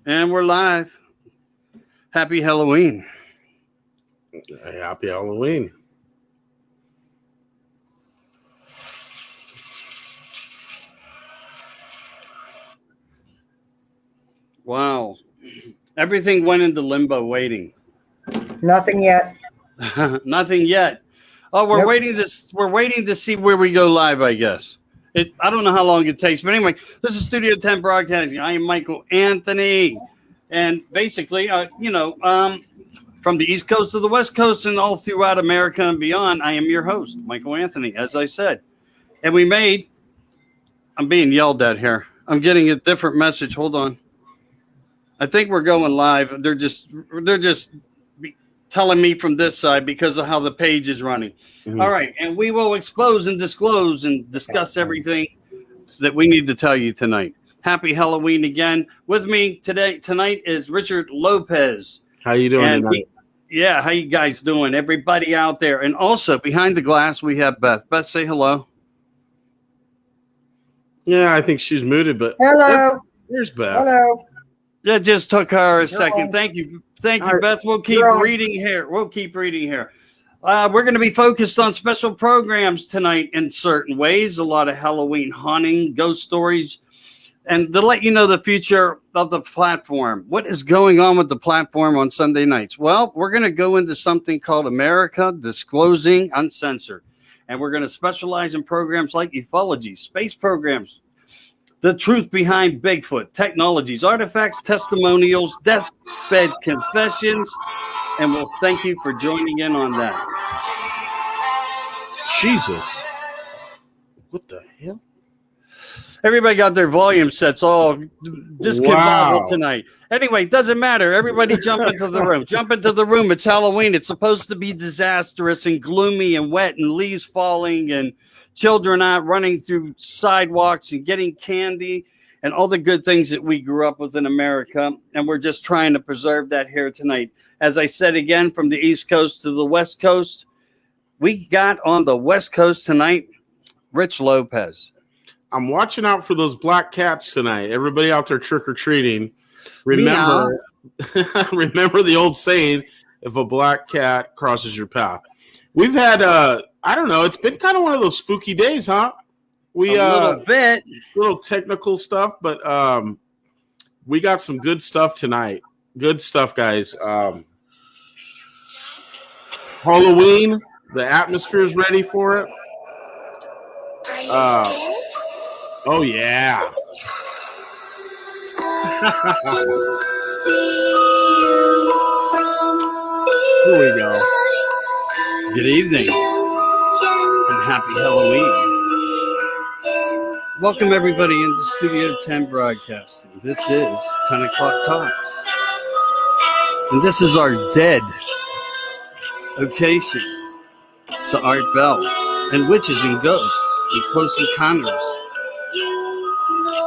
And we're live. Happy Hell-O-Ween. Happy Hell-O-Ween. Wow. Everything went into limbo waiting. Nothing yet. Nothing yet. Oh, we're waiting to see where we go live, I guess. I don't know how long it takes, but anyway, this is Studio 10 Broadcasting. I am Michael Anthony. And basically, from the East Coast to the West Coast and all throughout America and beyond, I am your host, Michael Anthony, as I said. And I'm being yelled at here. I'm getting a different message. Hold on. I think we're going live. They're just telling me from this side because of how the page is running. Mm-hmm. All right. And we will expose and disclose and discuss everything that we need to tell you tonight. Happy Hell-O-Ween again. With me tonight is Richard Lopez. How you doing tonight? How you guys doing? Everybody out there. And also behind the glass, we have Beth. Beth, say hello. Yeah, I think she's muted, but hello. Here's Beth. Hello. That just took her a second. Thank you, Beth. We'll keep reading here. We're going to be focused on special programs tonight in certain ways. A lot of Halloween haunting, ghost stories, and to let you know the future of the platform. What is going on with the platform on Sunday nights? Well, we're going to go into something called America Disclosing Uncensored, and we're going to specialize in programs like ufology, space programs, the truth behind Bigfoot, technologies, artifacts, testimonials, deathbed confessions, and we'll thank you for joining in on that. Jesus. What the hell? Everybody got their volume sets all discombobbled tonight. Anyway, doesn't matter. Everybody jump into the room. Jump into the room. It's Halloween. It's supposed to be disastrous and gloomy and wet and leaves falling and children out running through sidewalks and getting candy and all the good things that we grew up with in America. And we're just trying to preserve that here tonight. As I said again, from the East Coast to the West Coast, we got on the West Coast tonight, Rich Lopez. I'm watching out for those black cats tonight. Everybody out there trick-or-treating. Remember the old saying, if a black cat crosses your path. We've had, I don't know, it's been kind of one of those spooky days, huh? A little bit. Little technical stuff, but we got some good stuff tonight. Good stuff, guys. Halloween, the atmosphere is ready for it. Oh, yeah. Here we go. Good evening and happy Halloween. Welcome everybody into Studio 10 Broadcasting. This is 10 O'Clock Talks. And this is our dead occasion to Art Bell and Witches and Ghosts and Close Encounters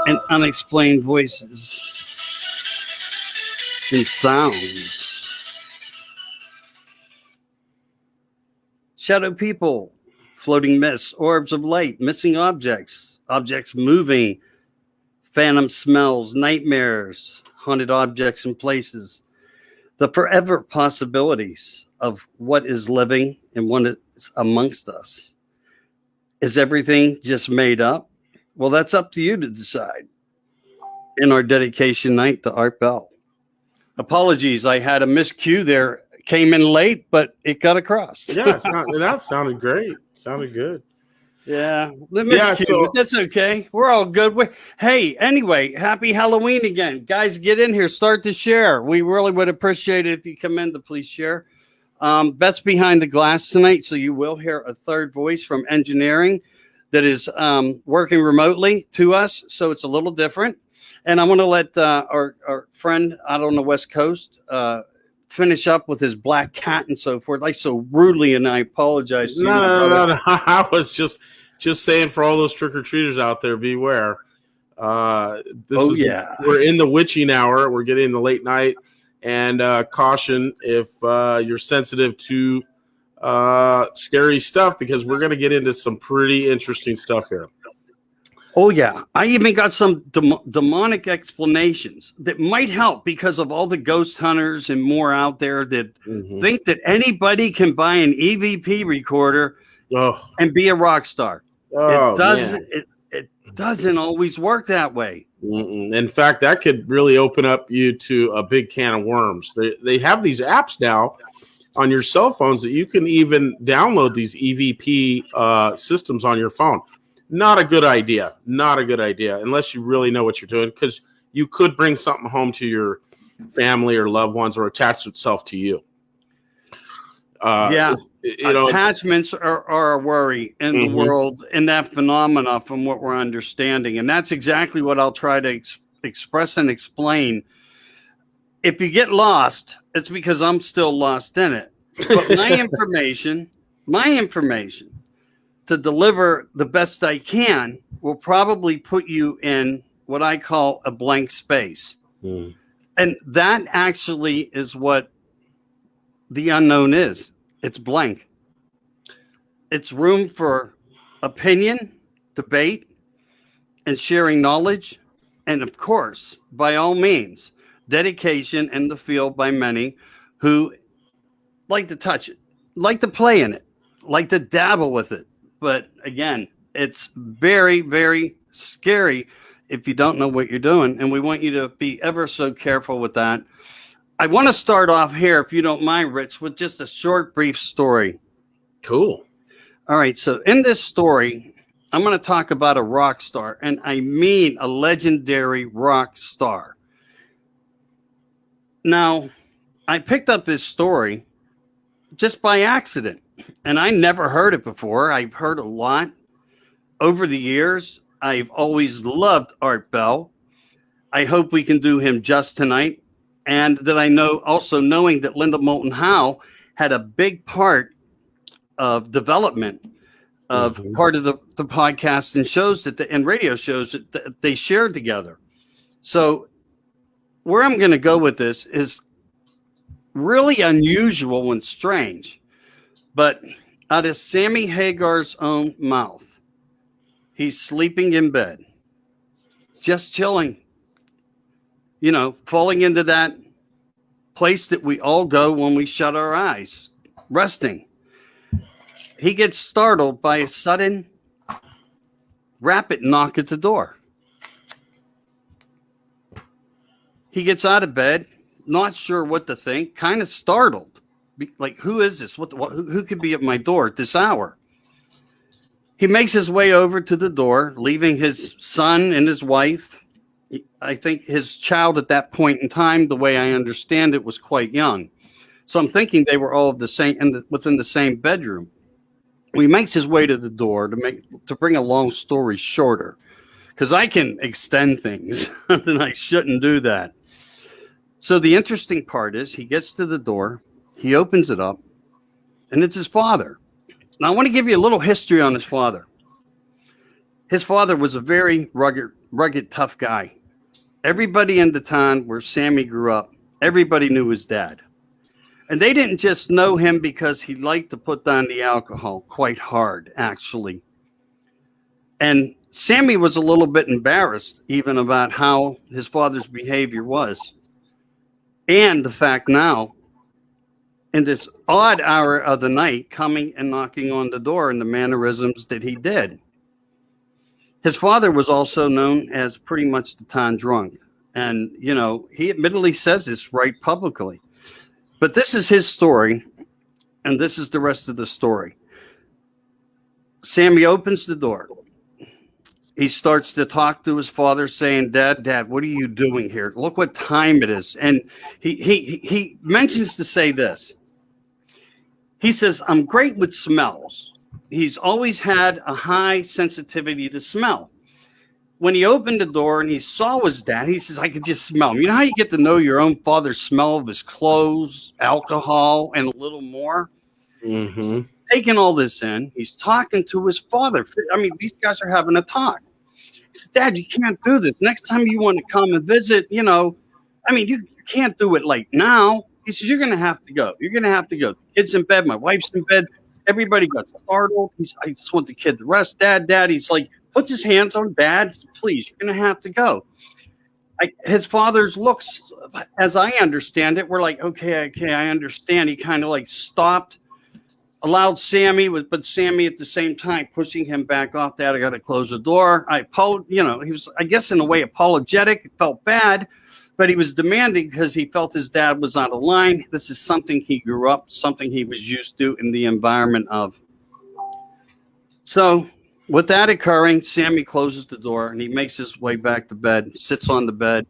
and Unexplained Voices and Sounds. Shadow people, floating mists, orbs of light, missing objects, objects moving, phantom smells, nightmares, haunted objects and places, the forever possibilities of what is living and what is amongst us. Is everything just made up? Well, that's up to you to decide. In our dedication night to Art Bell. Apologies, I had a miscue there. Came in late, but it got across. Yeah, that sounded great. Sounded good. Yeah, the miscue, but that's okay. We're all good. Hey, anyway, happy Halloween again. Guys, get in here. Start to share. We really would appreciate it if you come in to please share. Beth's behind the glass tonight, so you will hear a third voice from engineering that is working remotely to us, so it's a little different. And I want to let our friend out on the West Coast finish up with his black cat and so forth. Like so rudely, and I apologize to you. No. I was just saying for all those trick-or-treaters out there, beware. We're in the witching hour. We're getting the late night. And caution if you're sensitive to scary stuff, because we're going to get into some pretty interesting stuff here. Oh, yeah. I even got some demonic explanations that might help because of all the ghost hunters and more out there that think that anybody can buy an EVP recorder and be a rock star. Oh, it doesn't always work that way. In fact, that could really open up you to a big can of worms. They have these apps now on your cell phones that you can even download these EVP systems on your phone. Not a good idea. Not a good idea unless you really know what you're doing, because you could bring something home to your family or loved ones or attach itself to you. Attachments are a worry in the world, and that phenomena from what we're understanding. And that's exactly what I'll try to express and explain. If you get lost, it's because I'm still lost in it. But my information to deliver the best I can will probably put you in what I call a blank space. And that actually is what the unknown is. It's blank. It's room for opinion, debate, and sharing knowledge. And of course, by all means, dedication in the field by many who like to touch it, like to play in it, like to dabble with it. But again, it's very, very scary if you don't know what you're doing. And we want you to be ever so careful with that. I want to start off here, if you don't mind, Rich, with just a short, brief story. Cool. All right. So in this story, I'm going to talk about a rock star, and I mean a legendary rock star. Now, I picked up this story just by accident, and I never heard it before. I've heard a lot over the years. I've always loved Art Bell. I hope we can do him just tonight. And that I know, also knowing that Linda Moulton Howe had a big part of development of part of the podcast and shows and radio shows that they shared together. So where I'm going to go with this is really unusual and strange, but out of Sammy Hagar's own mouth, he's sleeping in bed, just chilling, falling into that place that we all go when we shut our eyes, resting. He gets startled by a sudden, rapid knock at the door. He gets out of bed, not sure what to think, kind of startled. Like, who is this? Who could be at my door at this hour? He makes his way over to the door, leaving his son and his wife. I think his child at that point in time, the way I understand it, was quite young. So I'm thinking they were all within the same bedroom. He makes his way to the door to bring a long story shorter, because I can extend things and I shouldn't do that. So the interesting part is he gets to the door, he opens it up, and it's his father. Now I want to give you a little history on his father. His father was a very rugged, tough guy. Everybody in the town where Sammy grew up, everybody knew his dad. And they didn't just know him because he liked to put down the alcohol quite hard, actually. And Sammy was a little bit embarrassed even about how his father's behavior was. And the fact now, in this odd hour of the night, coming and knocking on the door in the mannerisms that he did. His father was also known as pretty much the town drunk. And, he admittedly says this right publicly. But this is his story, and this is the rest of the story. Sammy opens the door. He starts to talk to his father, saying, Dad, what are you doing here? Look what time it is. And he mentions to say this. He says, I'm great with smells. He's always had a high sensitivity to smell. When he opened the door and he saw his dad, he says, I could just smell him. You know how you get to know your own father's smell of his clothes, alcohol, and a little more? Mm-hmm. Taking all this in, he's talking to his father. I mean, these guys are having a talk. He says, Dad, you can't do this. Next time you want to come and visit, you can't do it like now. He says, you're going to have to go. You're going to have to go. Kid's in bed. My wife's in bed. Everybody got startled. I just want the kid to rest. Dad. He's like, puts his hands on Dad. Please, you're going to have to go. His father's looks, as I understand it, were like, okay, I understand. He kind of like stopped, allowed Sammy, but Sammy at the same time pushing him back off. Dad, I got to close the door. He was, I guess, in a way apologetic. It felt bad, but he was demanding because he felt his dad was out of line. This is something he grew up, something he was used to in the environment of. So with that occurring, Sammy closes the door and he makes his way back to bed, sits on the bed,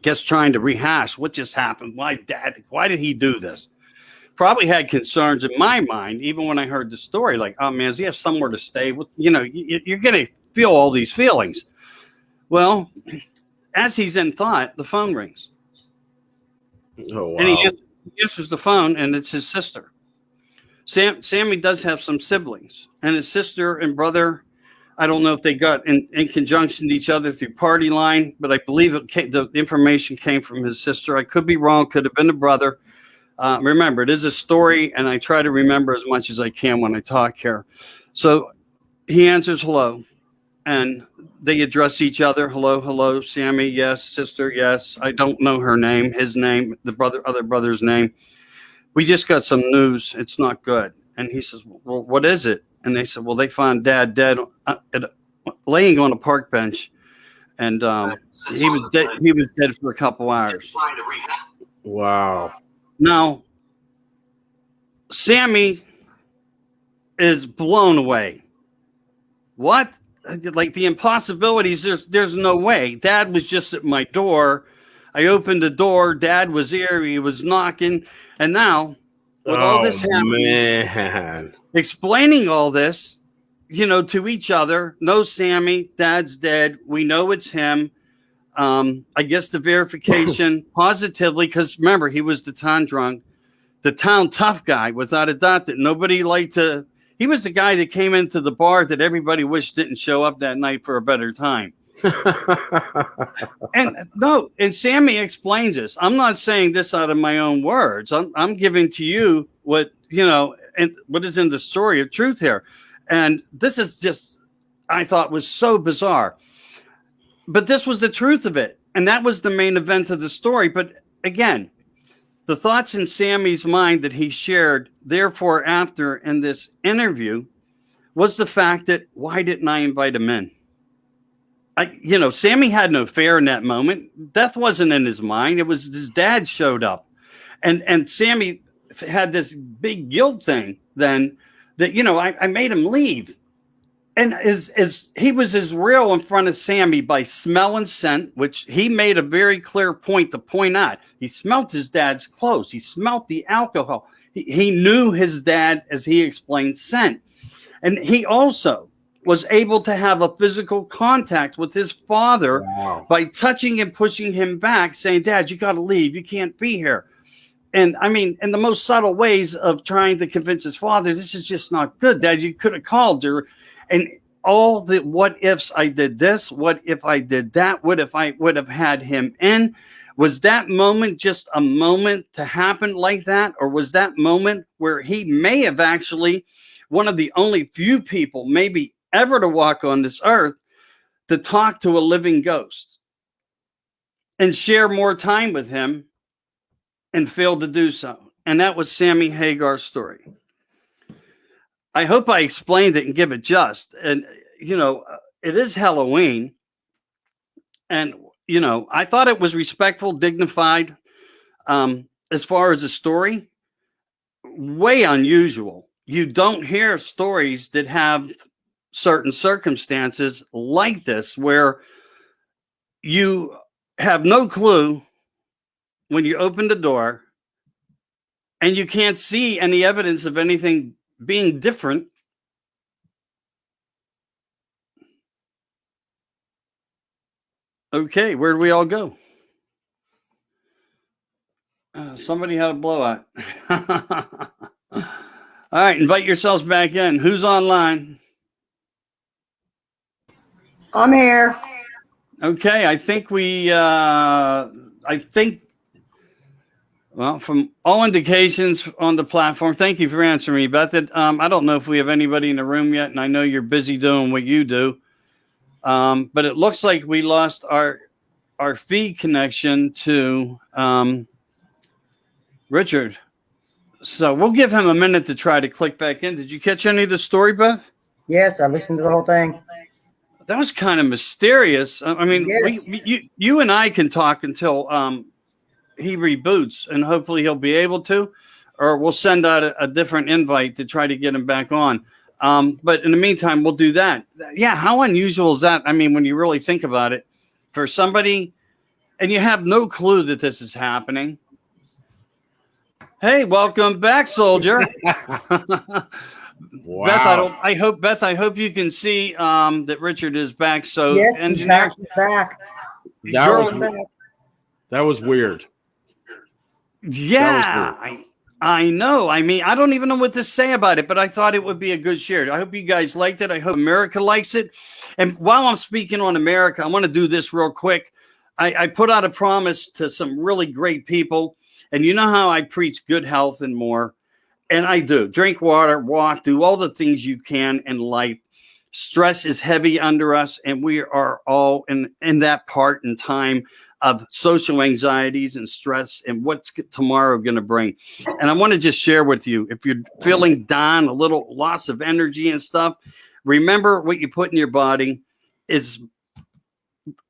just trying to rehash what just happened. Why did he do this? Probably had concerns in my mind, even when I heard the story, like, oh man, does he have somewhere to stay? You're going to feel all these feelings. Well, as he's in thought, the phone rings. Oh, wow. And he answers the phone, and it's his sister. Sammy does have some siblings, and his sister and brother, I don't know if they got in conjunction to each other through party line, but I believe the information came from his sister. I could be wrong, could have been the brother. Remember, it is a story, and I try to remember as much as I can when I talk here. So he answers hello, and they address each other. Hello, Sammy, yes. Sister, yes. I don't know her name, his name, other brother's name. We just got some news. It's not good. And he says, well, what is it? And they said, well, they found Dad dead, laying on a park bench. And he was dead. He was dead for a couple hours. Wow. Now, Sammy is blown away. What? Like the impossibilities, there's no way. Dad was just at my door. I opened the door. Dad was here. He was knocking. And now, with all this happening, man, explaining all this, to each other, no, Sammy, Dad's dead. We know it's him. I guess the verification positively, because remember, he was the town drunk, the town tough guy, without a doubt, that nobody liked to. He was the guy that came into the bar that everybody wished didn't show up that night for a better time. And Sammy explains this. I'm not saying this out of my own words. I'm giving to you what, and what is in the story of truth here. And this is just, I thought, was so bizarre. But this was the truth of it. And that was the main event of the story. But again, the thoughts in Sammy's mind that he shared, therefore, after in this interview, was the fact that, why didn't I invite him in? Sammy had no fear in that moment. Death wasn't in his mind. It was his dad showed up. And Sammy had this big guilt thing then that, I made him leave. And he was as real in front of Sammy by smell and scent, which he made a very clear point to point out. He smelt his dad's clothes. He smelt the alcohol. He knew his dad, as he explained, scent. And he also was able to have a physical contact with his father. Wow. By touching and pushing him back, saying, Dad, you got to leave. You can't be here. And I mean, in the most subtle ways of trying to convince his father, this is just not good, Dad. You could have called her. And all the what ifs, I did this, what if I did that, what if I would have had him in? Was that moment just a moment to happen like that? Or was that moment where he may have actually, one of the only few people maybe ever to walk on this earth, to talk to a living ghost and share more time with him, and failed to do so? And that was Sammy Hagar's story. I hope I explained it and give it just. And, it is Hell-O-Ween. And, I thought it was respectful, dignified. As far as a story, way unusual. You don't hear stories that have certain circumstances like this, where you have no clue when you open the door and you can't see any evidence of anything being different. Okay, where do we all go? Somebody had a blowout. All right, invite yourselves back in. Who's online? I'm here. Okay, I think Well, from all indications on the platform, thank you for answering me, Beth. I don't know if we have anybody in the room yet, and I know you're busy doing what you do. But it looks like we lost our feed connection to Richard. So we'll give him a minute to try to click back in. Did you catch any of the story, Beth? Yes, I listened to the whole thing. That was kind of mysterious. I mean, Yes. you and I can talk until he reboots, and hopefully he'll be able to, or we'll send out a different invite to try to get him back on. But in the meantime, we'll do that. Yeah, how unusual is that? I mean, when you really think about it, for somebody, and you have no clue that this is happening. Hey, welcome back, soldier. Wow. Beth, I hope you can see that Richard is back. So Yes, engineer, he's back. That was weird. Yeah, I know. I mean, I don't even know what to say about it, but I thought it would be a good share. I hope you guys liked it. I hope America likes it. And while I'm speaking on America, I want to do this real quick. I put out a promise to some really great people. And you know how I preach good health and more. And I do. Drink water, walk, do all the things you can in life. Stress is heavy under us, and we are all in that part in time of social anxieties and stress and what's tomorrow going to bring. And I want to just share with you, if you're feeling down, a little loss of energy and stuff, remember what you put in your body is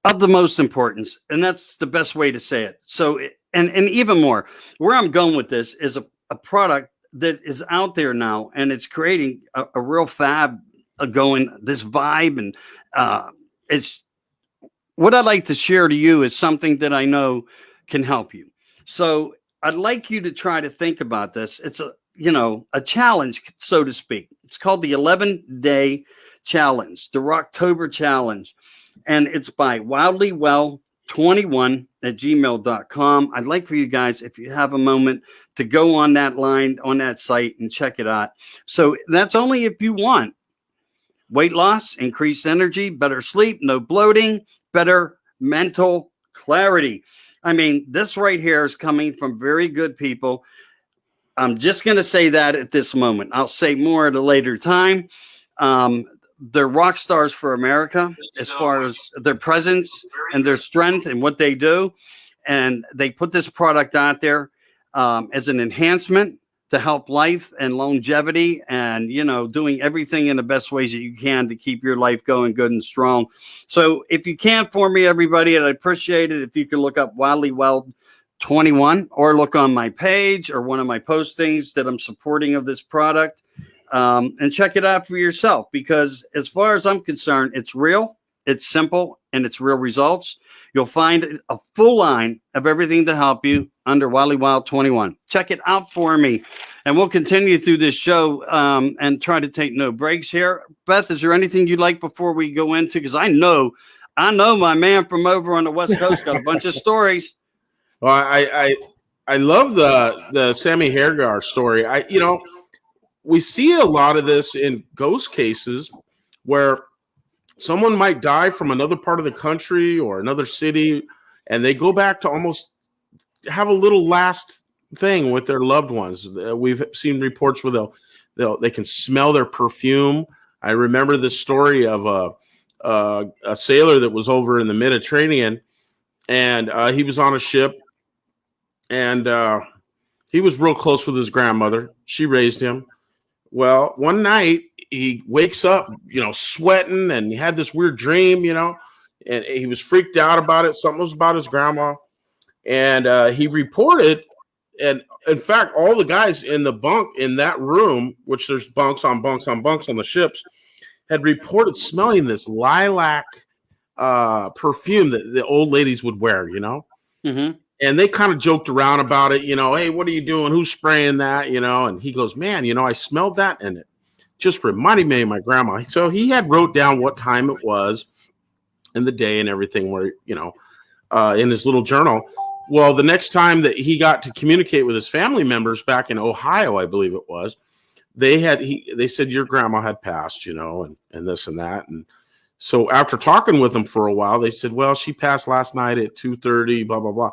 of the most importance. And that's the best way to say it. So, and even more, where I'm going with this is a product that is out there now, and it's creating a real fab going, this vibe. And it's what I'd like to share to you is something that I know can help you. So I'd like you to try to think about this. It's a challenge, so to speak. It's called the 11-day challenge, the Rocktober challenge. And it's by wildlywell21@gmail.com. I'd like for you guys, if you have a moment, to go on that line, on that site, and check it out. So that's only if you want weight loss, increased energy, better sleep, no bloating, better mental clarity. I mean, this right here is coming from very good people. I'm just going to say that at this moment. I'll say more at a later time. They're rock stars for America as far as their presence and their strength and what they do. And they put this product out there as an enhancement to help life and longevity and, doing everything in the best ways that you can to keep your life going good and strong. So if you can for me, everybody, and I'd appreciate it if you could look up Wildly Well 21 or look on my page or one of my postings that I'm supporting of this product. And check it out for yourself, because as far as I'm concerned, it's real, it's simple, and it's real results. You'll find a full line of everything to help you under Wildly Wild 21. Check it out for me. And we'll continue through this show and try to take no breaks here. Beth, is there anything you'd like before we go into? Because I know my man from over on the West Coast got a bunch of stories. Well, I love the Sammy Hagar story. We see a lot of this in ghost cases where someone might die from another part of the country or another city, and they go back to almost have a little last thing with their loved ones. We've seen reports where they can smell their perfume. I remember the story of a sailor that was over in the Mediterranean, and he was on a ship, and he was real close with his grandmother. She raised him. Well, one night he wakes up, sweating, and he had this weird dream, and he was freaked out about it. Something was about his grandma, and he reported. And in fact, all the guys in the bunk in that room, which there's bunks on bunks on bunks on the ships, had reported smelling this lilac perfume that the old ladies would wear, Mm-hmm. And they kind of joked around about it, hey, what are you doing? Who's spraying that? And he goes, man, I smelled that, and it just reminded me of my grandma. So he had wrote down what time it was and the day and everything where, in his little journal. Well, the next time that he got to communicate with his family members back in Ohio, I believe it was, they said your grandma had passed, and this and that. And so after talking with them for a while, they said, well, she passed last night at 2:30, blah, blah, blah.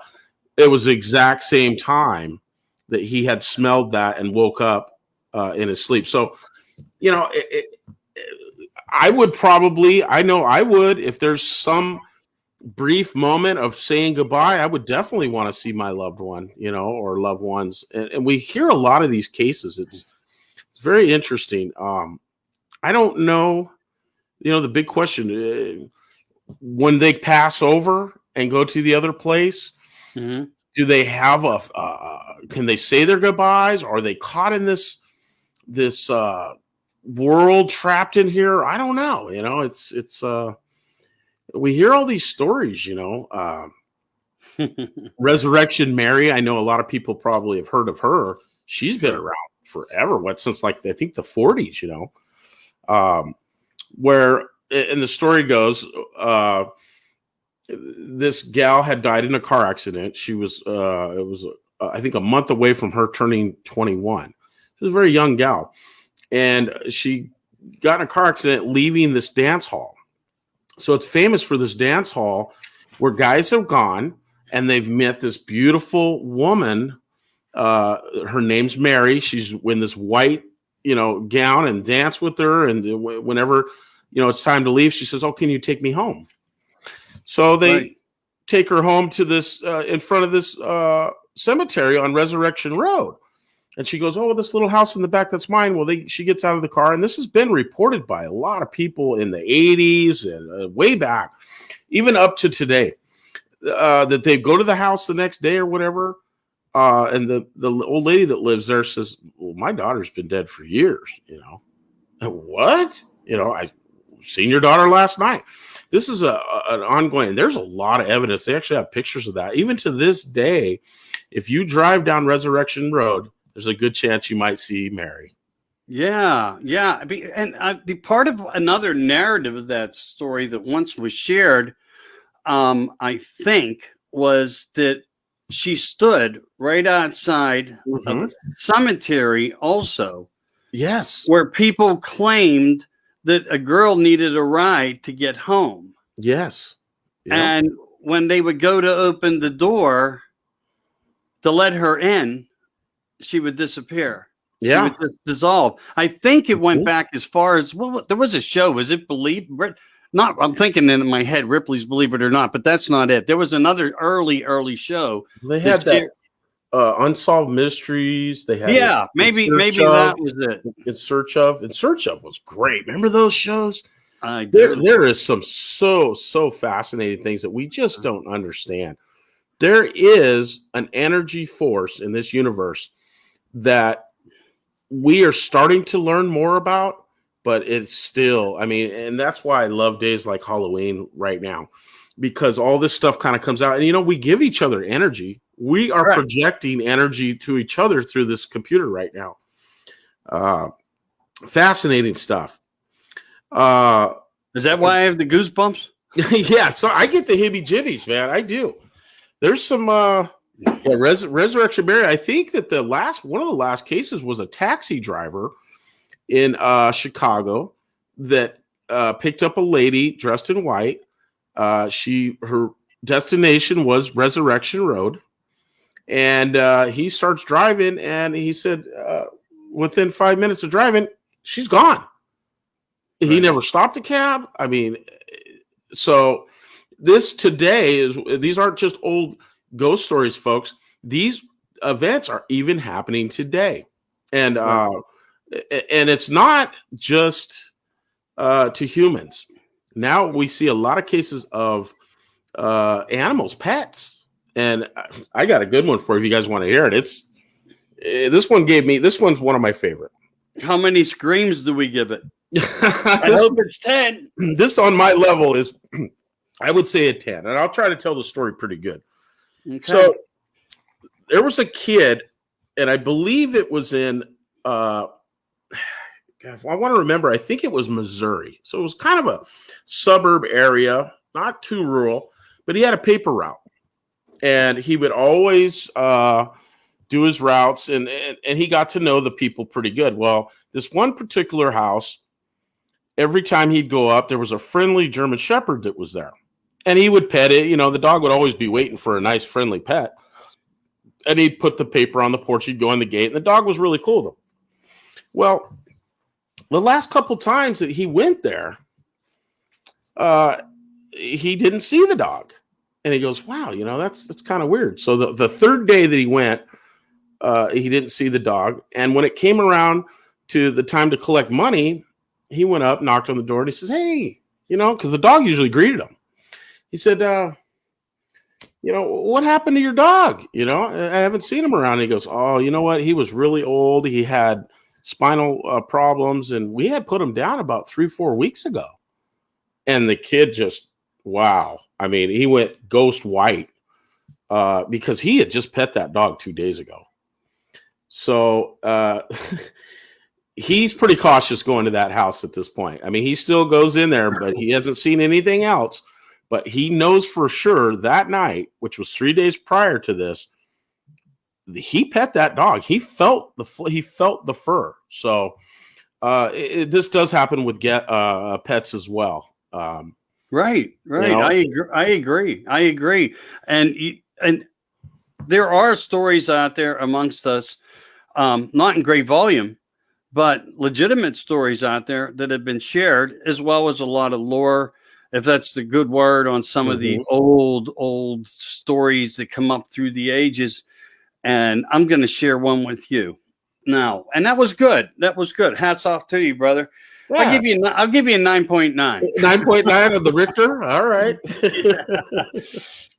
it was the exact same time that he had smelled that and woke up in his sleep. So, you know, I would probably, I know I would, if there's some brief moment of saying goodbye, I would definitely want to see my loved one, you know, or loved ones. And we hear a lot of these cases. It's very interesting. I don't know, you know, the big question, when they pass over and go to the other place, do they have can they say their goodbyes? Are they caught in this world trapped in here? I don't know. You know, it's we hear all these stories, you know, Resurrection Mary. I know a lot of people probably have heard of her. She's been around forever. Since like, I think the 40s, you know, where, and the story goes, this gal had died in a car accident. She was, it was, I think a month away from her turning 21. She was a very young gal. And she got in a car accident leaving this dance hall. So it's famous for this dance hall where guys have gone and they've met this beautiful woman. Her name's Mary. She's in this white, you know, gown and dance with her. And whenever, you know, it's time to leave, she says, "Oh, can you take me home?" So they take her home to this, in front of this cemetery on Resurrection Road. And she goes, "Oh, this little house in the back, that's mine." Well, she gets out of the car, and this has been reported by a lot of people in the 80s and way back, even up to today, that they go to the house the next day or whatever. And the old lady that lives there says, "Well, my daughter's been dead for years." You know, what? You know, I seen your daughter last night. This is an ongoing. There's a lot of evidence. They actually have pictures of that. Even to this day, if you drive down Resurrection Road, there's a good chance you might see Mary. Yeah. And the part of another narrative of that story that once was shared, I think, was that she stood right outside of a cemetery also. Yes. Where people claimed that a girl needed a ride to get home. Yes. Yep. And when they would go to open the door to let her in, she would disappear. Yeah. She would just dissolve. I think it went back as far as, well, there was a show. Was it Not, I'm thinking in my head, Ripley's Believe It or Not, but that's not it. There was another early show. They had that Unsolved Mysteries. They had maybe that was it. In Search of was great. Remember those shows? There is some so fascinating things that we just don't understand. There is an energy force in this universe that we are starting to learn more about, but it's still, I mean, and that's why I love days like Halloween right now, because all this stuff kind of comes out, and you know, we give each other energy. We are projecting energy to each other through this computer right now. Fascinating stuff. Is that why I have the goosebumps? Yeah, so I get the heebie-jeebies, man. I do. There's some Resurrection Mary. I think that one of the last cases was a taxi driver in Chicago that picked up a lady dressed in white. Her destination was Resurrection Road, and he starts driving, and he said within 5 minutes of driving, she's gone. He never stopped a cab. I mean, so these aren't just old ghost stories, folks. These events are even happening today, and it's not just to humans. Now we see a lot of cases of animals, pets, and I got a good one for you. If you guys want to hear it, this one's one of my favorite. How many screams do we give it? I hope it's 10. This on my level is, I would say, a 10, and I'll try to tell the story pretty good. Okay. So there was a kid, and I believe it was in I want to remember, I think it was Missouri. So it was kind of a suburb area, not too rural, but he had a paper route, and he would always do his routes, and he got to know the people pretty good. Well, this one particular house, every time he'd go up, there was a friendly German Shepherd that was there, and he would pet it. You know, the dog would always be waiting for a nice, friendly pet. And he'd put the paper on the porch. He'd go in the gate, and the dog was really cool to him. Well, the last couple times that he went there, he didn't see the dog. And he goes, wow, that's kind of weird. So the third day that he went, he didn't see the dog. And when it came around to the time to collect money, he went up, knocked on the door, and he says, hey, because the dog usually greeted him. He said, what happened to your dog? I haven't seen him around. And he goes, oh, you know what? He was really old. He had spinal problems, and we had put him down about 3-4 weeks ago. And the kid just, wow. I mean, he went ghost white because he had just pet that dog 2 days ago. So he's pretty cautious going to that house at this point. I mean, he still goes in there, but he hasn't seen anything else. But he knows for sure that night, which was 3 days prior to this, he pet that dog. He felt the fur. So this does happen with pets as well. Right. I agree. And there are stories out there amongst us, not in great volume, but legitimate stories out there that have been shared, as well as a lot of lore, if that's the good word, on some of the old stories that come up through the ages. And I'm going to share one with you now. And that was good. Hats off to you, brother. Yeah. I'll give you a 9.9. 9.9 of the Richter. All right.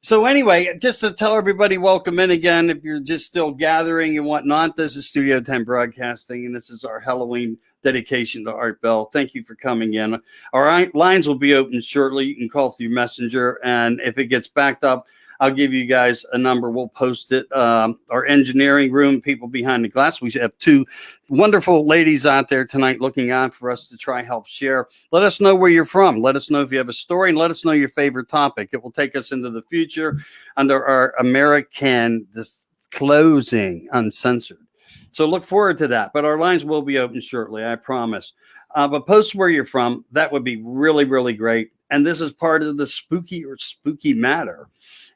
So anyway, just to tell everybody, welcome in again. If you're just still gathering and whatnot, this is Studio 10 Broadcasting, and this is our Hell-O-Ween dedication to Art Bell. Thank you for coming in. Our lines will be open shortly. You can call through Messenger, and if it gets backed up, I'll give you guys a number. We'll post it. Our engineering room, people behind the glass. We have two wonderful ladies out there tonight looking out for us to try help share. Let us know where you're from. Let us know if you have a story, and let us know your favorite topic. It will take us into the future under our American Disclosing Uncensored. So look forward to that. But our lines will be open shortly, I promise. But post where you're from. That would be really, really great. And this is part of the spooky matter.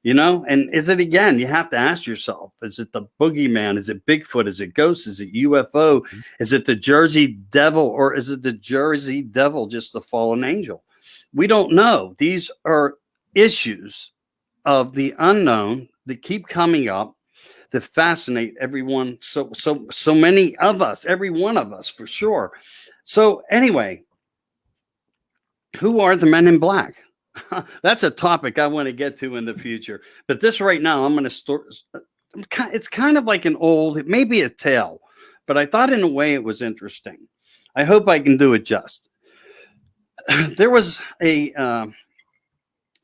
And is it, again, you have to ask yourself, is it the boogeyman? Is it Bigfoot? Is it ghosts? Is it UFO? Is it the Jersey Devil? Or is it the Jersey Devil, just a fallen angel? We don't know. These are issues of the unknown that keep coming up, that fascinate everyone. So many of us, every one of us, for sure. So anyway, who are the men in black? That's a topic I want to get to in the future. But this right now, I'm going to store. It's kind of like an old, it may be a tale, but I thought in a way it was interesting. I hope I can do it just. There was a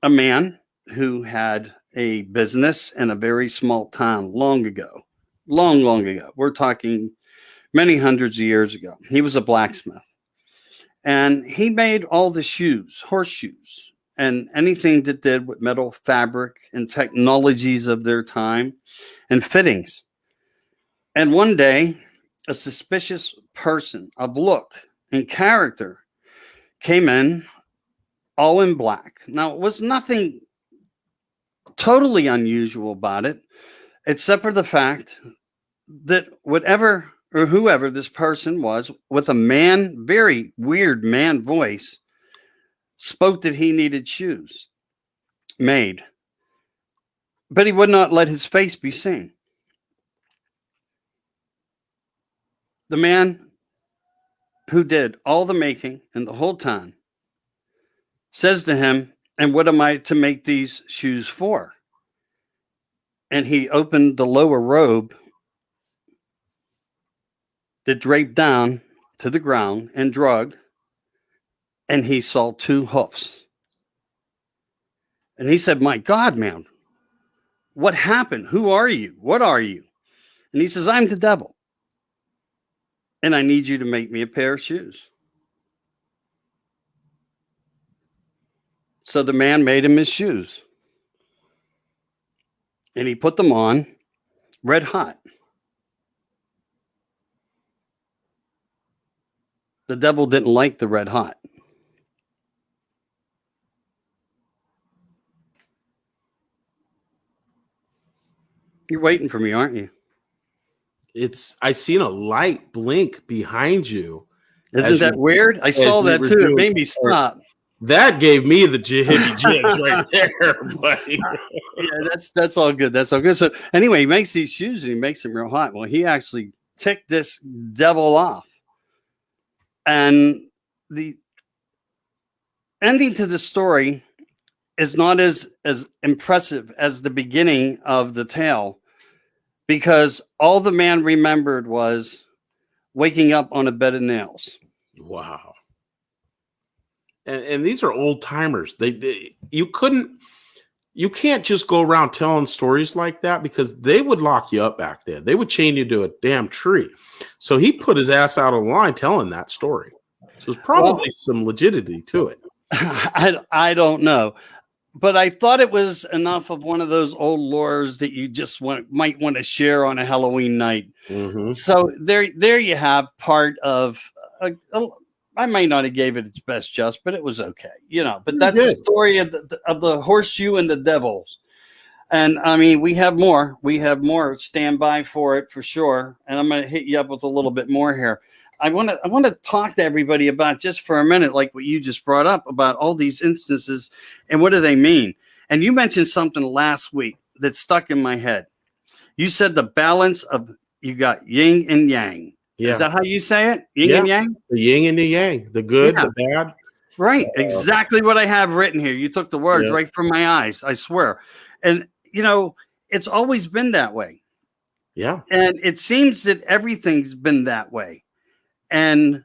man who had a business in a very small town long ago. We're talking many hundreds of years ago. He was a blacksmith. And he made all the shoes, horseshoes, and anything that did with metal fabric and technologies of their time and fittings. And one day, a suspicious person of look and character came in, all in black. Now, it was nothing totally unusual about it, except for the fact that whatever or whoever this person was, with a very weird man voice, spoke that he needed shoes made, but he would not let his face be seen. The man who did all the making and the whole time says to him, and what am I to make these shoes for? And he opened the lower robe that draped down to the ground and drug, and he saw 2 hoofs. And he said, my God, man, what happened? Who are you? What are you? And he says, I'm the devil. And I need you to make me a pair of shoes. So the man made him his shoes. And he put them on red hot. The devil didn't like the red hot. You're waiting for me, aren't you? I seen a light blink behind you. Isn't that weird? I saw that too. It made me stop. That gave me the jibby jibs right there, buddy. Yeah, that's all good. That's all good. So anyway, he makes these shoes and he makes them real hot. Well, he actually ticked this devil off. And the ending to the story is not as impressive as the beginning of the tale, because all the man remembered was waking up on a bed of nails. Wow. And these are old timers. You can't just go around telling stories like that, because they would lock you up back then. They would chain you to a damn tree. So he put his ass out of line telling that story. So there's probably some legitimacy to it. I don't know, but I thought it was enough of one of those old lores that you just might want to share on a Halloween night. Mm-hmm. So there you have part of. I might not have gave it its best just, but it was okay, But that's the story of the horseshoe and the devils. And I mean, we have more. Stand by for it for sure. And I'm going to hit you up with a little bit more here. I want to talk to everybody about, just for a minute, like what you just brought up about all these instances and what do they mean. And you mentioned something last week that stuck in my head. You said the balance of, you got yin and yang. Yeah. Is that how you say it? Yin and yang? The yin and the yang, the good, the bad. Right. Exactly what I have written here. You took the words right from my eyes, I swear. And, it's always been that way. Yeah. And it seems that everything's been that way. And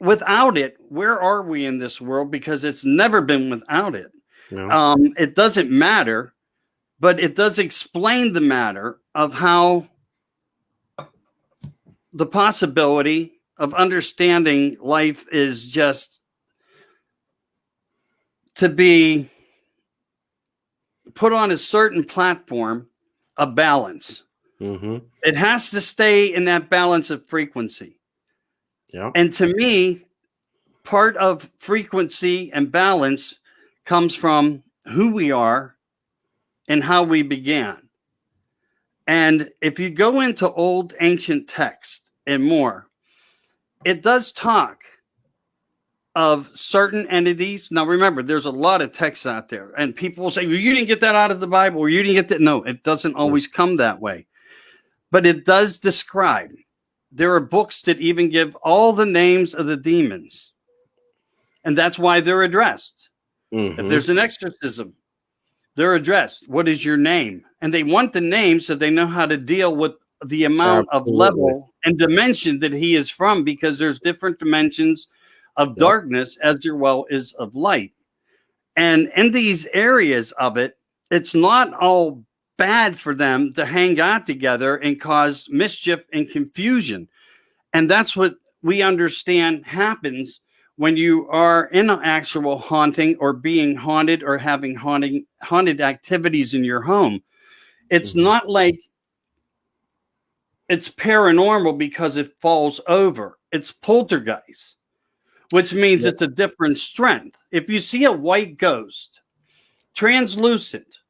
without it, where are we in this world? Because it's never been without it. No. It doesn't matter, but it does explain the matter of how the possibility of understanding life is just to be put on a certain platform, a balance. Mm-hmm. It has to stay in that balance of frequency. Yeah. And to me, part of frequency and balance comes from who we are and how we began. And if you go into old ancient text and more, it does talk of certain entities. Now, remember, there's a lot of texts out there, and people will say, well, you didn't get that out of the Bible, or you didn't get that. No, it doesn't always come that way. But it does describe. There are books that even give all the names of the demons. And that's why they're addressed. Mm-hmm. If there's an exorcism, they're addressed. What is your name? And they want the name so they know how to deal with the amount of level and dimension that he is from, because there's different dimensions of darkness as there well is of light. And in these areas of it, it's not all bad for them to hang out together and cause mischief and confusion. And that's what we understand happens when you are in an actual haunting or being haunted or having haunted activities in your home. It's not like it's paranormal because it falls over. It's poltergeist, which means it's a different strength. If you see a white ghost, translucent,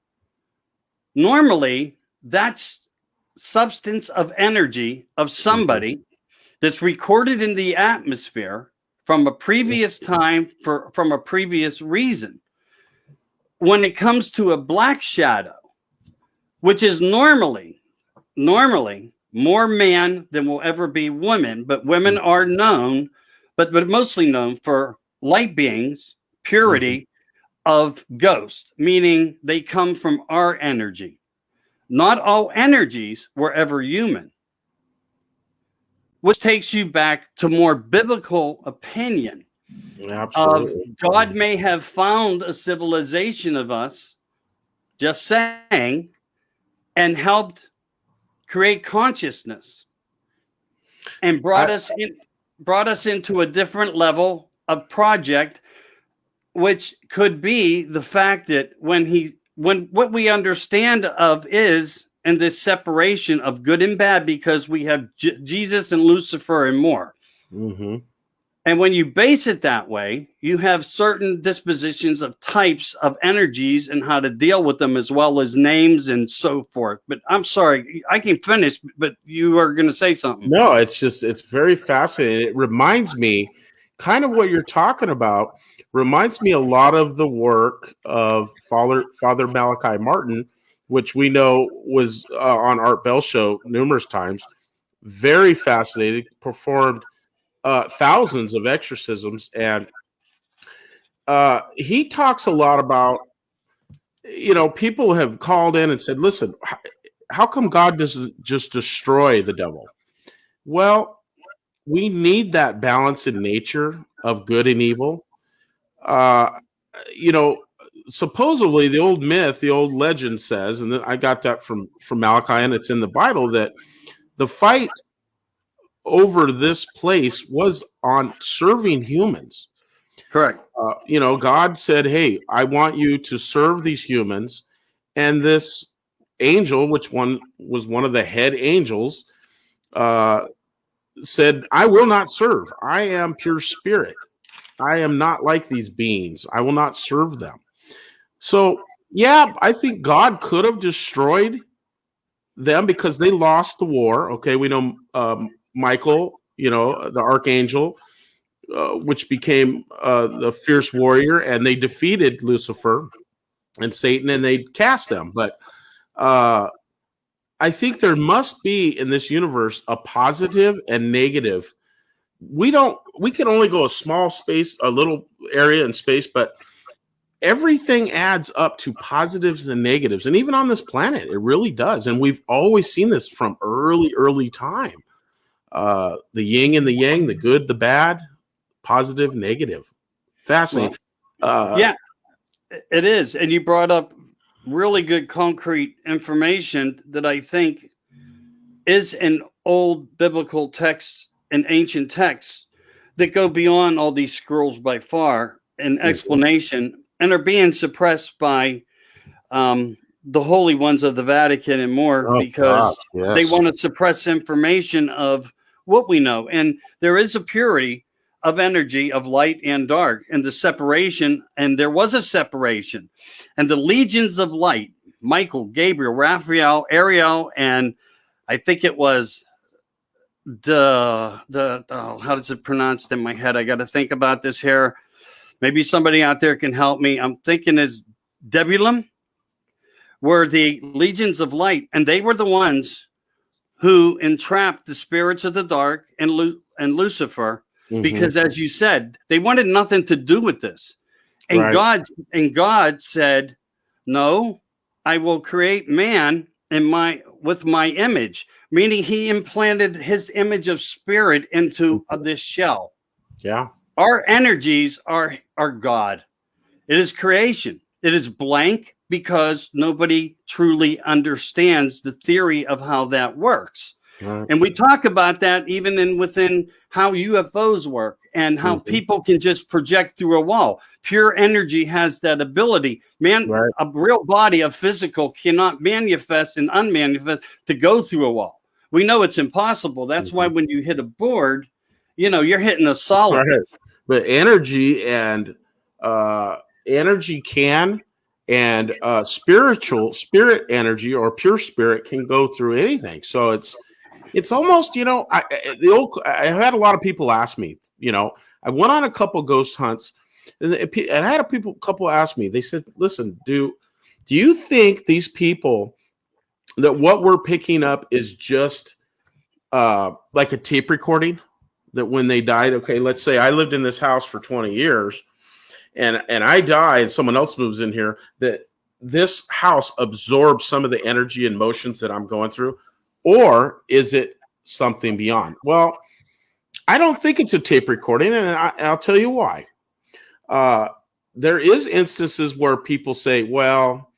normally that's substance of energy of somebody that's recorded in the atmosphere from a previous time from a previous reason. When it comes to a black shadow, which is normally more man than will ever be women, but women are known, but mostly known for light beings, purity of ghost, meaning they come from our energy. Not all energies were ever human, which takes you back to more biblical opinion. Absolutely. Of God may have found a civilization of us, just saying, and helped create consciousness and brought us into a different level of project, which could be the fact that when what we understand of is in this separation of good and bad, because we have Jesus and Lucifer and more. And when you base it that way, you have certain dispositions of types of energies and how to deal with them, as well as names and so forth. But I'm sorry, I can finish, but you are going to say something. No, it's very fascinating. It reminds me kind of what you're talking about, reminds me a lot of the work of Father Malachi Martin, which we know was on Art Bell show numerous times. Very fascinating, performed thousands of exorcisms, and he talks a lot about, people have called in and said, listen, how come God doesn't just destroy the devil? Well, we need that balance in nature of good and evil. Supposedly the old myth, the old legend says, and I got that from Malachi, and it's in the Bible, that the fight over this place was on serving humans. Correct. God said, hey, I want you to serve these humans. And this angel, which was one of the head angels, said, I will not serve. I am pure spirit. I am not like these beings. I will not serve them. So, yeah, I think God could have destroyed them because they lost the war. Okay, we know Michael, the archangel, which became the fierce warrior, and they defeated Lucifer and Satan, and they cast them. But I think there must be in this universe a positive and negative. We can only go a small space, a little area in space, but everything adds up to positives and negatives. And even on this planet, it really does. And we've always seen this from early time. The yin and the yang, the good, the bad, positive, negative. Fascinating. Yeah, it is. And you brought up really good concrete information that I think is in old biblical texts and ancient texts that go beyond all these scrolls by far in explanation, and are being suppressed by the holy ones of the Vatican and more, because they want to suppress information of what we know. And there is a purity of energy of light and dark, and the separation, and there was a separation, and the legions of light, Michael, Gabriel, Raphael, Ariel, and I think it was how does it pronounced in my head? I got to think about this here. Maybe somebody out there can help me. I'm thinking is Debulum were the legions of light, and they were the ones who entrapped the spirits of the dark and Lucifer, because, as you said, they wanted nothing to do with this. And God said, "No, I will create man with my image," meaning he implanted his image of spirit into this shell. Yeah. Our energies are God. It is creation. It is blank because nobody truly understands the theory of how that works. Right. And we talk about that even within how UFOs work and how people can just project through a wall. Pure energy has that ability. A real body of physical cannot manifest and unmanifest to go through a wall. We know it's impossible. That's why when you hit a board, you're hitting a solid. Right. But energy and spirit energy or pure spirit can go through anything. So it's almost, I had a lot of people ask me, I went on a couple ghost hunts, and I had a couple ask me, they said, listen, do you think these people, that what we're picking up is just like a tape recording, that when they died, okay, let's say I lived in this house for 20 years and I die and someone else moves in here, that this house absorbs some of the energy and motions that I'm going through? Or is it something beyond? Well, I don't think it's a tape recording, and I'll tell you why. There is instances where people say, well,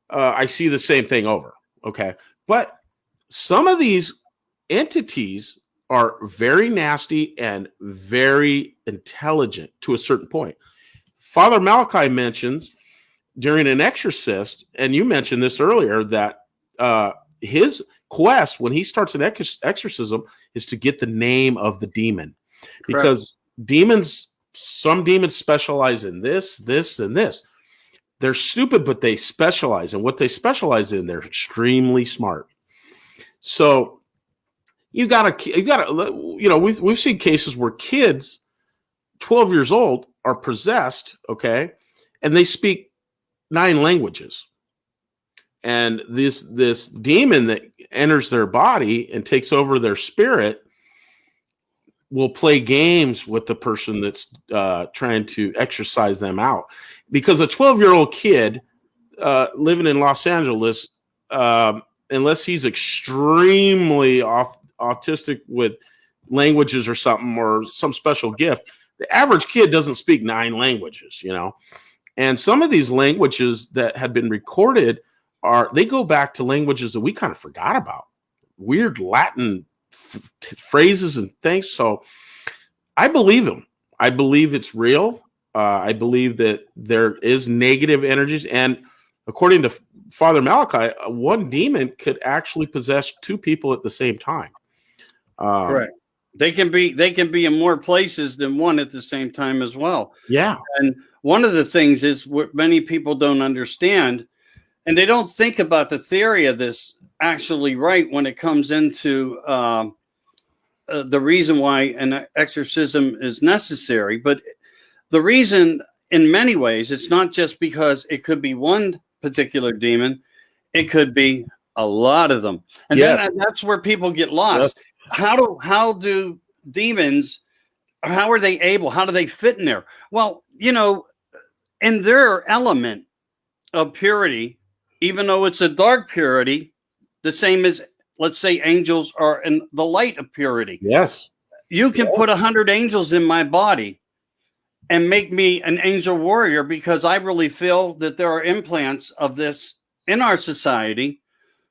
I see the same thing over. Okay. But some of these entities are very nasty and very intelligent to a certain point. Father Malachi mentions during an exorcist, and you mentioned this earlier, that his quest when he starts an exorcism is to get the name of the demon, because some demons specialize in this, and this. They're stupid, but they specialize. And what they specialize in, they're extremely smart. So we've seen cases where kids, 12 years old, are possessed, okay, and they speak 9 languages. And this demon that enters their body and takes over their spirit will play games with the person that's trying to exorcise them out. Because a 12-year-old kid living in Los Angeles, unless he's extremely autistic with languages or something, or some special gift, the average kid doesn't speak 9 languages, And some of these languages that have been recorded they go back to languages that we kind of forgot about, weird Latin phrases and things. So I believe him. I believe it's real. I believe that there is negative energies. And according to Father Malachi, one demon could actually possess 2 people at the same time. Correct. They can be in more places than one at the same time as well. Yeah. And one of the things is what many people don't understand, and they don't think about the theory of this actually right when it comes into the reason why an exorcism is necessary. But the reason, in many ways, it's not just because it could be one particular demon. It could be a lot of them. And that's where people get lost. Yes. How do demons, how do they fit in there? Well, in their element of purity, even though it's a dark purity, the same as, let's say, angels are in the light of purity. Yes. You can put 100 angels in my body and make me an angel warrior, because I really feel that there are implants of this in our society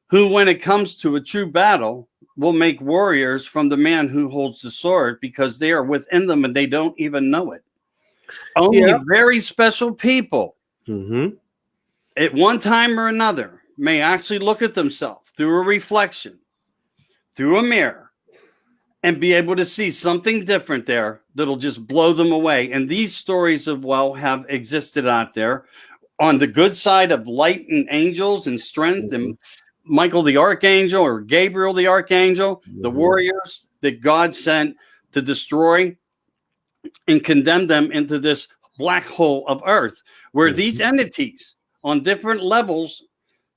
who, when it comes to a true battle, will make warriors from the man who holds the sword, because they are within them and they don't even know it. Only very special people at one time or another may actually look at themselves through a reflection, through a mirror, and be able to see something different there that'll just blow them away. And these stories of have existed out there on the good side of light and angels and strength, and Michael the Archangel or Gabriel the Archangel, the warriors that God sent to destroy and condemn them into this black hole of earth, where these entities on different levels,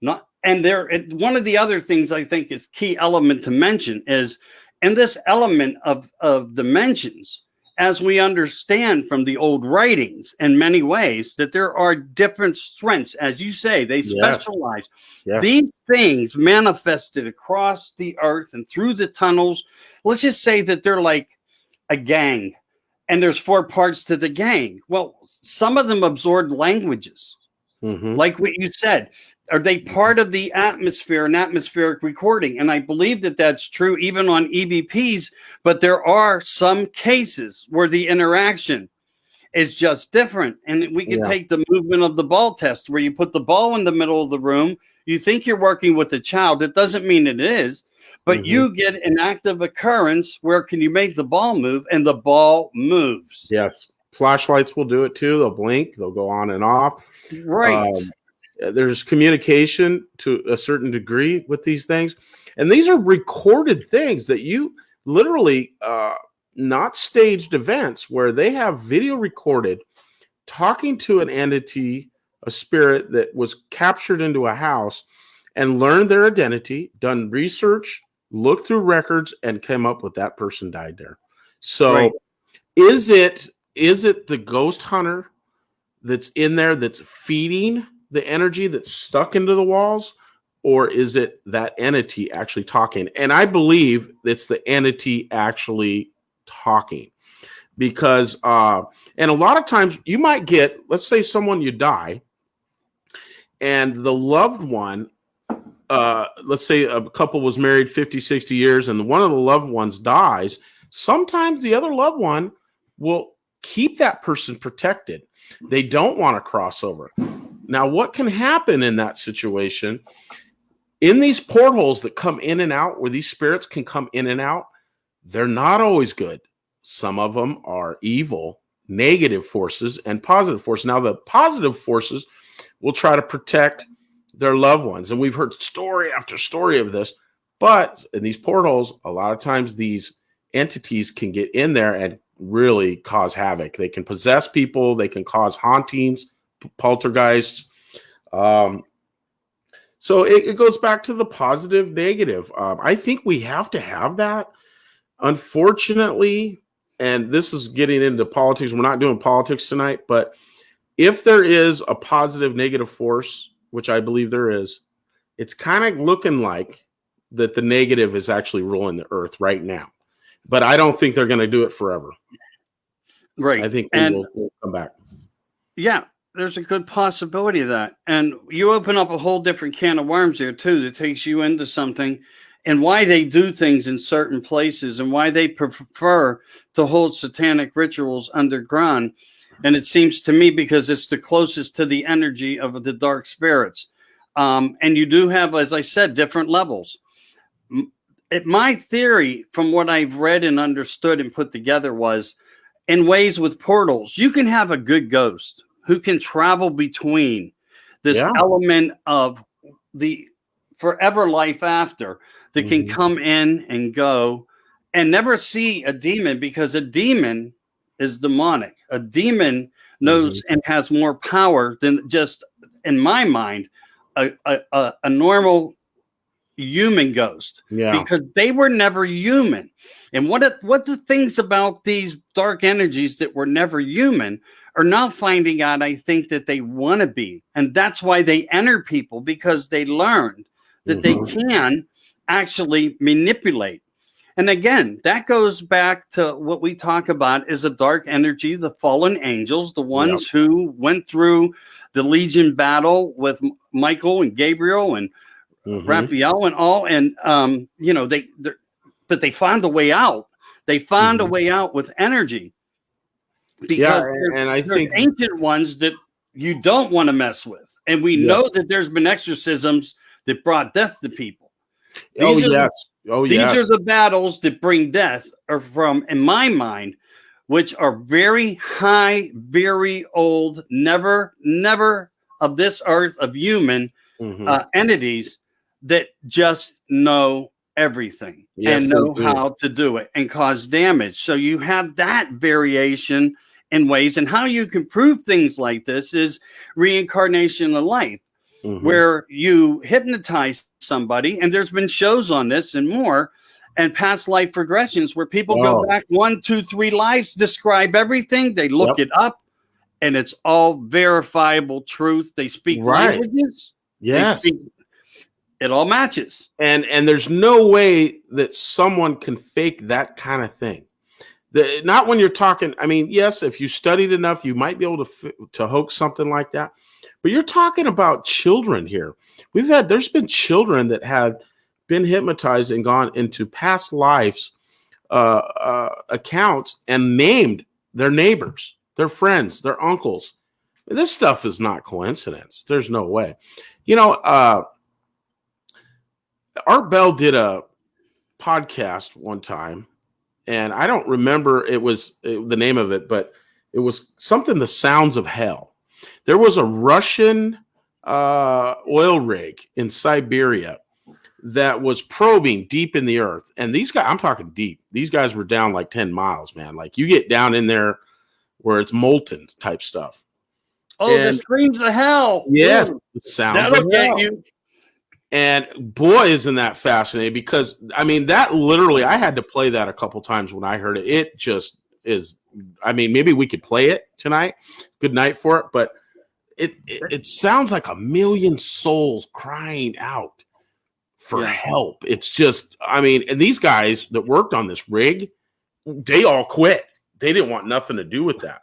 one of the other things I think is key element to mention is, in this element of dimensions, as we understand from the old writings in many ways, that there are different strengths, as you say, they specialize. Yes. These things manifested across the earth and through the tunnels. Let's just say that they're like a gang, and there's 4 parts to the gang. Well, some of them absorbed languages, like what you said. Are they part of the atmosphere and atmospheric recording? And I believe that that's true even on EVPs, but there are some cases where the interaction is just different. And we can take the movement of the ball test, where you put the ball in the middle of the room. You think you're working with a child. It doesn't mean it is, but you get an active occurrence where can you make the ball move, and the ball moves. Yes. Flashlights will do it too. They'll blink. They'll go on and off. Right. There's communication to a certain degree with these things. And these are recorded things that you literally, not staged events, where they have video recorded talking to an entity, a spirit that was captured into a house, and learned their identity, done research, looked through records, and came up with that person died there. So is it the ghost hunter that's in there that's feeding the energy that's stuck into the walls, or is it that entity actually talking? And I believe it's the entity actually talking, because and a lot of times you might get, let's say you die, and the loved one, let's say a couple was married 50, 60 years, and one of the loved ones dies. Sometimes the other loved one will keep that person protected. They don't want to cross over. Now, what can happen in that situation, in these portholes that come in and out, where these spirits can come in and out, they're not always good. some of them are evil, negative forces, and positive forces. Now, the positive forces will try to protect their loved ones. And we've heard story after story of this. But in these portals, a lot of times these entities can get in there and really cause havoc. They can possess people. They can cause hauntings, poltergeists. So it goes back to the positive, negative. I think we have to have that. Unfortunately, and this is getting into politics. We're not doing politics tonight, but if there is a positive, negative force, which I believe there is, it's kind of looking like that the negative is actually ruling the earth right now. But I don't think they're going to do it forever. Right. I think we'll come back. Yeah, there's a good possibility of that. And you open up a whole different can of worms there, too, that takes you into something and why they do things in certain places and why they prefer to hold satanic rituals underground. And it seems to me because it's the closest to the energy of the dark spirits. And you do have, as I said, different levels. My theory from what I've read and understood and put together was in ways with portals, you can have a good ghost who can travel between this element of the forever life after that can come in and go and never see a demon, because a demon is demonic. A demon knows and has more power than just, in my mind, a normal human ghost, because they were never human. And what the things about these dark energies that were never human are now finding out, I think, that they want to be. And that's why they enter people, because they learned that they can actually manipulate. And again, that goes back to what we talk about is a dark energy, the fallen angels, the ones who went through the Legion battle with Michael and Gabriel and Raphael and all. And, but they found a way out. They found a way out with energy. Because and I think ancient ones that you don't want to mess with. And we know that there's been exorcisms that brought death to people. These are the battles that bring death, are from, in my mind, which are very high, very old, never of this earth, of human entities that just know everything and know how to do it and cause damage. So you have that variation in ways, and how you can prove things like this is reincarnation of life, where you hypnotize somebody, and there's been shows on this and more, and past life regressions where people go back 1, 2, 3 lives, describe everything, they look it up, and it's all verifiable truth. They speak languages. Yes. It all matches. And there's no way that someone can fake that kind of thing. Not when you're talking. I mean, yes, if you studied enough, you might be able to hoax something like that. But you're talking about children here. There's been children that have been hypnotized and gone into past lives accounts and named their neighbors, their friends, their uncles. This stuff is not coincidence. There's no way. Art Bell did a podcast one time, and I don't remember the name of it, but it was something, The Sounds of Hell. There was a Russian oil rig in Siberia that was probing deep in the earth. And these guys, I'm talking deep. These guys were down like 10 miles, man. Like you get down in there where it's molten type stuff. Oh, the screams of hell. Yes. The sounds of hell. Get you. And boy, isn't that fascinating, because I mean, that literally, I had to play that a couple times when I heard it. It just is, I mean, maybe we could play it tonight. Good night for it. But it sounds like a million souls crying out for help. It's just, I mean, and these guys that worked on this rig, they all quit. They didn't want nothing to do with that.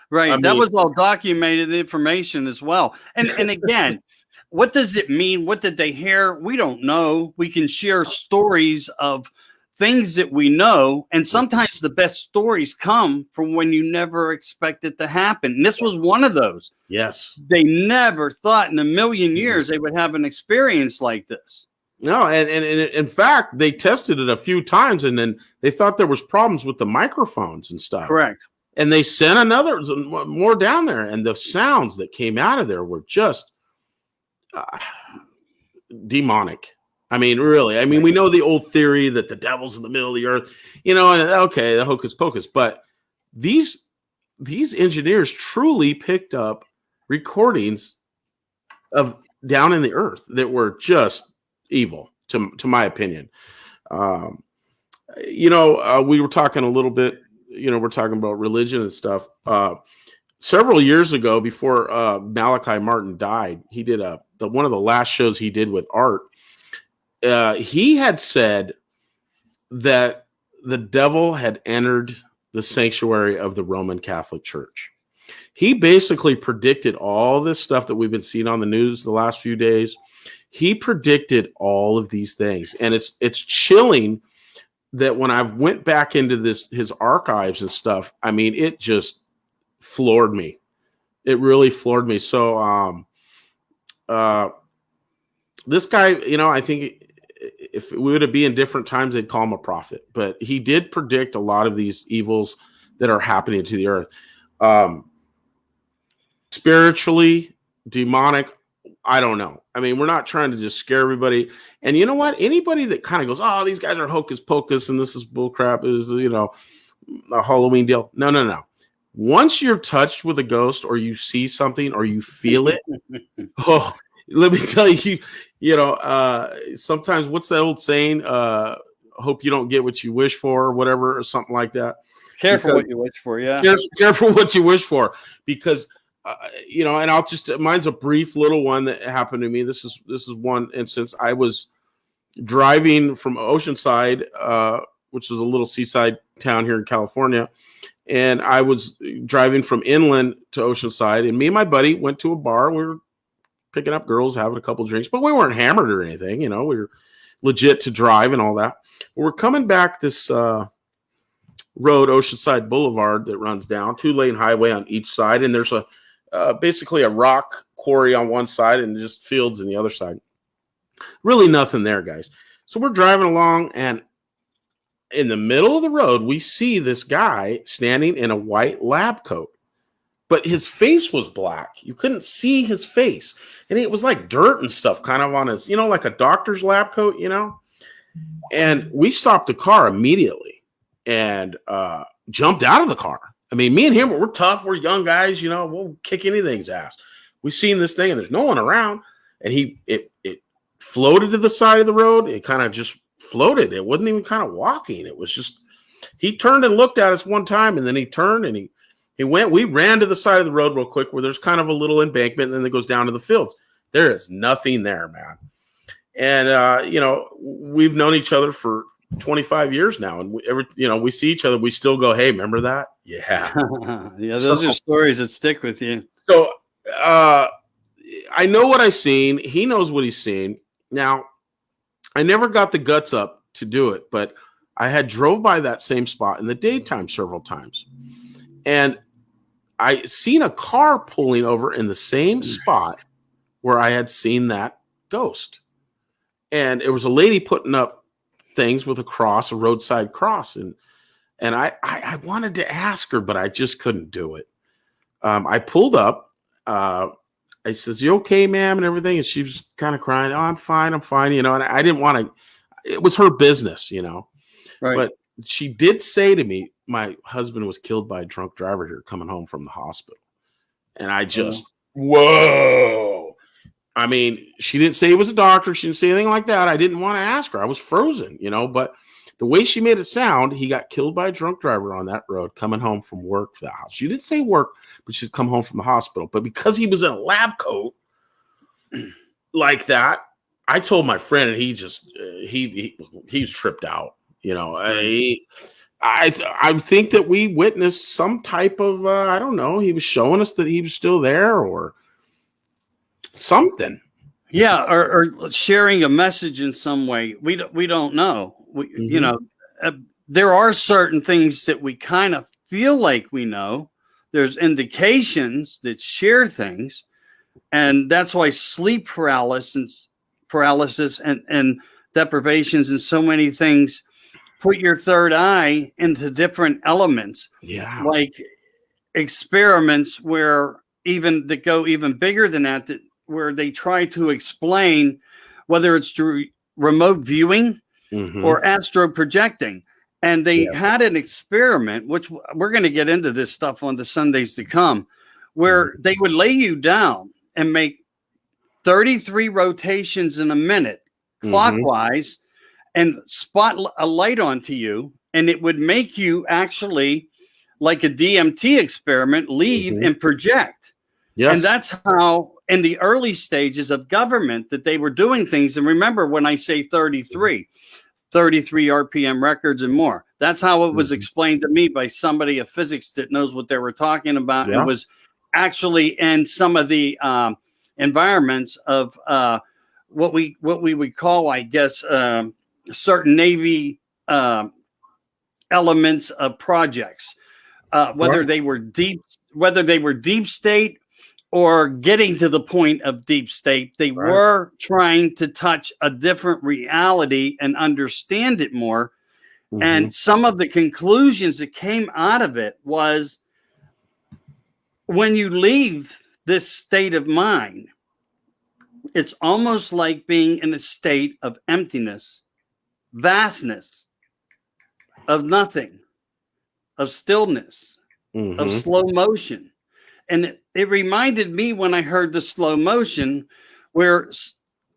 Right. That was all documented information as well. And again, what does it mean? What did they hear? We don't know. We can share stories of things that we know. And sometimes the best stories come from when you never expect it to happen. And this was one of those. Yes. They never thought in a million years they would have an experience like this. No, and in fact, they tested it a few times, and then they thought there was problems with the microphones and stuff. Correct. And they sent more down there, and the sounds that came out of there were just demonic. I mean, really. I mean, we know the old theory that the devil's in the middle of the earth, and okay, the hocus pocus. But these engineers truly picked up recordings of down in the earth that were just evil, to my opinion. We were talking a little bit. We're talking about religion and stuff. Several years ago, before Malachi Martin died, he did one of the last shows he did with Art. He had said that the devil had entered the sanctuary of the Roman Catholic Church. He basically predicted all this stuff that we've been seeing on the news the last few days. He predicted all of these things, and it's chilling that when I went back into his archives and stuff, I mean, it just floored me. It really floored me. So, this guy, I think if we would be in different times, they'd call him a prophet, but he did predict a lot of these evils that are happening to the earth. Spiritually, demonic, I don't know. I mean, we're not trying to just scare everybody. And you know what? Anybody that kind of goes, oh, these guys are hocus pocus and this is bullcrap, is, a Halloween deal. No. Once you're touched with a ghost, or you see something, or you feel it, oh, let me tell you, sometimes what's that old saying? Hope you don't get what you wish for, or whatever, or something like that. Careful what you wish for, yeah. Careful what you wish for, because and mine's a brief little one that happened to me. This is one instance. I was driving from Oceanside, which is a little seaside town here in California, and I was driving from inland to Oceanside, and me and my buddy went to a bar. We were picking up girls, having a couple drinks, but we weren't hammered or anything. We were legit to drive and all that. We're coming back this road, Oceanside Boulevard, that runs down 2-lane highway on each side, and there's basically a rock quarry on one side and just fields on the other side. Really nothing there, guys. So we're driving along, and in the middle of the road, we see this guy standing in a white lab coat, but his face was black. You couldn't see his face, and it was like dirt and stuff kind of on his, like a doctor's lab coat, and we stopped the car immediately and jumped out of the car. I mean, me and him, we're tough. We're young guys, we'll kick anything's ass. We seen this thing, and there's no one around, and it floated to the side of the road. It kind of just floated. It wasn't even kind of walking. It was just, he turned and looked at us one time, and then he turned and he went. We ran to the side of the road real quick, where there's kind of a little embankment, and then it goes down to the fields. There is nothing there, man. And we've known each other for 25 years now, and we see each other, we still go, hey, remember that? Yeah. Yeah, those are stories that stick with you. So I know what I've seen. He knows what he's seen. Now, I never got the guts up to do it, but I had drove by that same spot in the daytime several times, and I seen a car pulling over in the same spot where I had seen that ghost. And it was a lady putting up things with a roadside cross. And I wanted to ask her, but I just couldn't do it. I pulled up. I says, you okay, ma'am, and everything? And she was kind of crying. Oh, I'm fine. And I didn't want to, it was her business, Right. But she did say to me, my husband was killed by a drunk driver here coming home from the hospital. And I just, whoa. I mean, she didn't say he was a doctor. She didn't say anything like that. I didn't want to ask her. I was frozen, but the way she made it sound, he got killed by a drunk driver on that road coming home from work for the house. She didn't say work, but she'd come home from the hospital. But because he was in a lab coat like that, I told my friend, and he just, he's tripped out. I think that we witnessed some type of, I don't know, he was showing us that he was still there or something. Yeah, or sharing a message in some way. We don't know. There are certain things that we kind of feel like we know. There's indications that share things, and that's why sleep paralysis paralysis and deprivations and so many things, put your third eye into different elements. Yeah. Like experiments that go even bigger than that, where they try to explain whether it's through remote viewing or astro projecting. And they had an experiment, which we're going to get into this stuff on the Sundays to come, where they would lay you down and make 33 rotations in a minute clockwise and spot a light onto you. And it would make you actually, like a DMT experiment, leave and project. Yes. And that's how, in the early stages of government, that they were doing things. And remember, when I say 33 RPM records and more, that's how it was explained to me by somebody of physics that knows what they were talking about. And was actually in some of the environments of what we would call, I guess, certain Navy elements of projects, whether they were deep state or getting to the point of deep state. They were trying to touch a different reality and understand it more. And some of the conclusions that came out of it was, when you leave this state of mind, it's almost like being in a state of emptiness, vastness, of nothing, of stillness, of slow motion. And it reminded me, when I heard the slow motion, where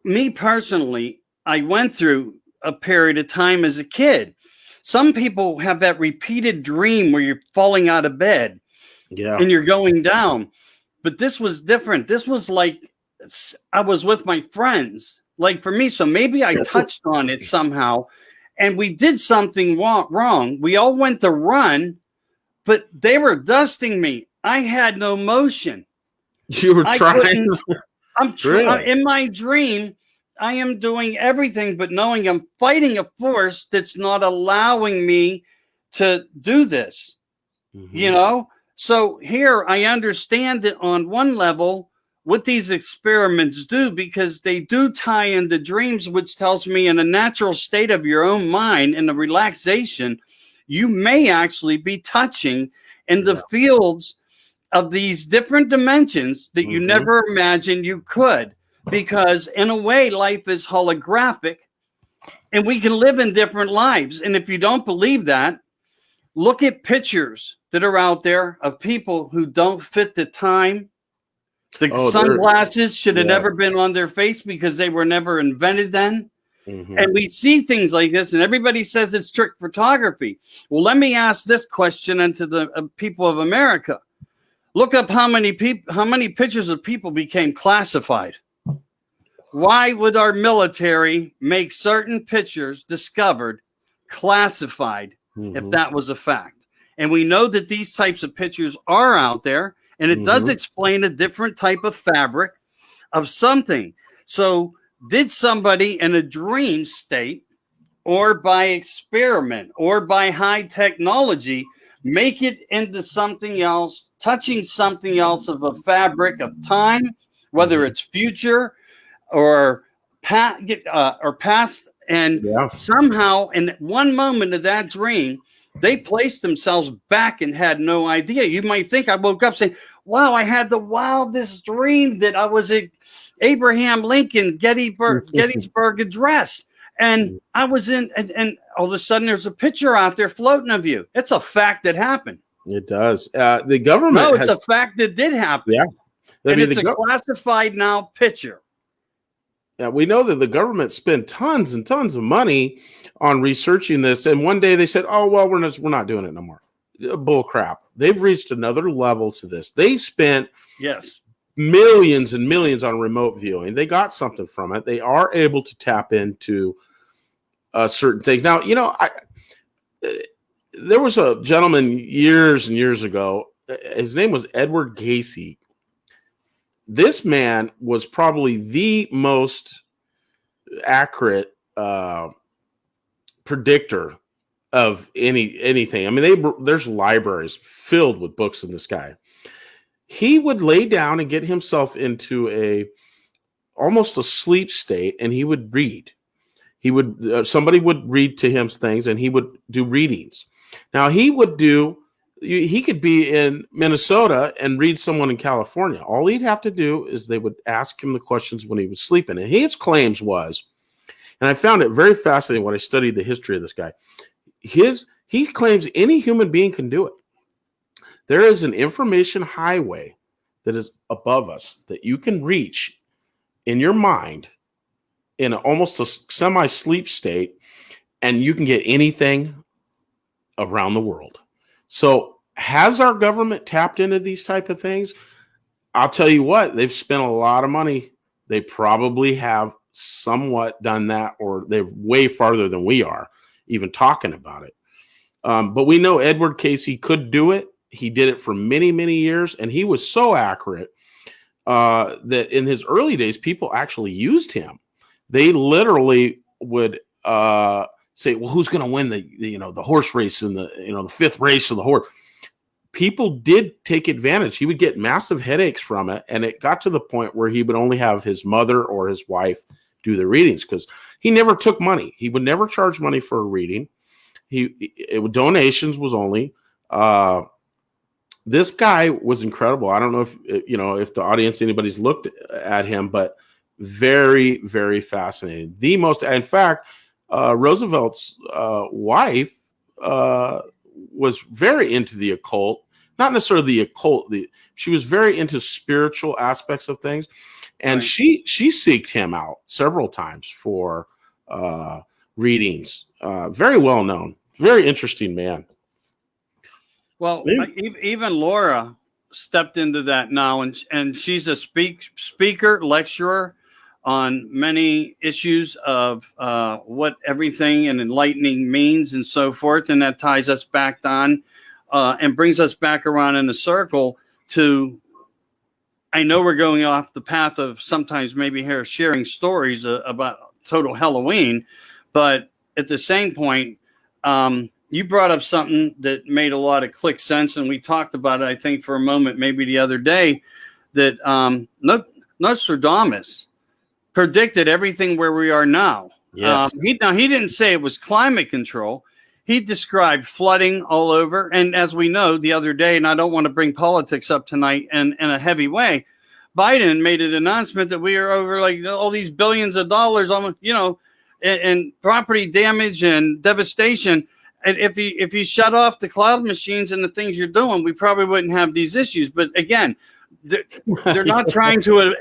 me personally, I went through a period of time as a kid. Some people have that repeated dream where you're falling out of bed and you're going down. But this was different. This was like I was with my friends, like for me. So maybe I touched on it somehow, and we did something wrong. We all went to run, but they were dusting me. I had no motion. You were trying. I'm trying. In my dream, I am doing everything, but knowing I'm fighting a force that's not allowing me to do this. You know? So here I understand it on one level what these experiments do, because they do tie into dreams, which tells me in a natural state of your own mind, in the relaxation, you may actually be touching in the fields of these different dimensions that you never imagined you could, because in a way, life is holographic and we can live in different lives. And if you don't believe that, look at pictures that are out there of people who don't fit the time. The sunglasses should have never been on their face because they were never invented then. And we see things like this, and everybody says it's trick photography. Well, let me ask this question unto the people of America. Look up how many pictures of people became classified. Why would our military make certain pictures discovered classified if that was a fact? And we know that these types of pictures are out there, and it does explain a different type of fabric of something. So did somebody in a dream state, or by experiment, or by high technology, make it into something else, touching something else of a fabric of time, whether it's future or past, and somehow in one moment of that dream, they placed themselves back and had no idea. You might think I woke up saying, wow, I had the wildest dream that I was at Abraham Lincoln Gettysburg Address. And I was in, and all of a sudden there's a picture out there floating of you. It's a fact that happened. It does. The government. No, it's a fact that did happen. Yeah. And it's a classified now picture. Yeah, we know that the government spent tons and tons of money on researching this. And one day they said, oh, well, we're not doing it no more. Bull crap. They've reached another level to this. They spent millions and millions on remote viewing. They got something from it. They are able to tap into certain things. Now, you know, there was a gentleman years and years ago. His name was Edward Gacy. This man was probably the most accurate predictor of anything. I mean, there's libraries filled with books in this guy. He would lay down and get himself into almost a sleep state, and he would read. He would somebody would read to him things, and he would do readings. Now he could be in Minnesota and read someone in California. All he'd have to do is they would ask him the questions when he was sleeping. And his claims was, and I found it very fascinating when I studied the history of this guy. He claims any human being can do it. There is an information highway that is above us that you can reach in your mind in almost a semi-sleep state, and you can get anything around the world. So has our government tapped into these type of things? I'll tell you what, they've spent a lot of money. They probably have somewhat done that, or they're way farther than we are even talking about it. But we know Edward Casey could do it. He did it for many, many years, and he was so accurate that in his early days, people actually used him. They literally would say, "Well, who's going to win the horse race in the fifth race of the horse?" People did take advantage. He would get massive headaches from it, and it got to the point where he would only have his mother or his wife do the readings because he never took money. He would never charge money for a reading. Donations was only. This guy was incredible. I don't know if the audience, anybody's looked at him, but very, very fascinating. In fact, Roosevelt's wife was very into the occult, not necessarily the occult. She was very into spiritual aspects of things, and right. she seeked him out several times for readings. Very well known, very interesting man. Well, even Laura stepped into that now, and she's a speaker, lecturer on many issues of what everything and enlightening means and so forth. And that ties us back on and brings us back around in a circle to, I know we're going off the path of sometimes maybe here sharing stories about total Hell-O-Ween, but at the same point, you brought up something that made a lot of click sense, and we talked about it, I think, for a moment, maybe the other day, that Nostradamus predicted everything where we are now. Yes. He didn't say it was climate control. He described flooding all over. And as we know the other day, and I don't want to bring politics up tonight in a heavy way, Biden made an announcement that we are over like all these billions of dollars on, and property damage and devastation. And if you shut off the cloud machines and the things you're doing, we probably wouldn't have these issues. But again, they're not trying to.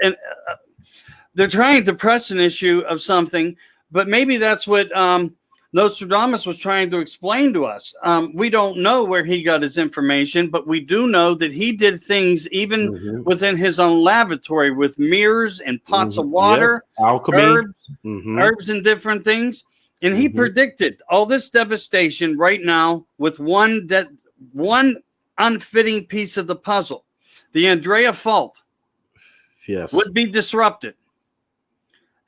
They're trying to press an issue of something, but maybe that's what Nostradamus was trying to explain to us. We don't know where he got his information, but we do know that he did things even within his own laboratory with mirrors and pots of water, alchemy, herbs and different things. And he predicted all this devastation right now with one unfitting piece of the puzzle. The Andrea Fault would be disrupted.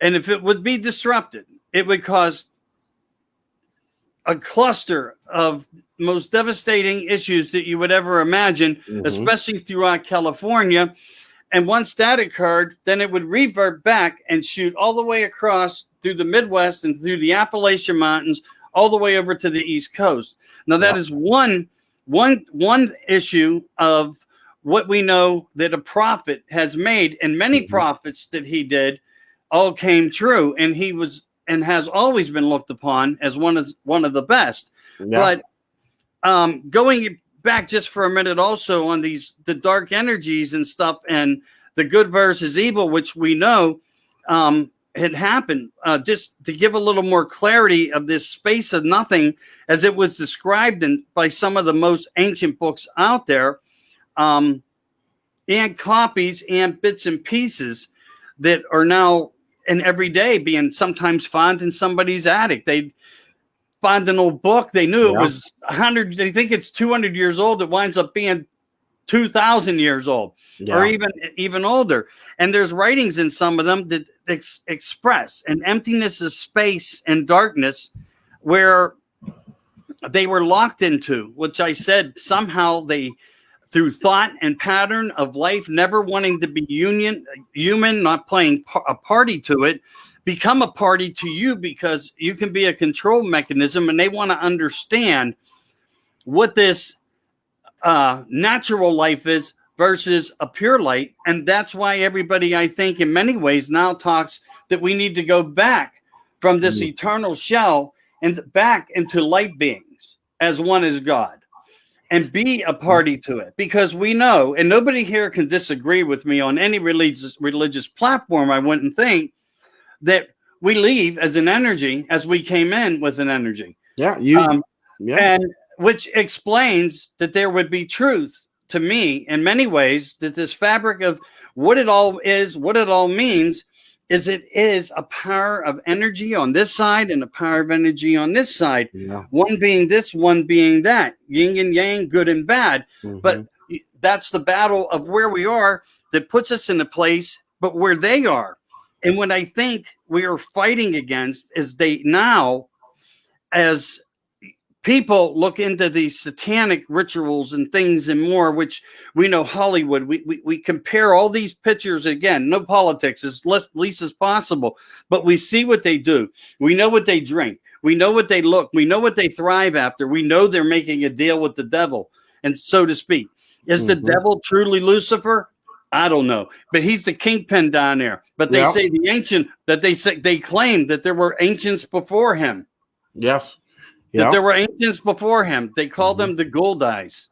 And if it would be disrupted, it would cause a cluster of most devastating issues that you would ever imagine, especially throughout California. And once that occurred, then it would revert back and shoot all the way across through the Midwest and through the Appalachian Mountains, all the way over to the East Coast. Now, that is one issue of what we know that a prophet has made, and many prophets that he did all came true, and he was and has always been looked upon as one of the best. Yeah. But going back just for a minute also on the dark energies and stuff and the good versus evil, which we know had happened, just to give a little more clarity of this space of nothing as it was described by some of the most ancient books out there, and copies and bits and pieces that are now and every day being sometimes found in somebody's attic. They find an old book. They knew it was 100. They think it's 200 years old. It winds up being 2,000 years old or even older. And there's writings in some of them that express an emptiness of space and darkness where they were locked into, which I said somehow they through thought and pattern of life, never wanting to be human, not playing a party to it, become a party to you, because you can be a control mechanism, and they want to understand what this natural life is versus a pure light. And that's why everybody, I think, in many ways now talks that we need to go back from this eternal shell and back into light beings as one as God, and be a party to it, because we know, and nobody here can disagree with me on any religious platform, I wouldn't think, that we leave as an energy as we came in with an energy. And which explains that there would be truth to me in many ways, that this fabric of what it all is, what it all means, is it is a power of energy on this side and a power of energy on this side. One being this, one being that, yin and yang, good and bad. But that's the battle of where we are that puts us in a place, but where they are. And what I think we are fighting against is they now, as people look into these satanic rituals and things and more, which we know Hollywood, we compare all these pictures, again, no politics, as least as possible, but we see what they do. We know what they drink. We know what they look. We know what they thrive after. We know they're making a deal with the devil, and so to speak. Is the devil truly Lucifer? I don't know, but he's the kingpin down there. But they say the ancient, that they claim that there were ancients before him. Yes. That there were ancients before him. They called them the Goldeyes.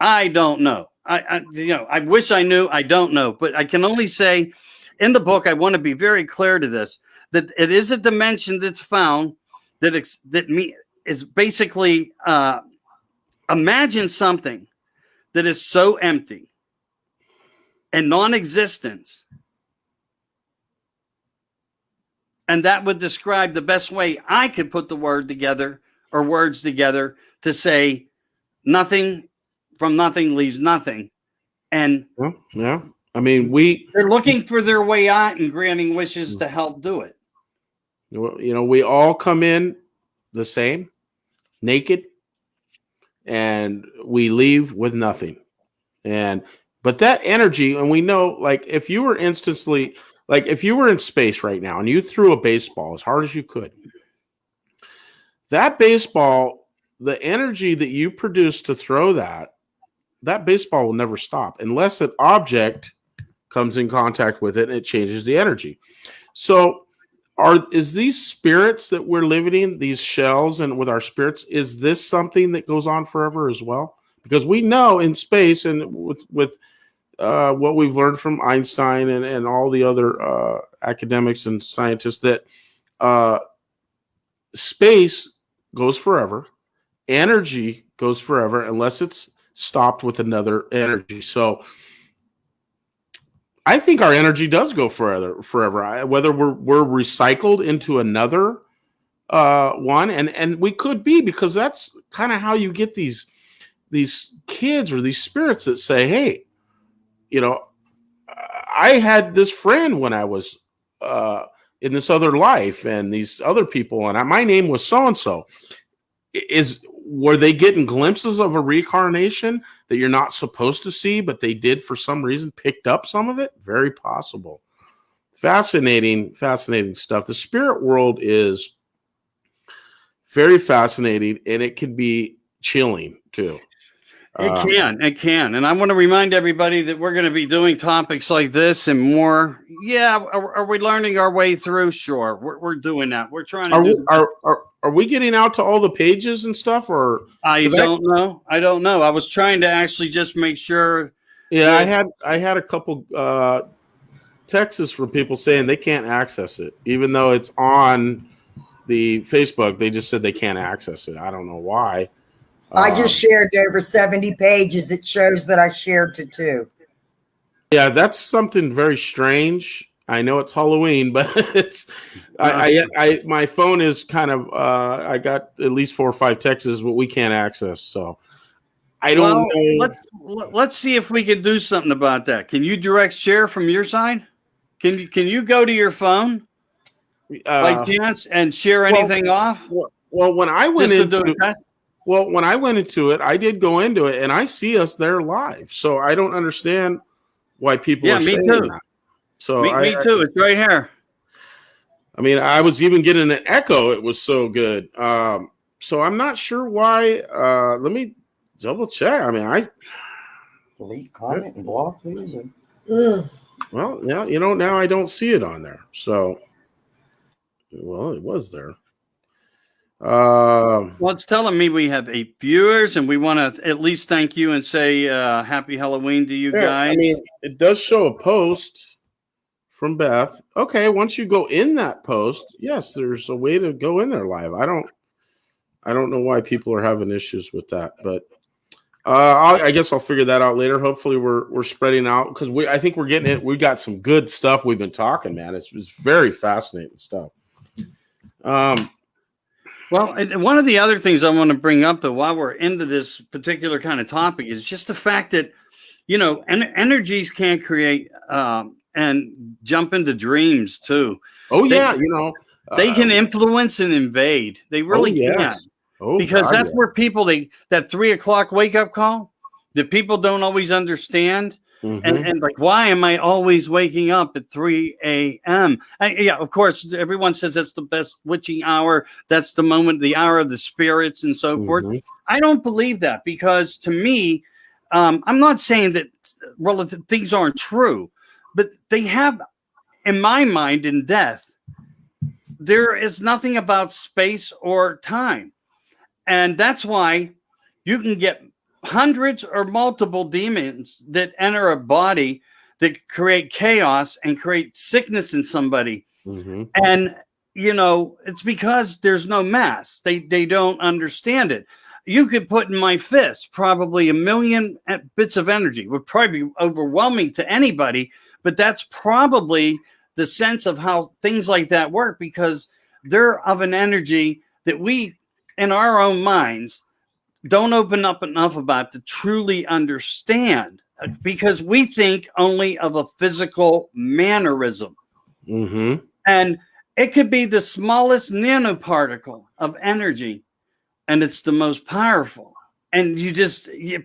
I don't know. I wish I knew. I don't know. But I can only say, in the book, I want to be very clear to this, that it is a dimension that's found that is basically, imagine something that is so empty and non-existent, and that would describe the best way I could put the words together to say nothing from nothing leaves nothing. And I mean, they're looking for their way out and granting wishes to help do it. We all come in the same, naked, and we leave with nothing. But that energy, and we know, like, if you were if you were in space right now and you threw a baseball as hard as you could, that baseball, the energy that you produce to throw that baseball will never stop unless an object comes in contact with it and it changes the energy. So is these spirits that we're living in, these shells, and with our spirits, is this something that goes on forever as well? Because we know in space, and with what we've learned from Einstein and all the other academics and scientists, that space goes forever, energy goes forever unless it's stopped with another energy. So I think our energy does go forever. Whether we're recycled into another one, and we could be, because that's kind of how you get these kids or these spirits that say, hey, I had this friend when I was in this other life, and these other people, and my name was so-and-so. Were they getting glimpses of a reincarnation that you're not supposed to see, but they did for some reason picked up some of it? Very possible. Fascinating stuff. The spirit world is very fascinating, and it can be chilling too. It can. And I want to remind everybody that we're going to be doing topics like this and more. Yeah. Are we learning our way through? Sure. We're doing that. We're trying to Are we getting out to all the pages and stuff, or I don't know. I was trying to actually just make sure. Yeah, I had a couple texts from people saying they can't access it, even though it's on the Facebook. They just said they can't access it. I don't know why. I just shared over 70 pages. It shows that I shared to 2. Yeah, that's something very strange. I know it's Halloween, but it's my phone is kind of I got at least 4 or 5 texts, but we can't access. So I don't know. Let's see if we can do something about that. Can you direct share from your side? Can you go to your phone by chance and share anything off? Well, when I went into Well, when I went into it, I did go into it, and I see us there live. So I don't understand why people are saying that. So me too. It's right here. I mean, I was even getting an echo. It was so good. So I'm not sure why. Let me double check. I mean, delete comment and block, please. Well, yeah, now I don't see it on there. So, well, it was there. Well, it's telling me we have 8 viewers, and we want to at least thank you and say happy Halloween to you guys. I mean, it does show a post from Beth. Okay, once you go in that post, yes, there's a way to go in there live. I don't know why people are having issues with that, but I guess I'll figure that out later. Hopefully, we're spreading out because I think we're getting it. We got some good stuff. We've been talking, man. It's very fascinating stuff. Well, one of the other things I want to bring up, though, while we're into this particular kind of topic, is just the fact that, energies can create and jump into dreams, too. Oh, yeah. They can influence and invade. They really can. Oh, because that's where people, that 3 o'clock wake up call that people don't always understand. Mm-hmm. And like, why am I always waking up at 3 a.m.? Yeah, of course, everyone says that's the best witching hour. That's the moment, the hour of the spirits and so forth. I don't believe that because to me, I'm not saying that relative things aren't true, but they have, in my mind, in death, there is nothing about space or time. And that's why you can get hundreds or multiple demons that enter a body that create chaos and create sickness in somebody. Mm-hmm. And, it's because there's no mass. They don't understand it. You could put in my fist probably 1 million bits of energy. Would probably be overwhelming to anybody, but that's probably the sense of how things like that work because they're of an energy that we, in our own minds, don't open up enough about to truly understand because we think only of a physical mannerism. Mm-hmm. And it could be the smallest nanoparticle of energy, and it's the most powerful. And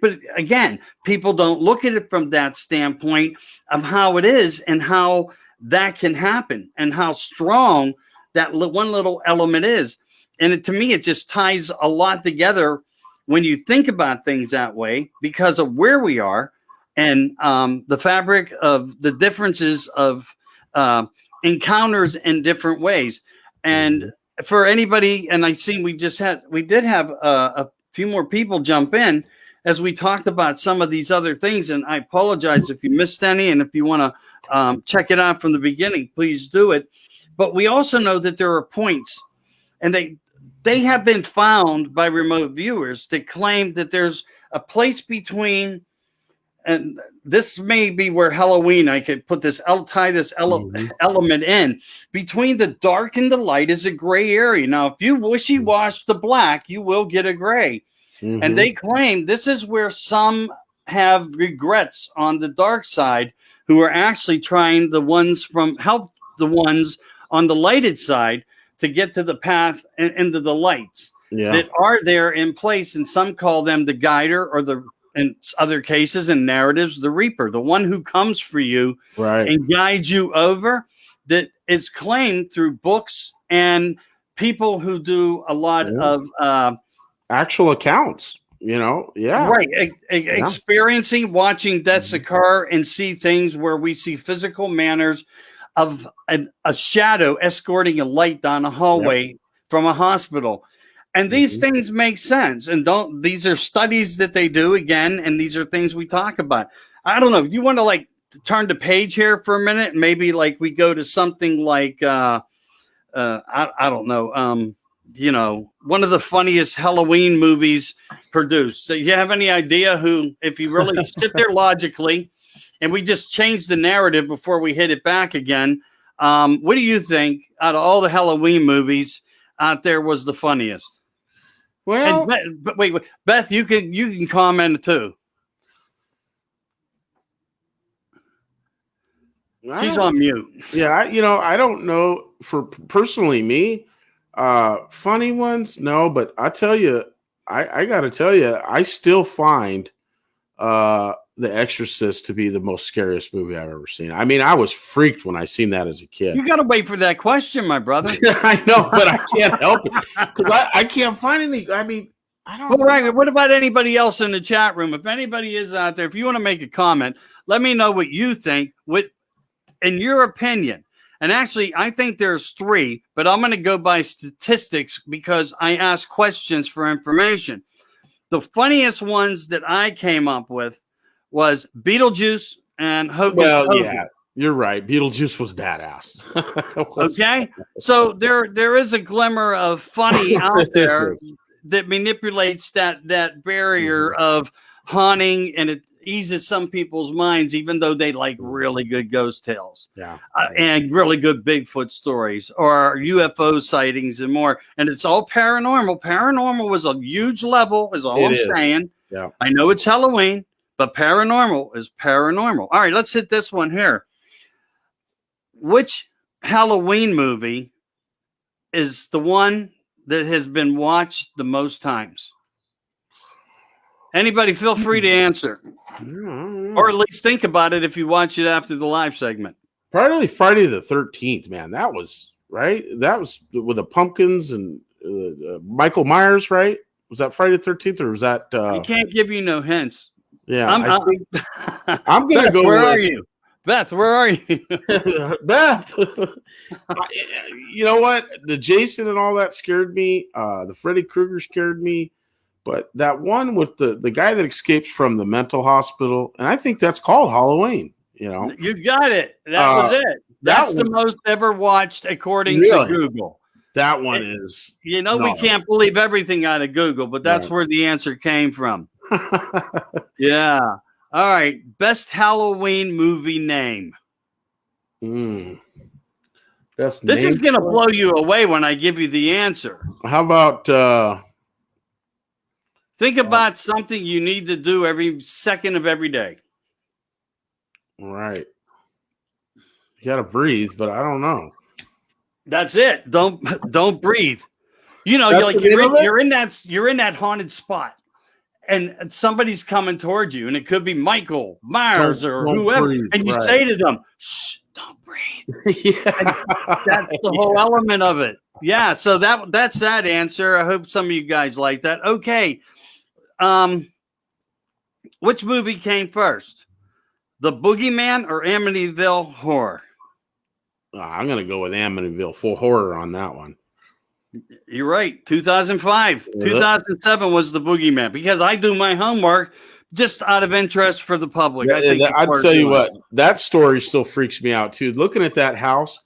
but again, people don't look at it from that standpoint of how it is and how that can happen and how strong that one little element is. And to me, it just ties a lot together when you think about things that way because of where we are and the fabric of the differences of encounters in different ways. And for anybody, and I see we did have a few more people jump in as we talked about some of these other things. And I apologize if you missed any. And if you want to check it out from the beginning, please do it. But we also know that there are points, and they have been found by remote viewers that claim that there's a place between, and this may be where Hell-O-Ween, I could put this, tie this element in, between the dark and the light is a gray area. Now, if you wishy-wash the black, you will get a gray. Mm-hmm. And they claim this is where some have regrets on the dark side who are actually trying help the ones on the lighted side to get to the path and into the lights that are there in place. And some call them the guider or in other cases and narratives, the reaper, the one who comes for you and guides you over, that is claimed through books and people who do a lot of actual accounts, experiencing, watching deaths occur and see things where we see physical manners of a shadow escorting a light down a hallway from a hospital. And these things make sense. And these are studies that they do again. And these are things we talk about. I don't know. Do you want to turn the page here for a minute? And maybe we go to something like, I don't know. One of the funniest Hell-O-Ween movies produced. So you have any idea who, if you really sit there logically, and we just changed the narrative before we hit it back again. What do you think out of all the Hell-O-Ween movies out there was the funniest? Well, but wait, Beth, you can comment too. She's on mute. Yeah, I don't know for personally me, funny ones, no, but I tell you, I got to tell you, I still find The Exorcist to be the most scariest movie I've ever seen. I mean, I was freaked when I seen that as a kid. You got to wait for that question, my brother. I know, but I can't help it because I can't find any. I mean, I don't know. Right. What about anybody else in the chat room? If anybody is out there, if you want to make a comment, let me know what you think. What, in your opinion? And actually, I think there's 3, but I'm going to go by statistics because I ask questions for information. The funniest ones that I came up with was Beetlejuice and Hocus Pocus. Yeah, you're right. Beetlejuice was badass. Okay, so there is a glimmer of funny out there that manipulates that barrier of haunting, and it eases some people's minds, even though they like really good ghost tales, and really good Bigfoot stories or UFO sightings and more. And it's all paranormal. Paranormal was a huge level, is all I'm saying. Yeah, I know it's Halloween, but paranormal is paranormal. All right, let's hit this one here. Which Halloween movie is the one that has been watched the most times? Anybody, feel free to answer. Or at least think about it if you watch it after the live segment. Probably Friday the 13th, man. That was, right? That was with the pumpkins and Michael Myers, right? Was that Friday the 13th or was that... I can't give you no hints. Yeah. I'm going to go Where are you? Beth, where are you? Beth. You know what? The Jason and all that scared me. The Freddy Krueger scared me. But that one with the guy that escapes from the mental hospital, and I think that's called Halloween. You know, you got it. That was it. That's the most ever watched according to Google. That one is. You know, we can't believe everything out of Google, but that's where the answer came from. Yeah. All right. Best Halloween movie name. Best. This is going to blow you away when I give you the answer. How about? Think about something you need to do every second of every day. Right. You got to breathe, but I don't know. That's it. Don't breathe. You know, you're in that haunted spot, and somebody's coming towards you, and it could be Michael Myers or whoever, and you say to them, "Shh, don't breathe." That's the whole element of it. Yeah. So that's that answer. I hope some of you guys like that. Okay. Which movie came first, The Boogeyman or Amityville Horror? I'm going to go with Amityville Full Horror on that one. You're right. 2005. 2007 was The Boogeyman, because I do my homework just out of interest for the public. I think I'd tell you what, that story still freaks me out too. Looking at that house,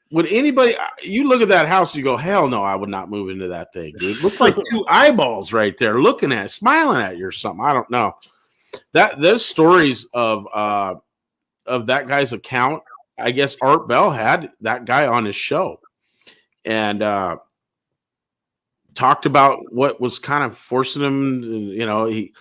would anybody, you look at that house and you go, hell no, I would not move into that thing, dude. It looks like 2 eyeballs right there looking at, smiling at you or something. I don't know. Those stories of that guy's account, I guess Art Bell had that guy on his show and talked about what was kind of forcing him. You know, he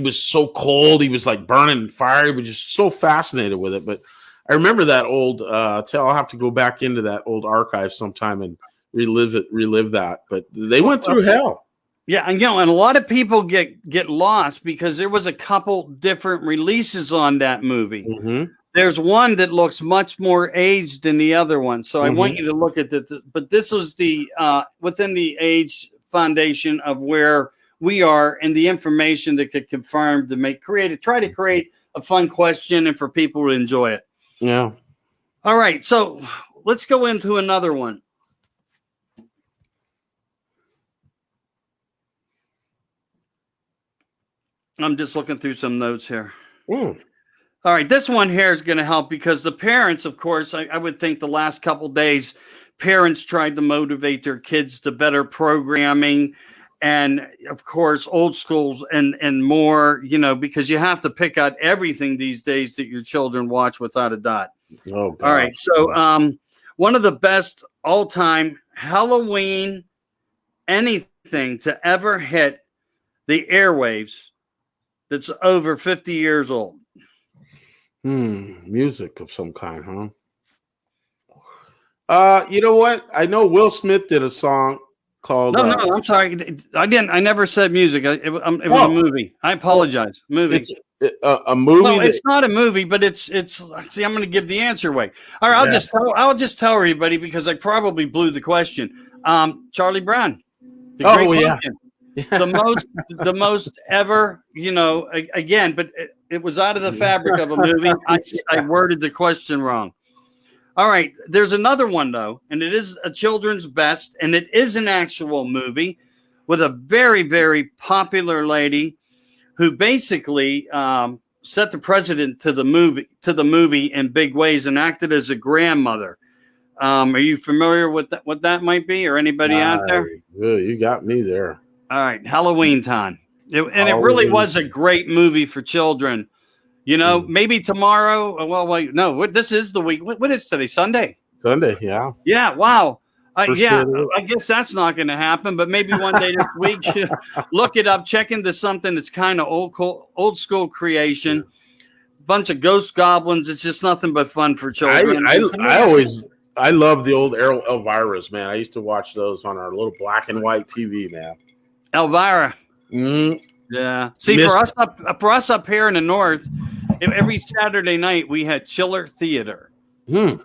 was so cold. He was like burning fire. He was just so fascinated with it. But I remember that old tale. I'll have to go back into that old archive sometime and relive that. But they went through hell. Yeah, and and a lot of people get lost because there was a couple different releases on that movie. Mm-hmm. There's one that looks much more aged than the other one, so I want you to look at it. But this was the within the age foundation of where we are and the information that could confirm to try to create a fun question and for people to enjoy it. Yeah. All right, so let's go into another one. I'm just looking through some notes here. All right, this one here is going to help because the parents, of course, I would think the last couple days, parents tried to motivate their kids to better programming and, of course, old schools and more, because you have to pick out everything these days that your children watch without a doubt. Oh, God. All right, so one of the best all-time Halloween anything to ever hit the airwaves that's over 50 years old. Music of some kind, huh? You know what? I know Will Smith did a song called. No, I'm sorry. I never said music. It was a movie. I apologize. Movie. It's a movie. Well, it's not a movie, but it's. See, I'm going to give the answer away. All right, I'll just tell everybody because I probably blew the question. Charlie Brown. The most ever. Again, but it was out of the fabric of a movie. I worded the question wrong. All right, there's another one though, and it is a children's best, and it is an actual movie with a very, very popular lady who basically set the precedent to the movie in big ways and acted as a grandmother. Are you familiar with what that might be, or anybody out there? You got me there. All right, Hell-O-Ween time, it really was a great movie for children. Maybe tomorrow. Well, wait, no. This is the week. What is today? Sunday. Sunday, yeah. Yeah. Wow. I guess that's not going to happen. But maybe one day this week, look it up. Check into something that's kind of old school creation. Bunch of ghost goblins. It's just nothing but fun for children. I love the old Elvira's, man. I used to watch those on our little black and white TV, man. Elvira. Mm-hmm. Yeah. See, for us up here in the north, every Saturday night we had Chiller Theater. Wow.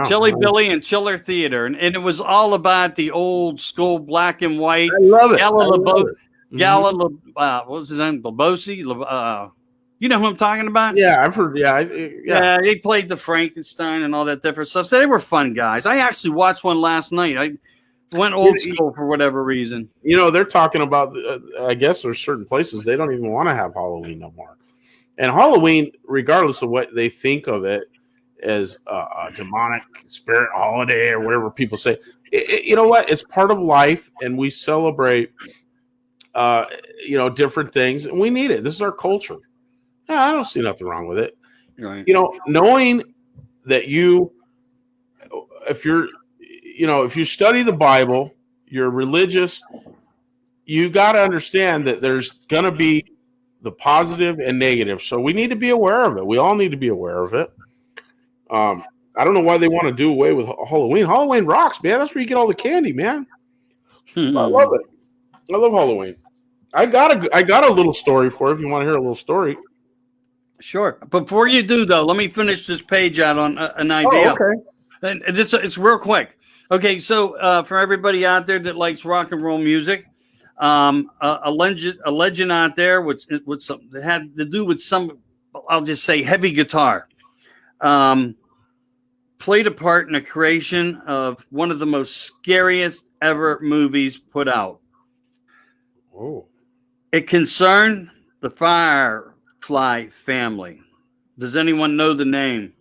Chili Billy and Chiller Theater, and it was all about the old school black and white. I love it. What was his name? Labosi. You know who I'm talking about? Yeah, I've heard. Yeah. They played the Frankenstein and all that different stuff. So they were fun guys. I actually watched one last night. I went old school for whatever reason. They're talking about. I guess there's certain places they don't even want to have Halloween no more. And Halloween, regardless of what they think of it as a demonic spirit holiday or whatever people say, you know what? It's part of life, and we celebrate, different things, and we need it. This is our culture. Yeah, I don't see nothing wrong with it. Right. Knowing that if you study the Bible, you're religious, you got to understand that there's going to be the positive and negative. So we need to be aware of it. We all need to be aware of it. I don't know why they want to do away with Halloween. Halloween rocks, man. That's where you get all the candy, man. I love it. I love Halloween. I got a little story for you if you want to hear a little story. Sure. Before you do, though, let me finish this page out on an idea. Oh, okay. And it's real quick. Okay, so for everybody out there that likes rock and roll music, a legend out there that had to do with some, I'll just say, heavy guitar, played a part in the creation of one of the most scariest ever movies put out. Oh. It concerned the Firefly family. Does anyone know the name?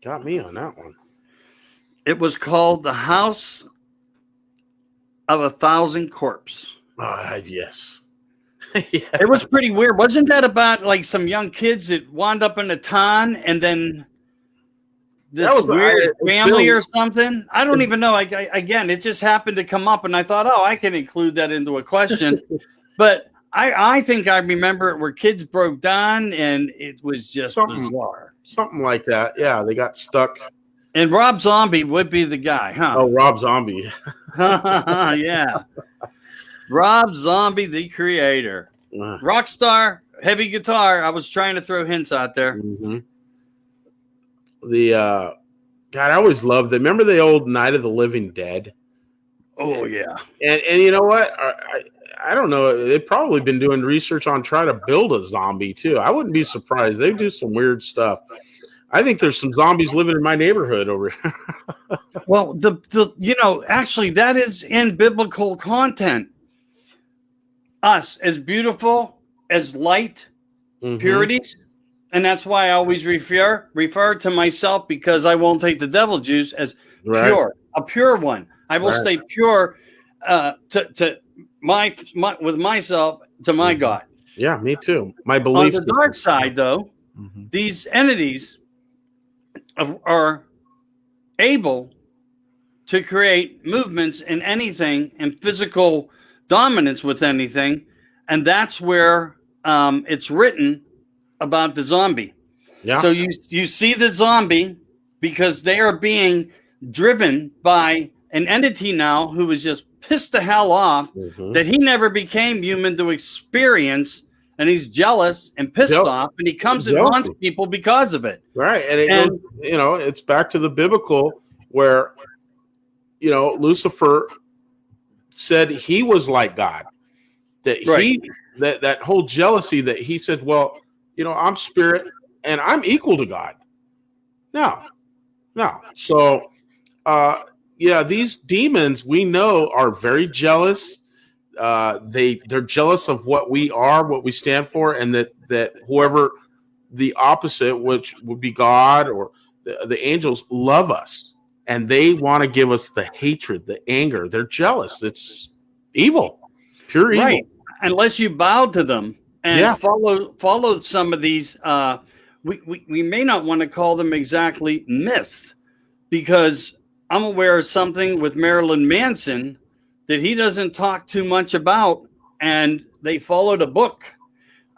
Got me on that one. It was called The House of 1,000 Corpses. Yes. Yeah. It was pretty weird. Wasn't that about like some young kids that wound up in a town and then this weird family or something? I don't even know. Again, it just happened to come up and I thought, I can include that into a question. But I think I remember it where kids broke down and it was just bizarre. Something like that. Yeah, they got stuck. And Rob Zombie would be the guy, huh? Oh, Rob Zombie. Yeah. Rob Zombie, the creator. Rock star, heavy guitar. I was trying to throw hints out there. Mm-hmm. God, I always loved it. Remember the old Night of the Living Dead? Oh, yeah. And you know what? I don't know. They've probably been doing research on trying to build a zombie, too. I wouldn't be surprised. They do some weird stuff. I think there's some zombies living in my neighborhood over here. Well, actually, that is in biblical content. Us, as beautiful as light, purities, and that's why I always refer to myself, because I won't take the devil juice, as pure, a pure one. I will stay pure to with myself, to my God. Yeah, me too. My belief. On the dark side, though, these entities are able to create movements in anything and physical dominance with anything, and that's where it's written about the zombie. Yeah. So you see the zombie because they are being driven by an entity now who was just pissed the hell off that he never became human to experience, and he's jealous and pissed off, and he comes and haunts people because of it. Right. And it goes, it's back to the biblical where, Lucifer said he was like God. That that whole jealousy that he said, well, I'm spirit and I'm equal to God. No. So, these demons we know are very jealous. They're jealous of what we are, what we stand for, and that whoever the opposite, which would be God or the angels, love us, and they want to give us the hatred, the anger. They're jealous. It's evil, pure evil. Right. Unless you bow to them and follow some of these, we may not want to call them exactly myths, because I'm aware of something with Marilyn Manson that he doesn't talk too much about, and they followed a book.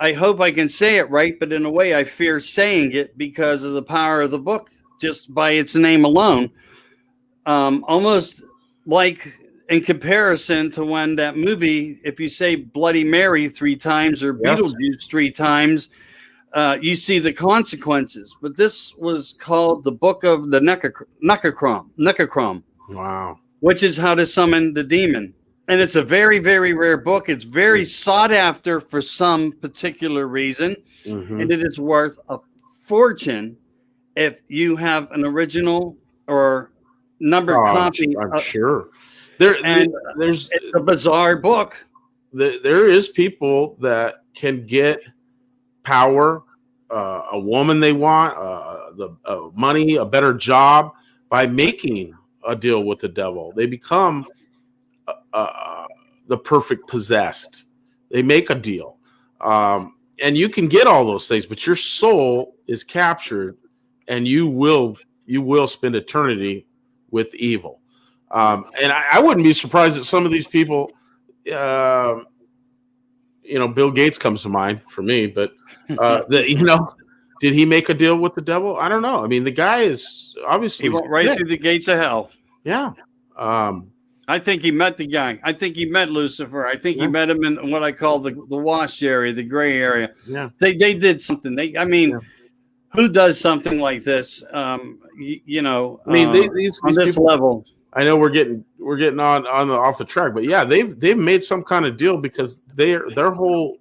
I hope I can say it right, but in a way I fear saying it because of the power of the book, just by its name alone. Almost like in comparison to when that movie, if you say Bloody Mary 3 times or Beetlejuice 3 times, you see the consequences. But this was called the Book of the Necrocrom. Wow. Which is how to summon the demon. And it's a very, very rare book. It's very sought after for some particular reason. And it is worth a fortune if you have an original or numbered copy. I'm sure. There's it's a bizarre book. There is people that can get power, a woman they want, the money, a better job by making a deal with the devil. They become the perfect possessed. They make a deal, and you can get all those things, but your soul is captured, and you will spend eternity with evil. And I wouldn't be surprised that some of these people, Bill Gates comes to mind for me, but did he make a deal with the devil? I don't know. I mean, the guy is obviously he went right through the gates of hell. Yeah. I think he met the guy. I think he met Lucifer. I think he met him in what I call the wash area, the gray area. Yeah. They did something. Who does something like this? These on this people, level. I know we're getting off the track, but yeah, they've made some kind of deal because their whole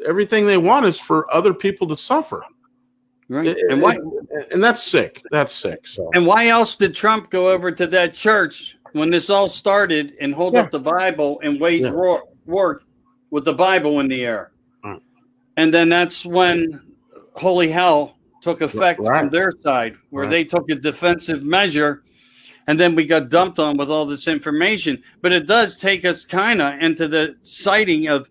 everything they want is for other people to suffer. Right. And that's sick. That's sick. So. And why else did Trump go over to that church when this all started and hold up the Bible and wage war with the Bible in the air? Right. And then that's when holy hell took effect from their side, where they took a defensive measure, and then we got dumped on with all this information. But it does take us kind of into the sighting of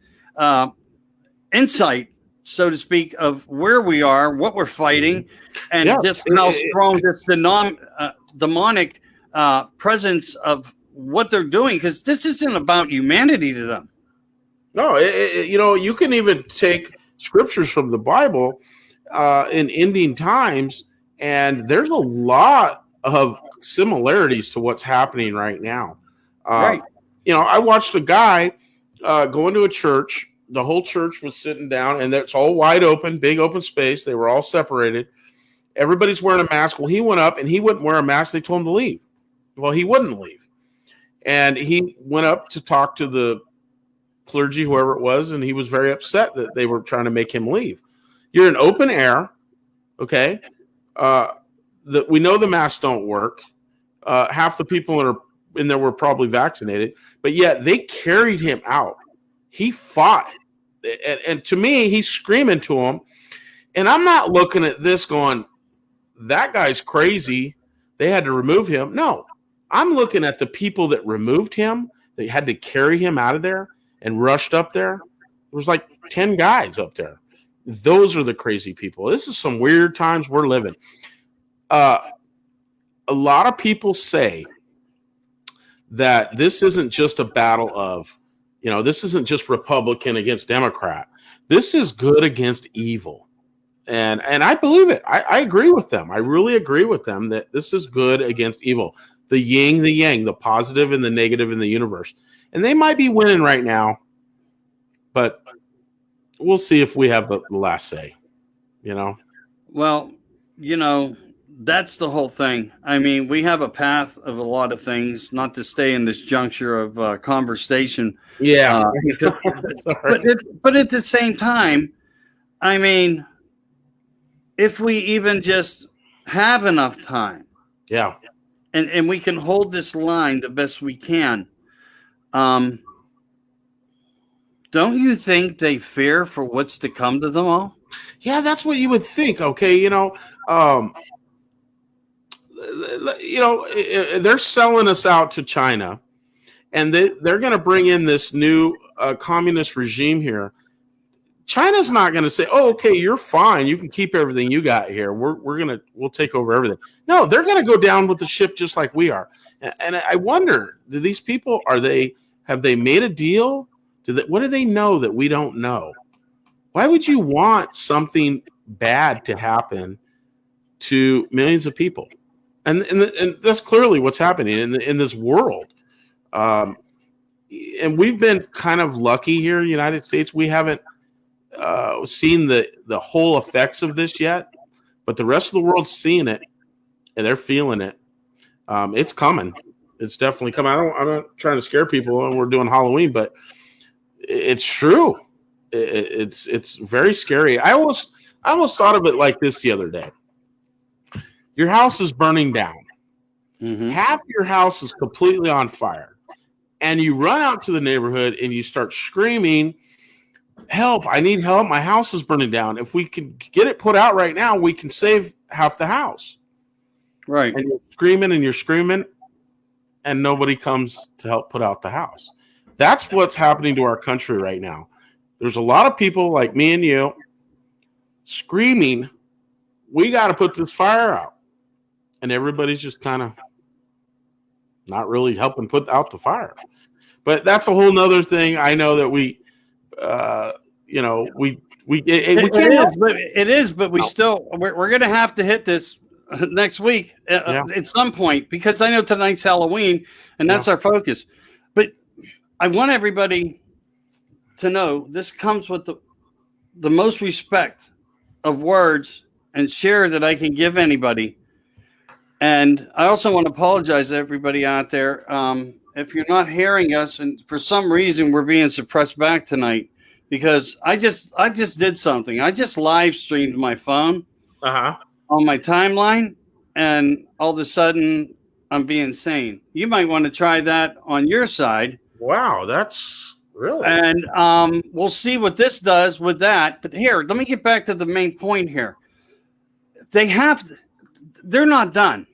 insight, so to speak, of where we are, what we're fighting, and just how strong this demonic presence of what they're doing, because this isn't about humanity to them. No, you can even take scriptures from the Bible in ending times, and there's a lot of similarities to what's happening right now. I watched a guy go into a church. The whole church was sitting down, and it's all wide open, big open space. They were all separated. Everybody's wearing a mask. Well, he went up, and he wouldn't wear a mask. They told him to leave. Well, he wouldn't leave. And he went up to talk to the clergy, whoever it was, and he was very upset that they were trying to make him leave. You're in open air, okay? We know the masks don't work. Half the people that are in there were probably vaccinated, but yet they carried him out. He fought. And to me, he's screaming to him. And I'm not looking at this going, that guy's crazy. They had to remove him. No, I'm looking at the people that removed him. They had to carry him out of there and rushed up there. There was like 10 guys up there. Those are the crazy people. This is some weird times we're living. A lot of people say that this isn't just a battle of, this isn't just Republican against Democrat. This is good against evil. And I believe it. I agree with them. I really agree with them that this is good against evil. the yin, the yang, the positive and the negative in the universe. And they might be winning right now, but we'll see if we have the last say, Well, that's the whole thing. I mean, we have a path of a lot of things, not to stay in this juncture of conversation. Yeah. But at the same time, I mean, if we even just have enough time, yeah, and we can hold this line the best we can, don't you think they fear for what's to come to them all? Yeah, that's what you would think. Okay, they're selling us out to China, and they're going to bring in this new communist regime here. China's not going to say, "Oh, okay, you're fine. You can keep everything you got here. We'll take over everything." No, they're going to go down with the ship just like we are. And I wonder, do these people have they made a deal? What do they know that we don't know? Why would you want something bad to happen to millions of people? And that's clearly what's happening in this world. And we've been kind of lucky here in the United States. We haven't seen the whole effects of this yet, but the rest of the world's seeing it and they're feeling it. It's coming. It's definitely coming. I'm not trying to scare people when we're doing Halloween, but it's true. It's very scary. I almost thought of it like this the other day. Your house is burning down. Mm-hmm. Half your house is completely on fire. And you run out to the neighborhood and you start screaming, "Help, I need help. My house is burning down. If we can get it put out right now, we can save half the house." Right. And you're screaming, and nobody comes to help put out the house. That's what's happening to our country right now. There's a lot of people like me and you screaming, "We got to put this fire out." And everybody's just kind of not really helping put out the fire. But that's a whole nother thing. I know that we can't. It is, but we're going to have to hit this next week at some point, because I know tonight's Halloween and that's our focus. But I want everybody to know this comes with the most respect of words and share that I can give anybody. And I also want to apologize to everybody out there. If you're not hearing us, and for some reason we're being suppressed back tonight, because I just did something. I just live streamed my phone on my timeline, and all of a sudden I'm being sane. You might want to try that on your side. Wow, that's really. And we'll see what this does with that. But here, let me get back to the main point here. They're not done.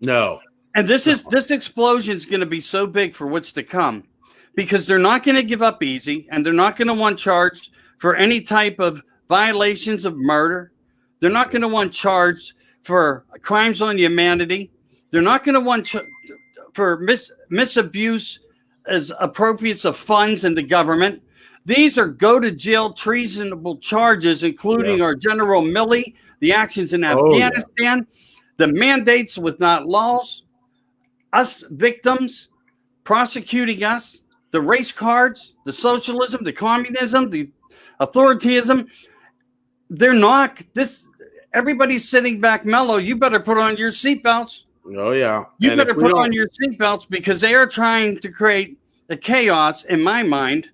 No. And this explosion is going to be so big for what's to come, because they're not going to give up easy, and they're not going to want charged for any type of violations of murder. They're not going to want charged for crimes on humanity. They're not going to want for misabuse as appropriates of funds in the government. These are go to jail treasonable charges, including our General Milley, the actions in Afghanistan, the mandates with not laws, us victims, prosecuting us, the race cards, the socialism, the communism, the authoritarianism. They're not this. Everybody's sitting back mellow. You better put on your seatbelts. Oh, yeah. You better put on your seatbelts, because they are trying to create a chaos in my mind,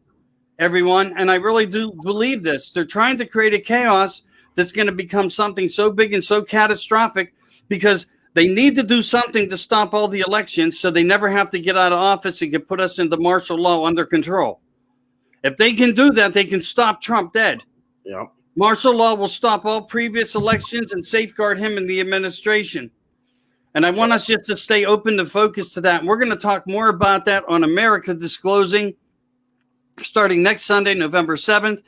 everyone. And I really do believe this. They're trying to create a chaos that's going to become something so big and so catastrophic, because they need to do something to stop all the elections so they never have to get out of office and can put us into martial law under control. If they can do that, they can stop Trump dead. Yeah. Martial law will stop all previous elections and safeguard him in the administration. And I want us just to stay open and focused to that. And we're going to talk more about that on America Disclosing starting next Sunday, November 7th.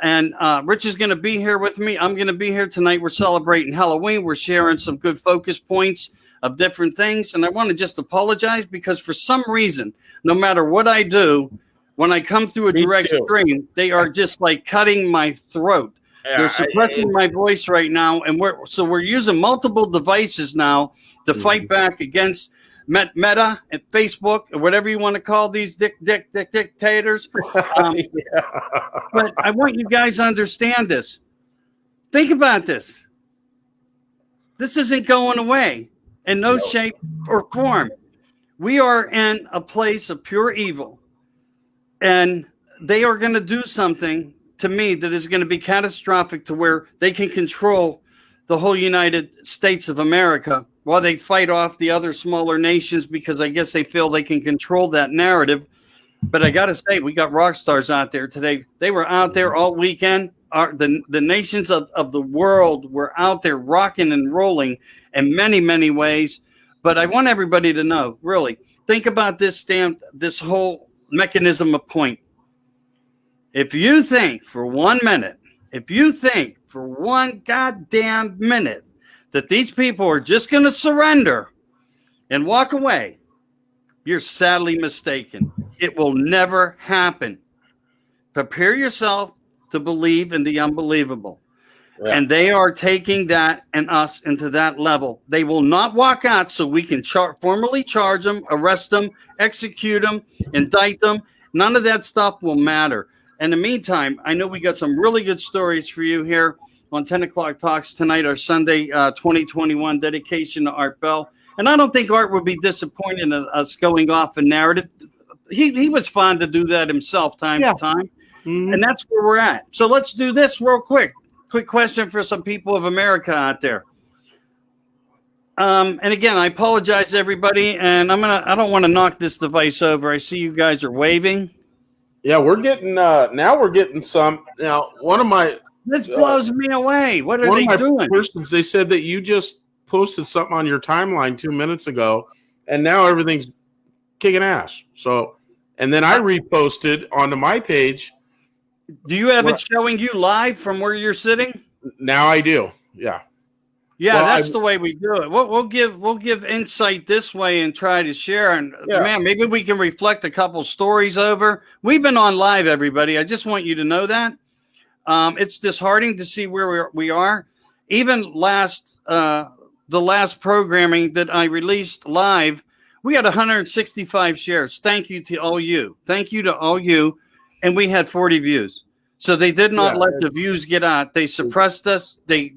And Rich is going to be here with me. I'm going to be here tonight. We're celebrating Halloween. We're sharing some good focus points of different things. And I want to just apologize, because for some reason, no matter what I do, when I come through a direct stream, they are just like cutting my throat. Yeah, they're suppressing my voice right now. And we're using multiple devices now to fight back against Meta and Facebook, or whatever you want to call these dictators. But I want you guys to understand this. Think about this. This isn't going away in no shape or form. We are in a place of pure evil, and they are going to do something to me that is going to be catastrophic, to where they can control the whole United States of America while they fight off the other smaller nations, because I guess they feel they can control that narrative. But I got to say, we got rock stars out there today. They were out there all weekend. The nations of the world were out there rocking and rolling in many, many ways. But I want everybody to know, really, think about this whole mechanism of point. If you think for 1 minute, if you think for one goddamn minute that these people are just going to surrender and walk away, you're sadly mistaken. It will never happen. Prepare yourself to believe in the unbelievable. Yeah. And they are taking that and us into that level. They will not walk out so we can formally charge them, arrest them, execute them, indict them. None of that stuff will matter. In the meantime, I know we got some really good stories for you here on 10 o'clock talks tonight, our Sunday 2021 dedication to Art Bell. And I don't think Art would be disappointed in us going off a narrative. He was fond to do that himself time to time. Mm-hmm. And that's where we're at. So let's do this real quick. Quick question for some people of America out there. And again, I apologize to everybody, and I don't want to knock this device over. I see you guys are waving. Yeah, we're getting now we're getting some. Now, one of my this blows me away. What are they doing? Persons, they said that you just posted something on your timeline 2 minutes ago, and now everything's kicking ass. So, and then I reposted onto my page. Do you have it showing you live from where you're sitting? Now I do. Yeah. Yeah, well, that's the way we do it. We'll give insight this way and try to share. And man, maybe we can reflect a couple stories over. We've been on live, everybody. I just want you to know that. It's disheartening to see where we are. Even the last programming that I released live, we had 165 shares. Thank you to all you. Thank you to all you. And we had 40 views. So they did not let the views get out. They suppressed us. They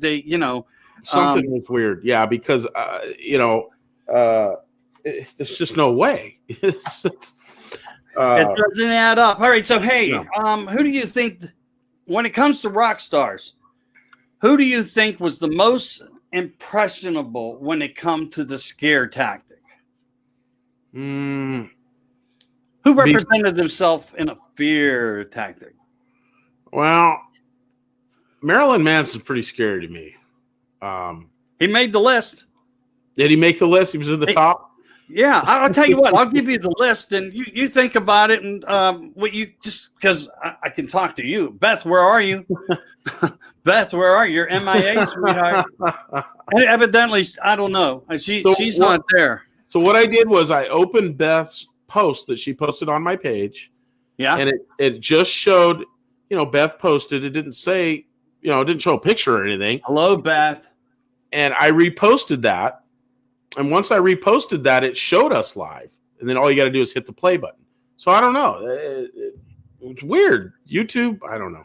something was weird. Yeah, because there's just no way. It doesn't add up. All right. So hey, who do you think, when it comes to rock stars, who do you think was the most impressionable when it comes to the scare tactic? Who represented themselves in a fear tactic? Well, Marilyn Manson's pretty scary to me. He made the list. Did he make the list? He was in the top? Yeah, I'll tell you what. I'll give you the list, and you think about it, and what you just, because I can talk to you. Beth, where are you? Beth, where are you? You're MIA, sweetheart. And evidently, I don't know. She's not there. So what I did was I opened Beth's post that she posted on my page. Yeah. And it just showed, Beth posted. It didn't say, it didn't show a picture or anything. Hello, Beth. And I reposted that. And once I reposted that, it showed us live. And then all you got to do is hit the play button. So I don't know. It's weird. YouTube, I don't know.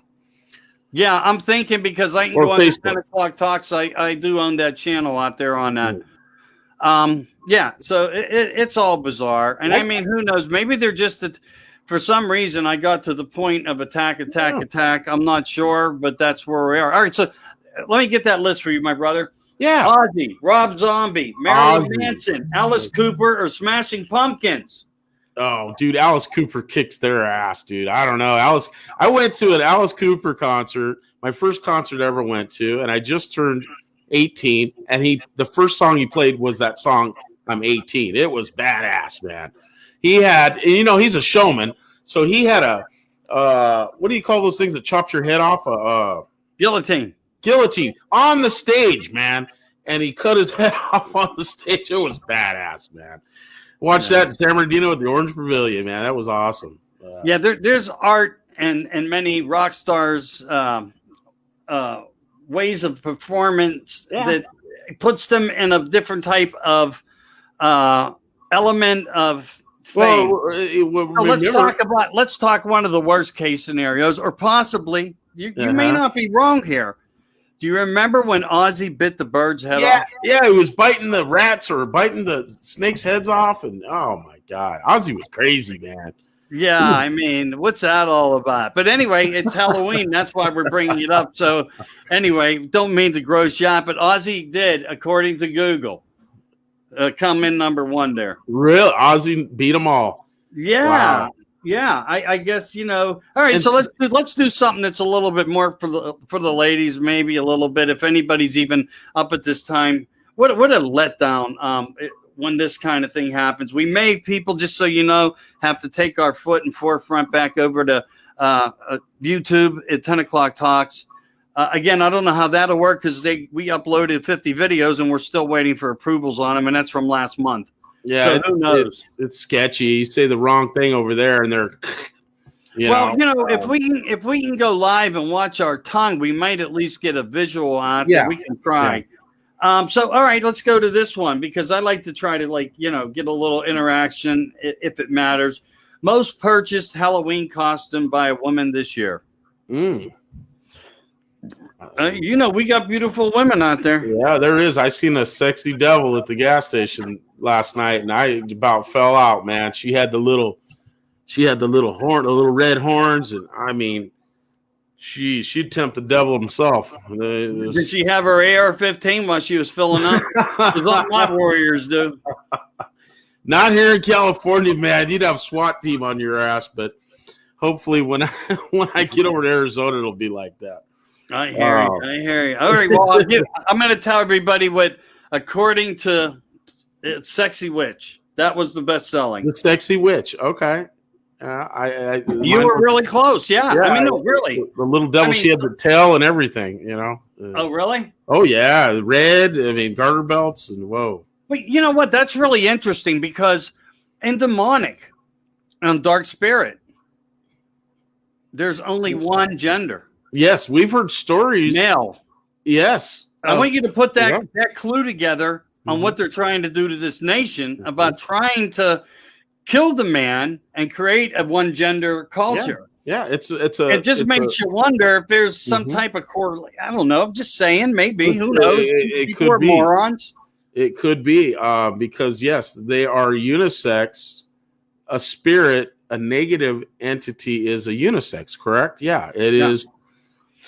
Yeah, I'm thinking because I can go on the 10 o'clock talks. I do own that channel out there on that. Yeah, so it's all bizarre. And I mean, who knows? Maybe they're just for some reason I got to the point of attack. I'm not sure, but that's where we are. All right, so let me get that list for you, my brother. Yeah. Ozzy, Rob Zombie, Marilyn Manson, Alice Cooper, or Smashing Pumpkins. Oh, dude, Alice Cooper kicks their ass, dude. I don't know. I went to an Alice Cooper concert, my first concert I ever went to, and I just turned 18, and the first song he played was that song, I'm 18. It was badass, man. He had, he's a showman, so he had what do you call those things that chops your head off? Guillotine on the stage, man. And he cut his head off on the stage. It was badass, man. Watch that in San Bernardino at the Orange Pavilion, man. That was awesome. Yeah, there's art and many rock stars' ways of performance that puts them in a different type of element of fame. Well, let's talk one of the worst case scenarios, or possibly you may not be wrong here. Do you remember when Ozzy bit the bird's head off? Yeah, he was biting the rats or biting the snakes' heads off, and oh my God, Ozzy was crazy, man. Yeah, I mean, what's that all about? But anyway, it's Halloween. That's why we're bringing it up. So anyway, don't mean to gross you out, but Ozzy did, according to Google, come in number 1 there. Real Ozzy beat them all. Yeah. Wow. Yeah, I guess, all right, so let's do something that's a little bit more for the ladies, maybe a little bit, if anybody's even up at this time. What a letdown when this kind of thing happens. We may, people, just so you know, have to take our foot and forefront back over to YouTube at 10 O'Clock Talks. Again, I don't know how that'll work because we uploaded 50 videos and we're still waiting for approvals on them, and that's from last month. Yeah, so who knows? It's sketchy. You say the wrong thing over there, and they're. If we can go live and watch our tongue, we might at least get a visual out that we can try. Yeah. So all right, let's go to this one because I like to try to get a little interaction if it matters. Most purchased Halloween costume by a woman this year. We got beautiful women out there. Yeah, there is. I seen a sexy devil at the gas station last night, and I about fell out, man. She had the little horn, the little red horns, and I mean, she'd tempt the devil himself. Did she have her AR-15 while she was filling up? Because all my warriors do. Not here in California, man. You'd have SWAT team on your ass, but hopefully when I get over to Arizona, it'll be like that. I hear you. All right, well, I'm going to tell everybody what, according to Sexy Witch, that was the best selling. The Sexy Witch, okay. You were really close, yeah. I mean, no, really. The little devil, she had the tail and everything, Oh, really? Oh, yeah, red, garter belts, and whoa. But you know what? That's really interesting because in demonic and dark spirit, there's only one gender. Yes, we've heard stories. Male. Yes. I want you to put that clue together on what they're trying to do to this nation about trying to kill the man and create a one gender culture. Yeah, it just makes you wonder if there's some type of correlation. I don't know. I'm just saying, maybe. Who knows? It could be morons. It could be because yes, they are unisex. A spirit, a negative entity, is a unisex. Correct? Yeah, it is.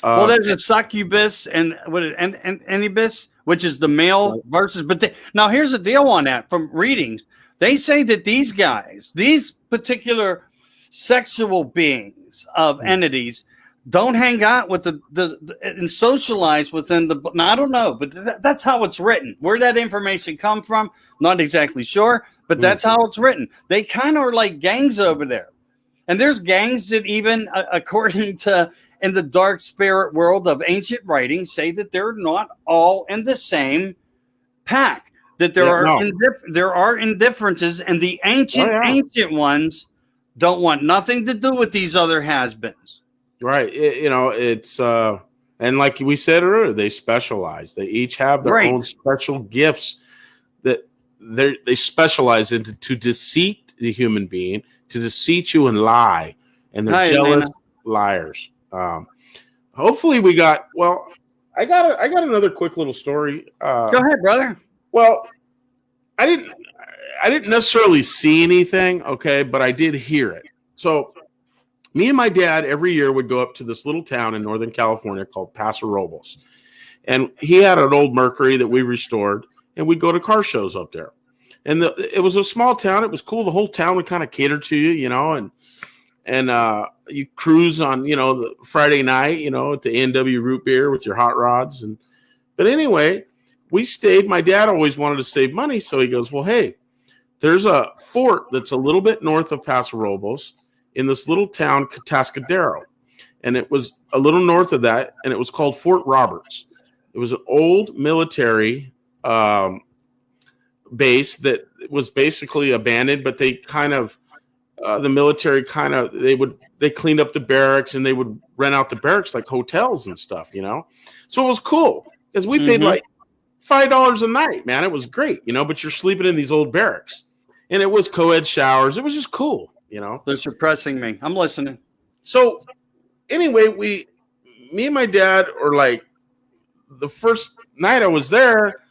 Well, there's a succubus and incubus, which is the male versus. But now here's the deal on that. From readings, they say that these guys, these particular sexual beings of entities, don't hang out with and socialize within the. Now I don't know, but that's how it's written. Where that information come from, not exactly sure, but that's how it's written. They kind of are like gangs over there, and there's gangs that even according to. In the dark spirit world of ancient writings, say that they're not all in the same pack. That there are indifferences, and the ancient ones don't want nothing to do with these other has-beens. Right. It's and like we said earlier, they specialize. They each have their own special gifts that they specialize into to deceit the human being, to deceit you and lie, and they're jealous liars. Hopefully we got. Well, I got another quick little story. Go ahead, brother. Well, I didn't necessarily see anything, okay, but I did hear it. So, me and my dad every year would go up to this little town in Northern California called Paso Robles, and he had an old Mercury that we restored, and we'd go to car shows up there. And it was a small town. It was cool. The whole town would kind of cater to you, and you cruise on, the Friday night, at the A&W root beer with your hot rods. But anyway, we stayed. My dad always wanted to save money. So he goes, well, hey, there's a fort that's a little bit north of Paso Robles in this little town, Atascadero. And it was a little north of that. And it was called Fort Roberts. It was an old military base that was basically abandoned, but they kind of, the military they cleaned up the barracks and they would rent out the barracks like hotels and stuff, So it was cool because we paid like $5 a night, man. It was great, but you're sleeping in these old barracks. And it was co-ed showers. It was just cool, you know. They're suppressing me. I'm listening. So anyway, me and my dad are like, the first night I was there,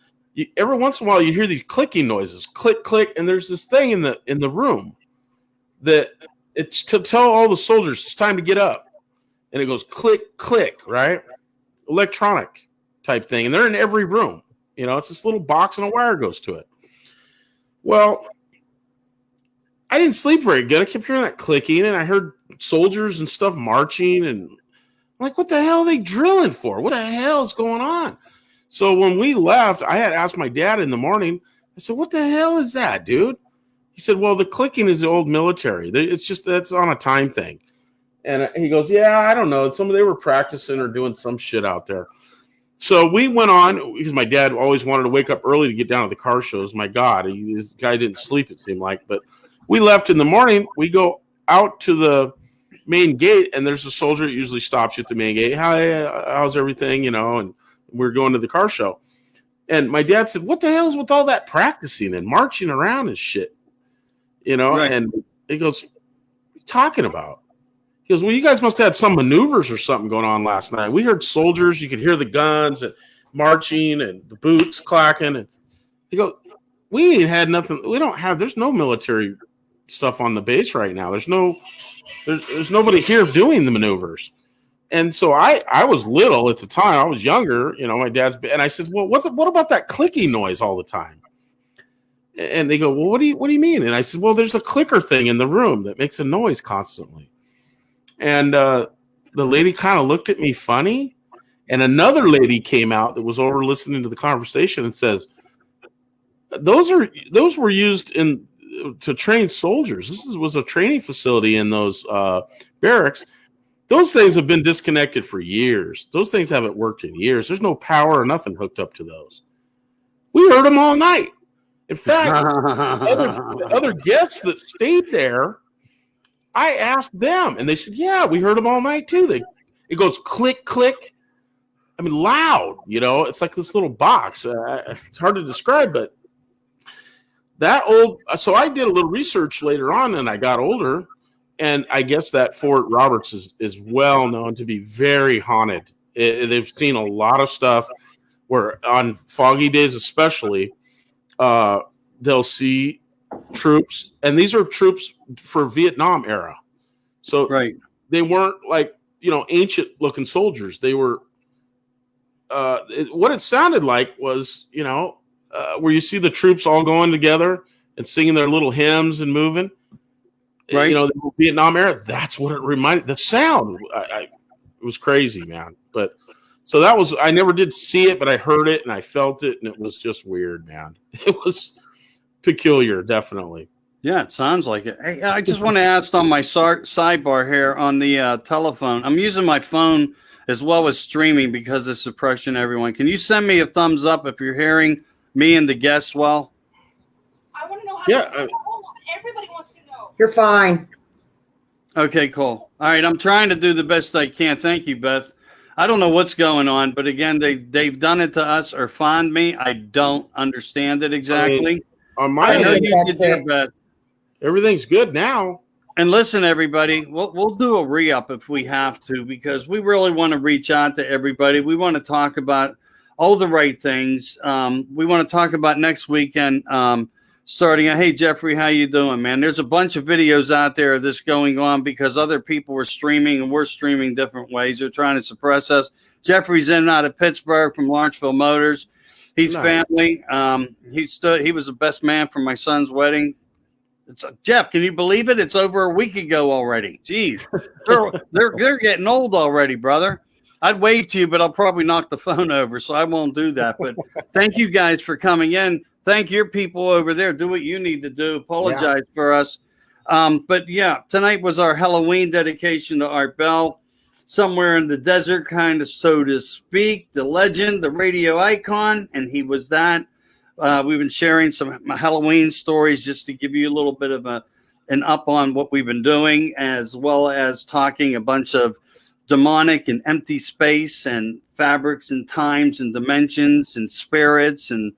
every once in a while you hear these clicking noises, click, click, and there's this thing in the room that it's to tell all the soldiers it's time to get up. And it goes click, click, right? Electronic type thing. And they're in every room. You know, it's this little box and a wire goes to it. Well, I didn't sleep very good. I kept hearing that clicking, and I heard soldiers and stuff marching, and I'm like, what the hell are they drilling for? What the hell is going on? So when we left, I had asked my dad in the morning, I said, what the hell is that, dude? He said, well, the clicking is the old military. It's just that's on a time thing. And he goes, yeah, I don't know. They were practicing or doing some shit out there. So we went on, because my dad always wanted to wake up early to get down to the car shows. My God, this guy didn't sleep, it seemed like. But we left in the morning. We go out to the main gate, and there's a soldier that usually stops you at the main gate. Hi, how's everything? You know, and we're going to the car show. And my dad said, what the hell's with all that practicing and marching around and shit? You know, right. And he goes, what are you talking about? He goes, well, you guys must have had some maneuvers or something going on last night. We heard soldiers. You could hear the guns and marching and the boots clacking. And he goes, we ain't had nothing. There's no military stuff on the base right now. There's nobody here doing the maneuvers. And so I was little at the time. I was younger, you know, my dad's, and I said, well, what about that clicking noise all the time? And they go, well, what do you mean? And I said, well, there's a clicker thing in the room that makes a noise constantly. And the lady kind of looked at me funny. And another lady came out that was over listening to the conversation and says, those were used to train soldiers. This was a training facility in those barracks. Those things have been disconnected for years. Those things haven't worked in years. There's no power or nothing hooked up to those. We heard them all night. In fact, other guests that stayed there, I asked them, and they said, yeah, we heard them all night too. It goes click, click. I mean, loud, you know, it's like this little box. It's hard to describe, but so I did a little research later on, and I got older, and I guess that Fort Roberts is well known to be very haunted. They've seen a lot of stuff where on foggy days especially, they'll see troops, and these are troops for Vietnam era. So right. They weren't like, you know, ancient looking soldiers. They were, what it sounded like was, you know, where you see the troops all going together and singing their little hymns and moving. Right. You know, the Vietnam era, that's what it reminded. The sound, it was crazy, man. But so I never did see it, but I heard it and I felt it, and it was just weird, man. It was peculiar, definitely. Yeah, it sounds like it. Hey, I just want to ask on my sidebar here on the telephone. I'm using my phone as well as streaming because of suppression, everyone. Can you send me a thumbs up if you're hearing me and the guests well? I want to know how. Yeah. Everybody wants to know. You're fine. Okay, cool. All right, I'm trying to do the best I can. Thank you, Beth. I don't know what's going on, but again, they've done it to us or fined me. I don't understand it exactly. On my end, Beth. Everything's good now. And listen, everybody, we'll do a re-up if we have to, because we really want to reach out to everybody. We want to talk about all the right things. We want to talk about next weekend starting out. Hey, Jeffrey, how you doing, man? There's a bunch of videos out there of this going on because other people were streaming and we're streaming different ways. They're trying to suppress us. Jeffrey's in and out of Pittsburgh from Lawrenceville Motors. He's family. He was the best man for my son's wedding. Jeff, can you believe it? It's over a week ago already. Jeez, they're getting old already, brother. I'd wave to you, but I'll probably knock the phone over, so I won't do that. But thank you guys for coming in. Thank your people over there. Do what you need to do. Apologize for us. But yeah, tonight was our Hell-O-Ween dedication to Art Bell. Somewhere in the desert, kind of, so to speak, the legend, the radio icon, and he was that. We've been sharing some Hell-O-Ween stories just to give you a little bit of an up on what we've been doing, as well as talking a bunch of demonic and empty space and fabrics and times and dimensions and spirits and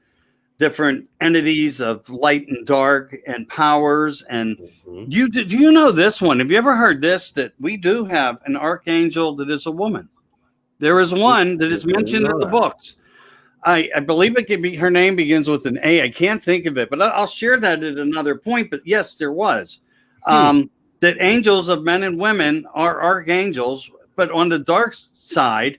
different entities of light and dark and powers. And Mhm. do you know this one? Have you ever heard this? That we do have an archangel that is a woman. There is one that is mentioned in the books. I believe it could be, her name begins with an A. I can't think of it, but I'll share that at another point. But yes, there was. That angels of men and women are archangels, but on the dark side,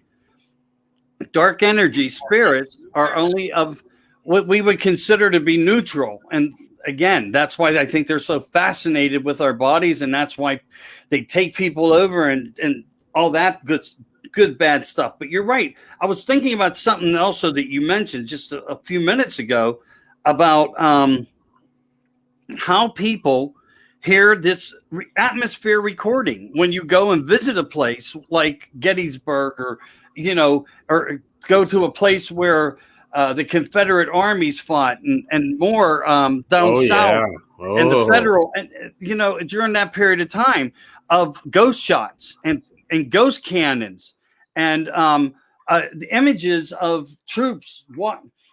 dark energy spirits are only of what we would consider to be neutral. And again, that's why I think they're so fascinated with our bodies, and that's why they take people over and all that good bad stuff. But you're right. I was thinking about something also that you mentioned just a few minutes ago about how people hear this atmosphere recording when you go and visit a place like Gettysburg, or or go to a place where the Confederate armies fought and more down south, and the federal, and during that period of time of ghost shots and ghost cannons and the images of troops.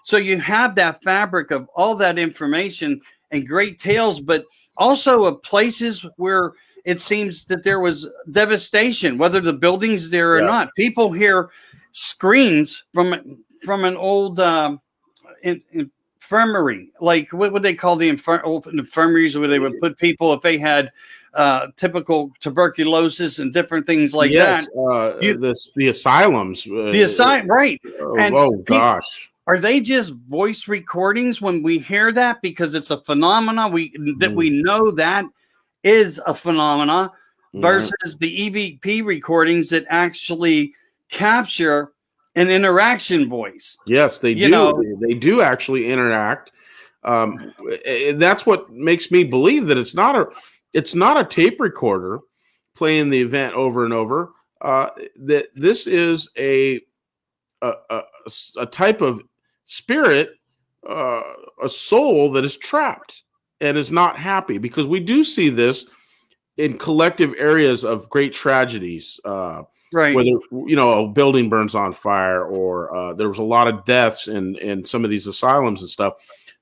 So you have that fabric of all that information and great tales, but also of places where it seems that there was devastation, whether the building's there or not. People hear screams from an old infirmary, like what would they call the old infirmaries, where they would put people if they had typical tuberculosis and different things like that. The asylums. Right. Gosh. Are they just voice recordings when we hear that? Because it's a phenomena we know that is a phenomena, versus the EVP recordings that actually capture an interaction voice. Yes, they do. They do actually interact. That's what makes me believe that it's not a tape recorder playing the event over and over. That this is a type of spirit, a soul that is trapped and is not happy, because we do see this in collective areas of great tragedies. Right. Whether a building burns on fire, or there was a lot of deaths in some of these asylums and stuff.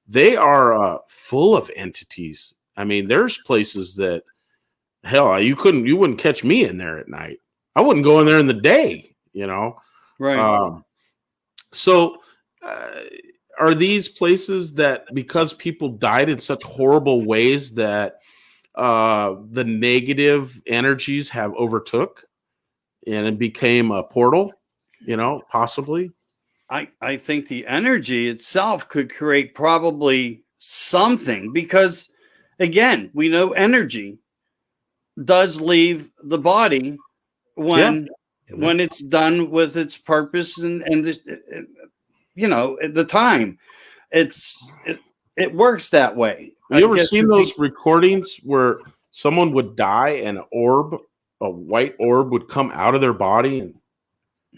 They are full of entities. I mean, there's places that, hell, you wouldn't catch me in there at night. I wouldn't go in there in the day. Right. So, are these places that, because people died in such horrible ways, that the negative energies have overtook, and it became a portal? Possibly. I think the energy itself could create probably something, because again, we know energy does leave the body when it's done with its purpose and the time. It works that way. Have you ever seen those recordings where someone would die and a white orb would come out of their body and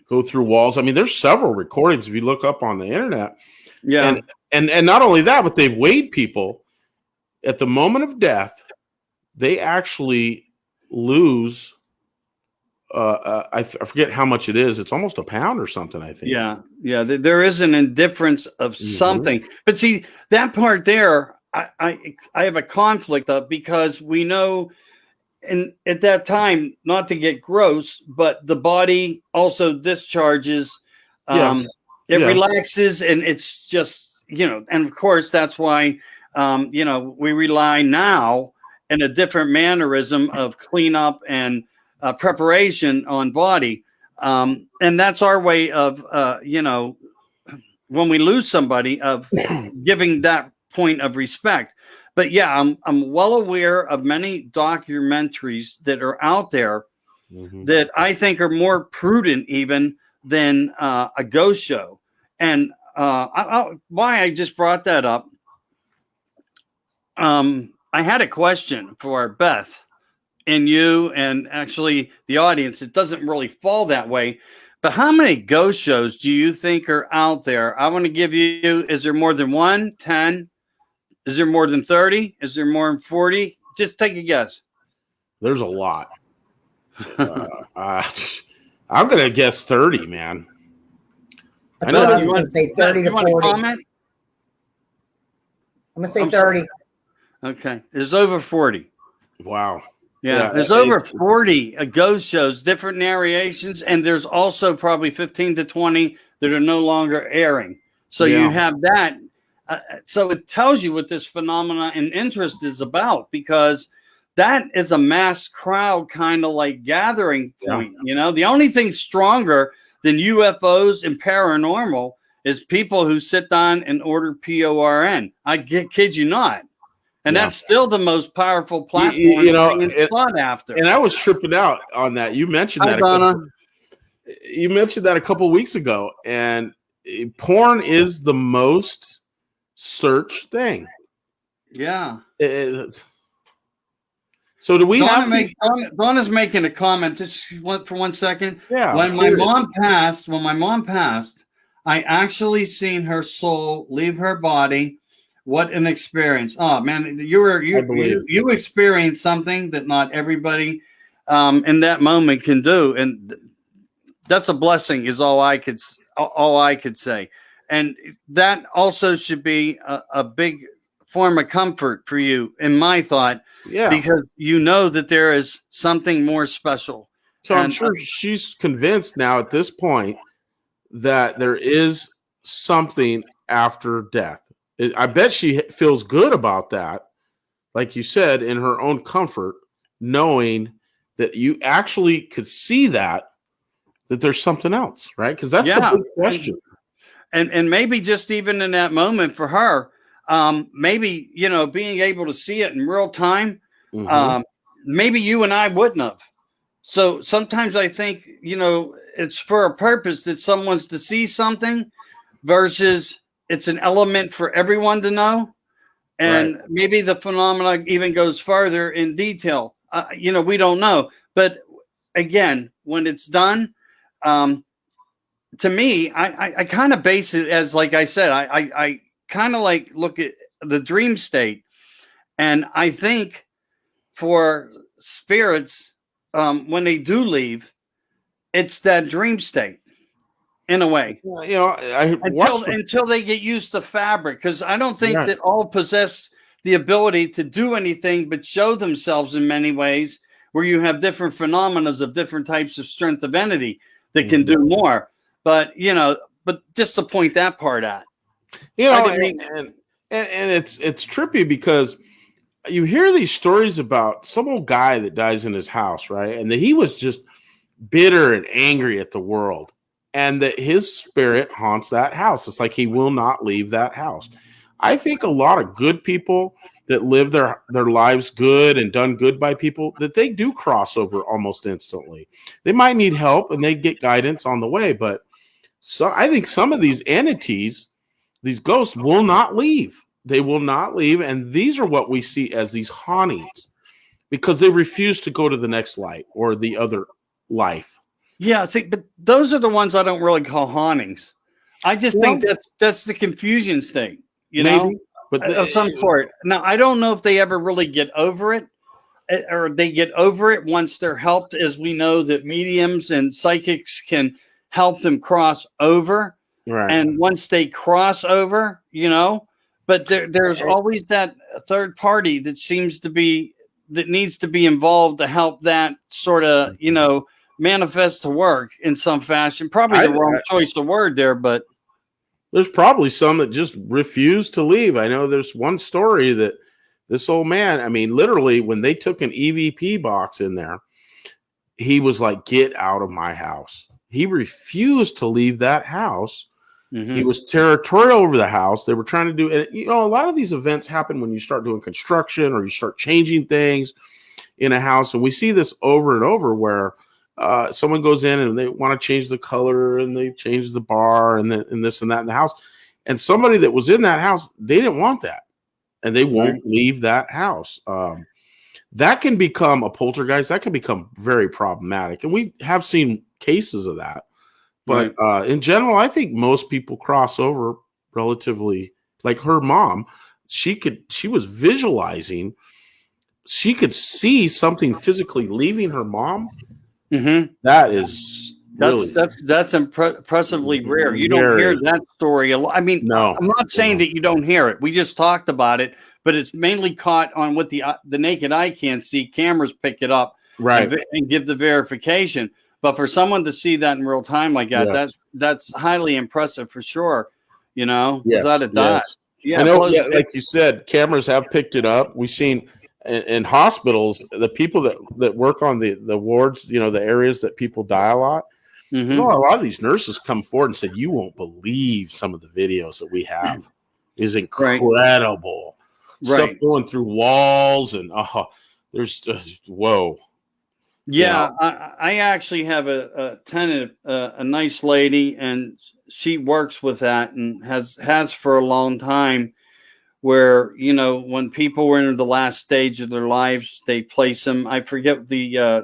go through walls? I mean, there's several recordings if you look up on the internet. Yeah. And not only that, but they've weighed people at the moment of death. They actually lose. I forget how much it is. It's almost a pound or something, I think. Yeah. There is an indifference of something, but see that part there. I have a conflict of, because we know, and at that time, not to get gross, but the body also discharges. It relaxes, and it's just and of course that's why we rely now in a different mannerism of cleanup and preparation on body, and that's our way of when we lose somebody, of giving that point of respect. But yeah, I'm well aware of many documentaries that are out there that I think are more prudent even than a ghost show. And why I just brought that up, I had a question for Beth and you, and actually the audience. It doesn't really fall that way, but how many ghost shows do you think are out there? I want to give you, is there more than 1, 10? Is there more than 30? Is there more than 40? Just take a guess. There's a lot. I'm going to guess 30, man. I know you want to say 30 to 40. Comment? I'm going to say 30. Okay. There's over 40. Wow. Yeah, there's over 40 ghost shows, different narrations, and there's also probably 15 to 20 that are no longer airing. So you have that. So it tells you what this phenomena and interest is about, because that is a mass crowd kind of like gathering point. You know, the only thing stronger than UFOs and paranormal is people who sit down and order PORN. Kid you not. And that's still the most powerful platform, it's sought after. And I was tripping out on that. You mentioned that. You mentioned that a couple of weeks ago, and porn is the most searched thing. Yeah. So do we Donna's making a comment just for 1 second. Yeah. When my mom passed, I actually seen her soul leave her body. What an experience! Oh man, you experienced something that not everybody in that moment can do, and that's a blessing. Is all I could say, and that also should be a big form of comfort for you, in my thought, because you know that there is something more special. So I'm sure she's convinced now at this point that there is something after death. I bet she feels good about that, like you said, in her own comfort, knowing that you actually could see that there's something else, right? Because that's the big question. And maybe just even in that moment for her, maybe, being able to see it in real time, maybe you and I wouldn't have. So sometimes I think, it's for a purpose that someone's to see something versus it's an element for everyone to know. And maybe the phenomena even goes further in detail. We don't know. But again, when it's done, to me, I kind of base it as, like I said, I kind of like look at the dream state. And I think for spirits, when they do leave, it's that dream state. In a way, until they get used to fabric, because I don't think that all possess the ability to do anything but show themselves in many ways, where you have different phenomena of different types of strength of entity that can do more. But but just to point that part out, and it's trippy because you hear these stories about some old guy that dies in his house, right? And that he was just bitter and angry at the world. And that his spirit haunts that house. It's like he will not leave that house. I think a lot of good people that live their lives good and done good by people, that they do cross over almost instantly. They might need help and they get guidance on the way. But I think some of these entities, these ghosts, will not leave. They will not leave. And these are what we see as these hauntings, because they refuse to go to the next light or the other life. Yeah, see, but those are the ones I don't really call hauntings. I just think that's the confusion state, know, but of some sort. Now, I don't know if they ever really get over it, or they get over it once they're helped, as we know that mediums and psychics can help them cross over. Right. And once they cross over, but there's always that third party that needs to be involved to help that sort of, manifest to work in some fashion. Probably the wrong choice of word there, but there's probably some that just refuse to leave. I know there's one story that this old man, I mean, literally when they took an EVP box in there, he was like, "Get out of my house." He refused to leave that house. He was territorial over the house. They were trying to do it. A lot of these events happen when you start doing construction or you start changing things in a house. And we see this over and over where someone goes in and they want to change the color and they change the bar and this and that in the house. And somebody that was in that house, they didn't want that. And they won't leave that house. That can become a poltergeist. That can become very problematic. And we have seen cases of that. But in general, I think most people cross over relatively. Like her mom, she was visualizing. She could see something physically leaving her mom. That is That's impressively rare. You don't hear that story a lot. I mean, no, I'm not saying that you don't hear it. We just talked about it, but it's mainly caught on what the naked eye can't see. Cameras pick it up, right, and give the verification. But for someone to see that in real time like that, that's highly impressive for sure. Without a doubt. Yes. Yeah, I know. Like you said, cameras have picked it up. We've seen in hospitals the people that work on the wards, the areas that people die a lot. Mm-hmm. A lot of these nurses come forward and said, "You won't believe some of the videos that we have. Is incredible stuff going through walls and there's whoa." Yeah, I actually have a tenant, a nice lady, and she works with that and has for a long time. Where when people were in the last stage of their lives, they place them. I forget the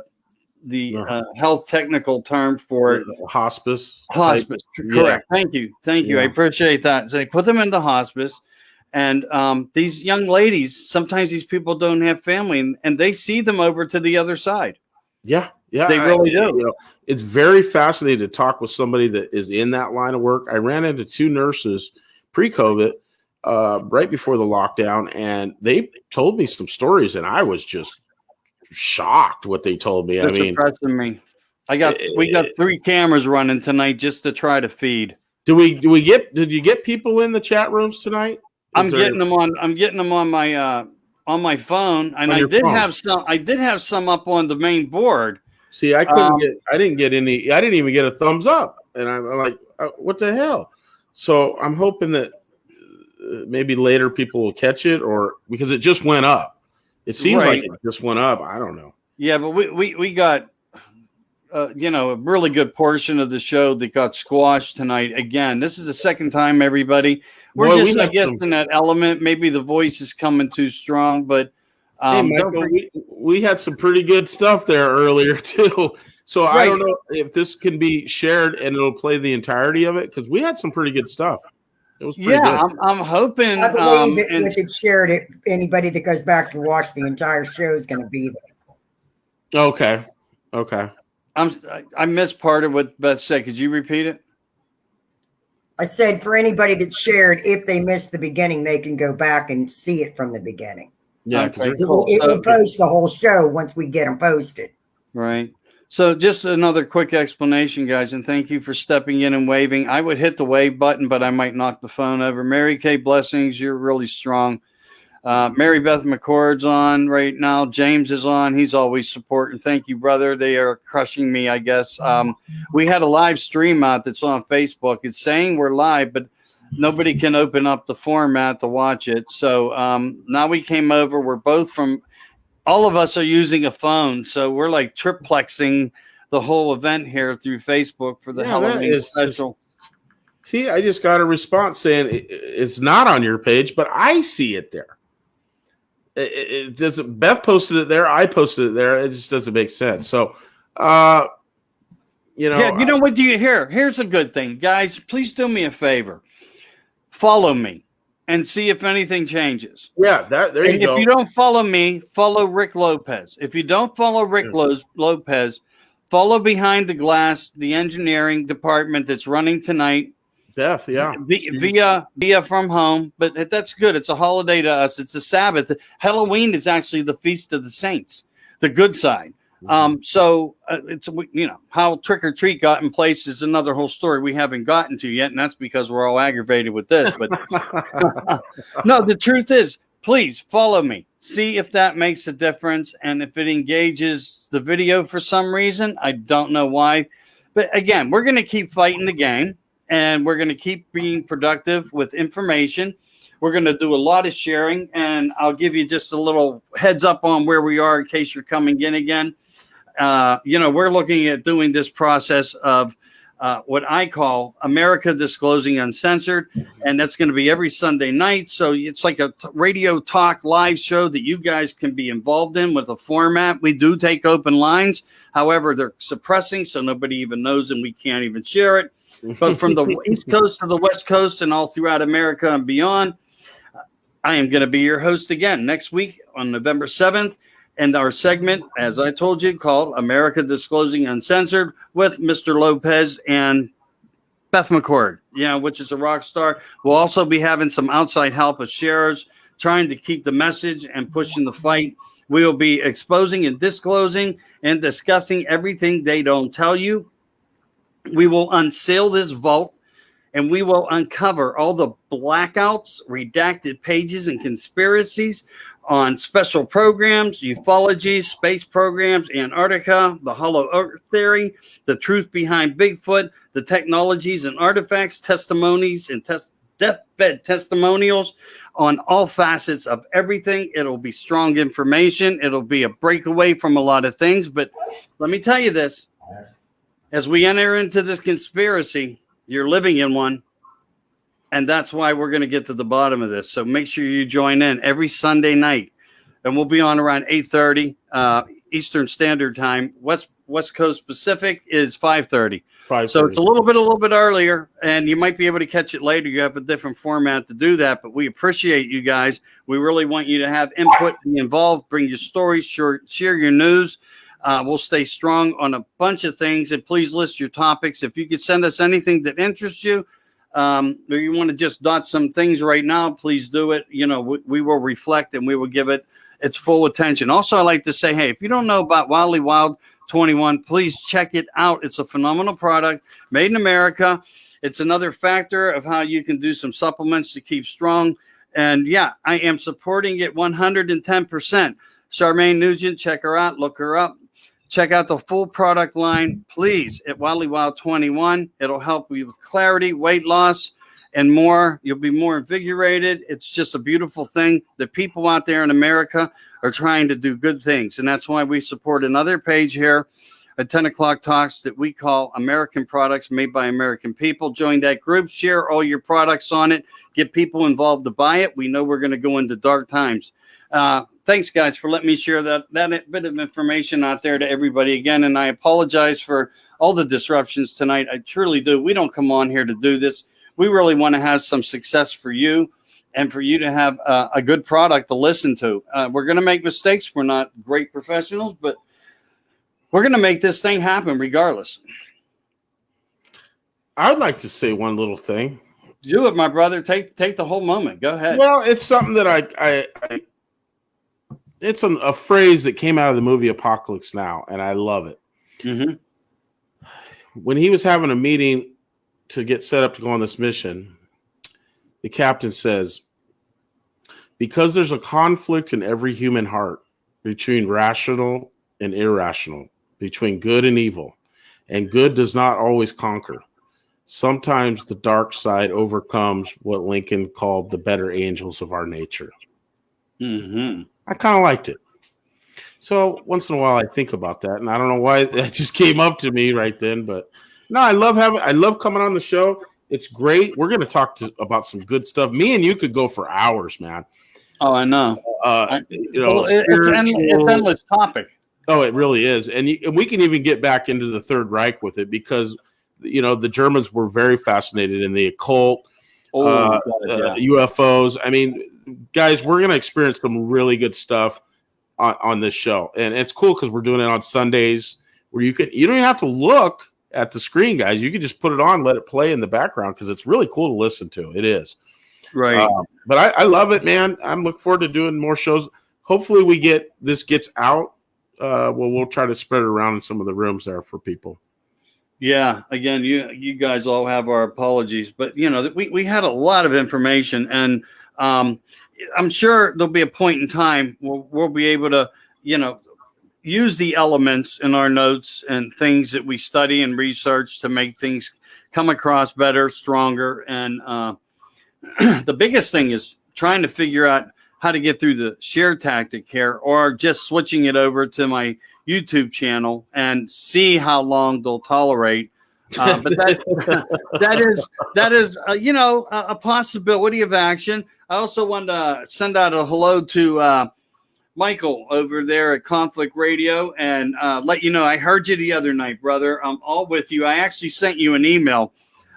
health technical term for it. Hospice. Hospice, correct. Yeah. Thank you. I appreciate that. So they put them into hospice, and these young ladies. Sometimes these people don't have family, and they see them over to the other side. Yeah, they really do. It's very fascinating to talk with somebody that is in that line of work. I ran into 2 nurses pre-COVID, right before the lockdown, and they told me some stories, and I was just shocked what they told me. That's impressing me. We got 3 cameras running tonight just to try to feed. Did you get people in the chat rooms tonight? I'm getting them on my phone, and I did have some up on the main board. See, I didn't get any. I didn't even get a thumbs up, and I'm like, what the hell? So I'm hoping that maybe later people will catch it, or because it just went up. It seems like it just went up. I don't know. Yeah, but we got a really good portion of the show that got squashed tonight. Again, this is the second time, everybody. I guess, in that element. Maybe the voice is coming too strong, but hey, Michael, we had some pretty good stuff there earlier too. So I don't know if this can be shared and it'll play the entirety of it, because we had some pretty good stuff. It was pretty good. I'm hoping. I believe we could share it. Anybody that goes back to watch the entire show is going to be there. Okay. I missed part of what Beth said. Could you repeat it? I said for anybody that shared, if they missed the beginning, they can go back and see it from the beginning. Yeah, okay, cool. It will post the whole show once we get them posted. Right. So just another quick explanation, guys, and thank you for stepping in and waving. I would hit the wave button, but I might knock the phone over. Mary Kay, blessings. You're really strong. Mary Beth McCord's on right now. James is on. He's always supporting. Thank you, brother. They are crushing me, I guess. We had a live stream out that's on Facebook. It's saying we're live, but nobody can open up the format to watch it. So now we came over. We're both from – all of us are using a phone. So we're like triplexing the whole event here through Facebook for the Hell-O-Ween special. See, I just got a response saying it's not on your page, but I see it there. It doesn't. Beth posted it there. I posted it there. It just doesn't make sense. So, Yeah, you know what? Do you hear? Here's a good thing, guys. Please do me a favor. Follow me and see if anything changes. Yeah, there you go. If you don't follow me, follow Rick Lopez. If you don't follow Rick Lopez, follow Behind the Glass, the engineering department that's running tonight. Beth, yeah. Via from home, but that's good. It's a holiday to us. It's a Sabbath. Hell-O-Ween is actually the Feast of the Saints, the good side. So it's how trick or treat got in place is another whole story we haven't gotten to yet, and that's because we're all aggravated with this. But no, the truth is, please follow me. See if that makes a difference, and if it engages the video for some reason, I don't know why. But again, we're going to keep fighting the game. And we're going to keep being productive with information. We're going to do a lot of sharing. And I'll give you just a little heads up on where we are in case you're coming in again. We're looking at doing this process of what I call America Disclosing Uncensored. And that's going to be every Sunday night. So it's like a radio talk live show that you guys can be involved in with a format. We do take open lines. However, they're suppressing, so nobody even knows and we can't even share it. But from the East Coast to the West Coast and all throughout America and beyond, I am going to be your host again next week on November 7th. and our segment, as I told you, called America Disclosing Uncensored with Mr. Lopez and Beth McCord, which is a rock star. We'll also be having some outside help of sharers trying to keep the message and pushing the fight. We will be exposing and disclosing and discussing everything they don't tell you. We will unseal this vault, and we will uncover all the blackouts, redacted pages, and conspiracies on special programs, ufology, space programs, Antarctica, the hollow earth theory, the truth behind Bigfoot, the technologies and artifacts, testimonies, and deathbed testimonials on all facets of everything. It'll be strong information. It'll be a breakaway from a lot of things. But let me tell you this. As we enter into this conspiracy, you're living in one. And that's why we're going to get to the bottom of this. So make sure you join in every Sunday night. And we'll be on around 8:30 Eastern Standard Time. West Coast Pacific is 5:30. So it's a little bit earlier, and you might be able to catch it later. You have a different format to do that, but we appreciate you guys. We really want you to have input, be involved, bring your stories, share your news. We'll stay strong on a bunch of things, and please list your topics. If you could send us anything that interests you, or you want to just dot some things right now, please do it. We will reflect and we will give it its full attention. Also, I like to say, hey, if you don't know about Wildly Wild 21, please check it out. It's a phenomenal product made in America. It's another factor of how you can do some supplements to keep strong. And yeah, I am supporting it 110%. Charmaine Nugent, check her out, look her up. Check out the full product line, please, at Wildly Wild 21. It'll help you with clarity, weight loss, and more. You'll be more invigorated. It's just a beautiful thing. The people out there in America are trying to do good things, and that's why we support another page here at 10 O'Clock Talks that we call American Products Made by American People. Join that group. Share all your products on it. Get people involved to buy it. We know we're going to go into dark times. Thanks, guys, for letting me share that bit of information out there to everybody again. And I apologize for all the disruptions tonight. I truly do. We don't come on here to do this. We really want to have some success for you and for you to have a good product to listen to. We're going to make mistakes. We're not great professionals, but we're going to make this thing happen regardless. I'd like to say one little thing. Do it, my brother. Take the whole moment. Go ahead. Well, it's something that it's a phrase that came out of the movie Apocalypse Now, and I love it. Mm-hmm. When he was having a meeting to get set up to go on this mission, the captain says, because there's a conflict in every human heart between rational and irrational, between good and evil, and good does not always conquer. Sometimes the dark side overcomes what Lincoln called the better angels of our nature. Mm-hmm. I kind of liked it. So once in a while I think about that, and I don't know why that just came up to me right then, but no, I love coming on the show. It's great. We're going to talk about some good stuff. Me and you could go for hours, man. Oh, I know. It's endless topic. Oh, it really is. And we can even get back into the Third Reich with it because, the Germans were very fascinated in the occult, UFOs. I mean, guys, we're going to experience some really good stuff on this show. And it's cool because we're doing it on Sundays where you don't even have to look at the screen, guys. You can just put it on, let it play in the background because it's really cool to listen to. It is. Right. But I love it, man. I'm looking forward to doing more shows. Hopefully this gets out. We'll try to spread it around in some of the rooms there for people. Yeah. Again, you guys all have our apologies, but we had a lot of information, and I'm sure there'll be a point in time where we'll be able to, use the elements in our notes and things that we study and research to make things come across better, stronger. And the biggest thing is trying to figure out how to get through the share tactic here, or just switching it over to my YouTube channel and see how long they'll tolerate. But that is a possibility of action. I also wanted to send out a hello to Michael over there at Conflict Radio and let you know I heard you the other night, brother. I'm all with you. I actually sent you an email.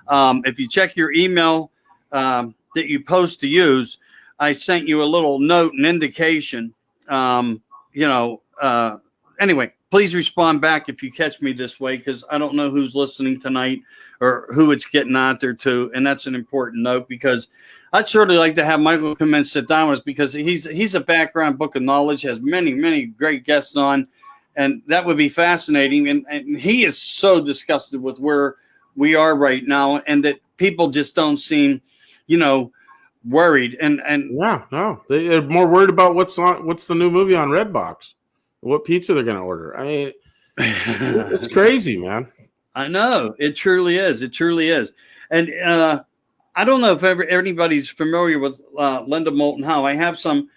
If you check your email that you post to use, I sent you a little note, an indication, anyway, please respond back if you catch me this way, because I don't know who's listening tonight or who it's getting out there to. And that's an important note, because I'd surely like to have Michael come in and sit down with us, because he's a background book of knowledge, has many, many great guests on, and that would be fascinating. And he is so disgusted with where we are right now, and that people just don't seem, worried. And yeah, no, they're more worried about what's the new movie on Redbox, what pizza they're going to order. I mean, it's crazy, man. I know, it truly is. It truly is. And I don't know if anybody's familiar with Linda Moulton Howe. I have some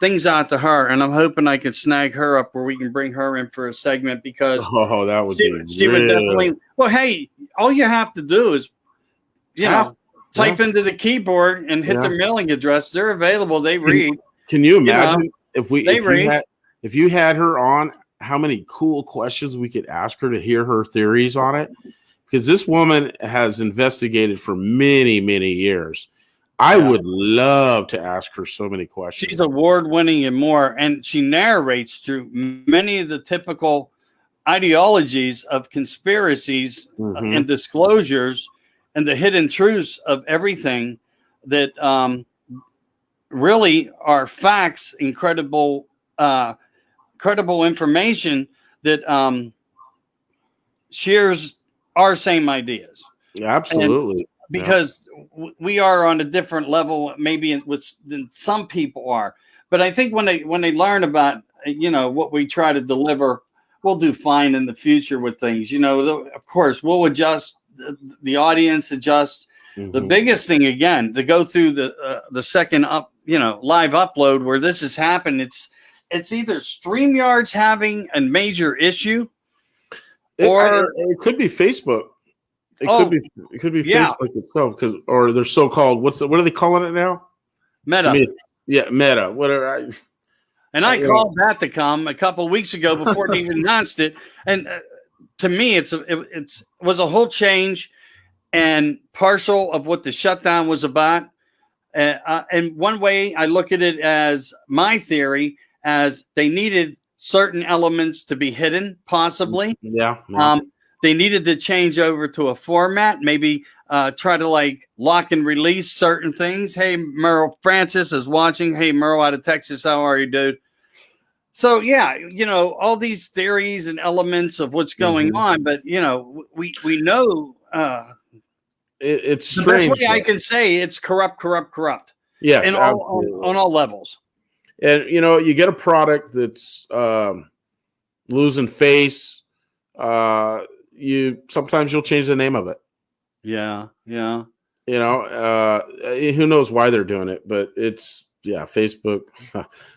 things out to her, and I'm hoping I can snag her up where we can bring her in for a segment, because that would she would definitely. Well, hey, all you have to do is, type into the keyboard and hit the mailing address. They're available. They read. Can you imagine if you had her on, how many cool questions we could ask her to hear her theories on it? Because this woman has investigated for many, many years. I would love to ask her so many questions. She's award-winning and more, and she narrates through many of the typical ideologies of conspiracies and disclosures and the hidden truths of everything that really are facts, credible information that shares our same ideas. Yeah, absolutely. Because we are on a different level, maybe than some people are. But I think when they learn about what we try to deliver, we'll do fine in the future with things. Of course, we'll adjust. The audience adjusts. The biggest thing, again, to go through the second up, live upload where this has happened. It's either StreamYard's having a major issue, or it could be Facebook. It could be Facebook itself, or they're so-called what are they calling it now? Meta. Meta. Whatever. I called that to come a couple of weeks ago before they even announced it. And to me, it was a whole change and partial of what the shutdown was about. And one way I look at it, as my theory, as they needed certain elements to be hidden, possibly. Yeah. They needed to change over to a format, maybe try to lock and release certain things. Hey, Merle Francis is watching. Hey, Merle out of Texas. How are you, dude? So, all these theories and elements of what's going on. But, we know it's the strange. best way I can say it's corrupt. Yes, on all levels. And, you get a product that's losing face. Sometimes you'll change the name of it. Yeah. Who knows why they're doing it, but it's Facebook.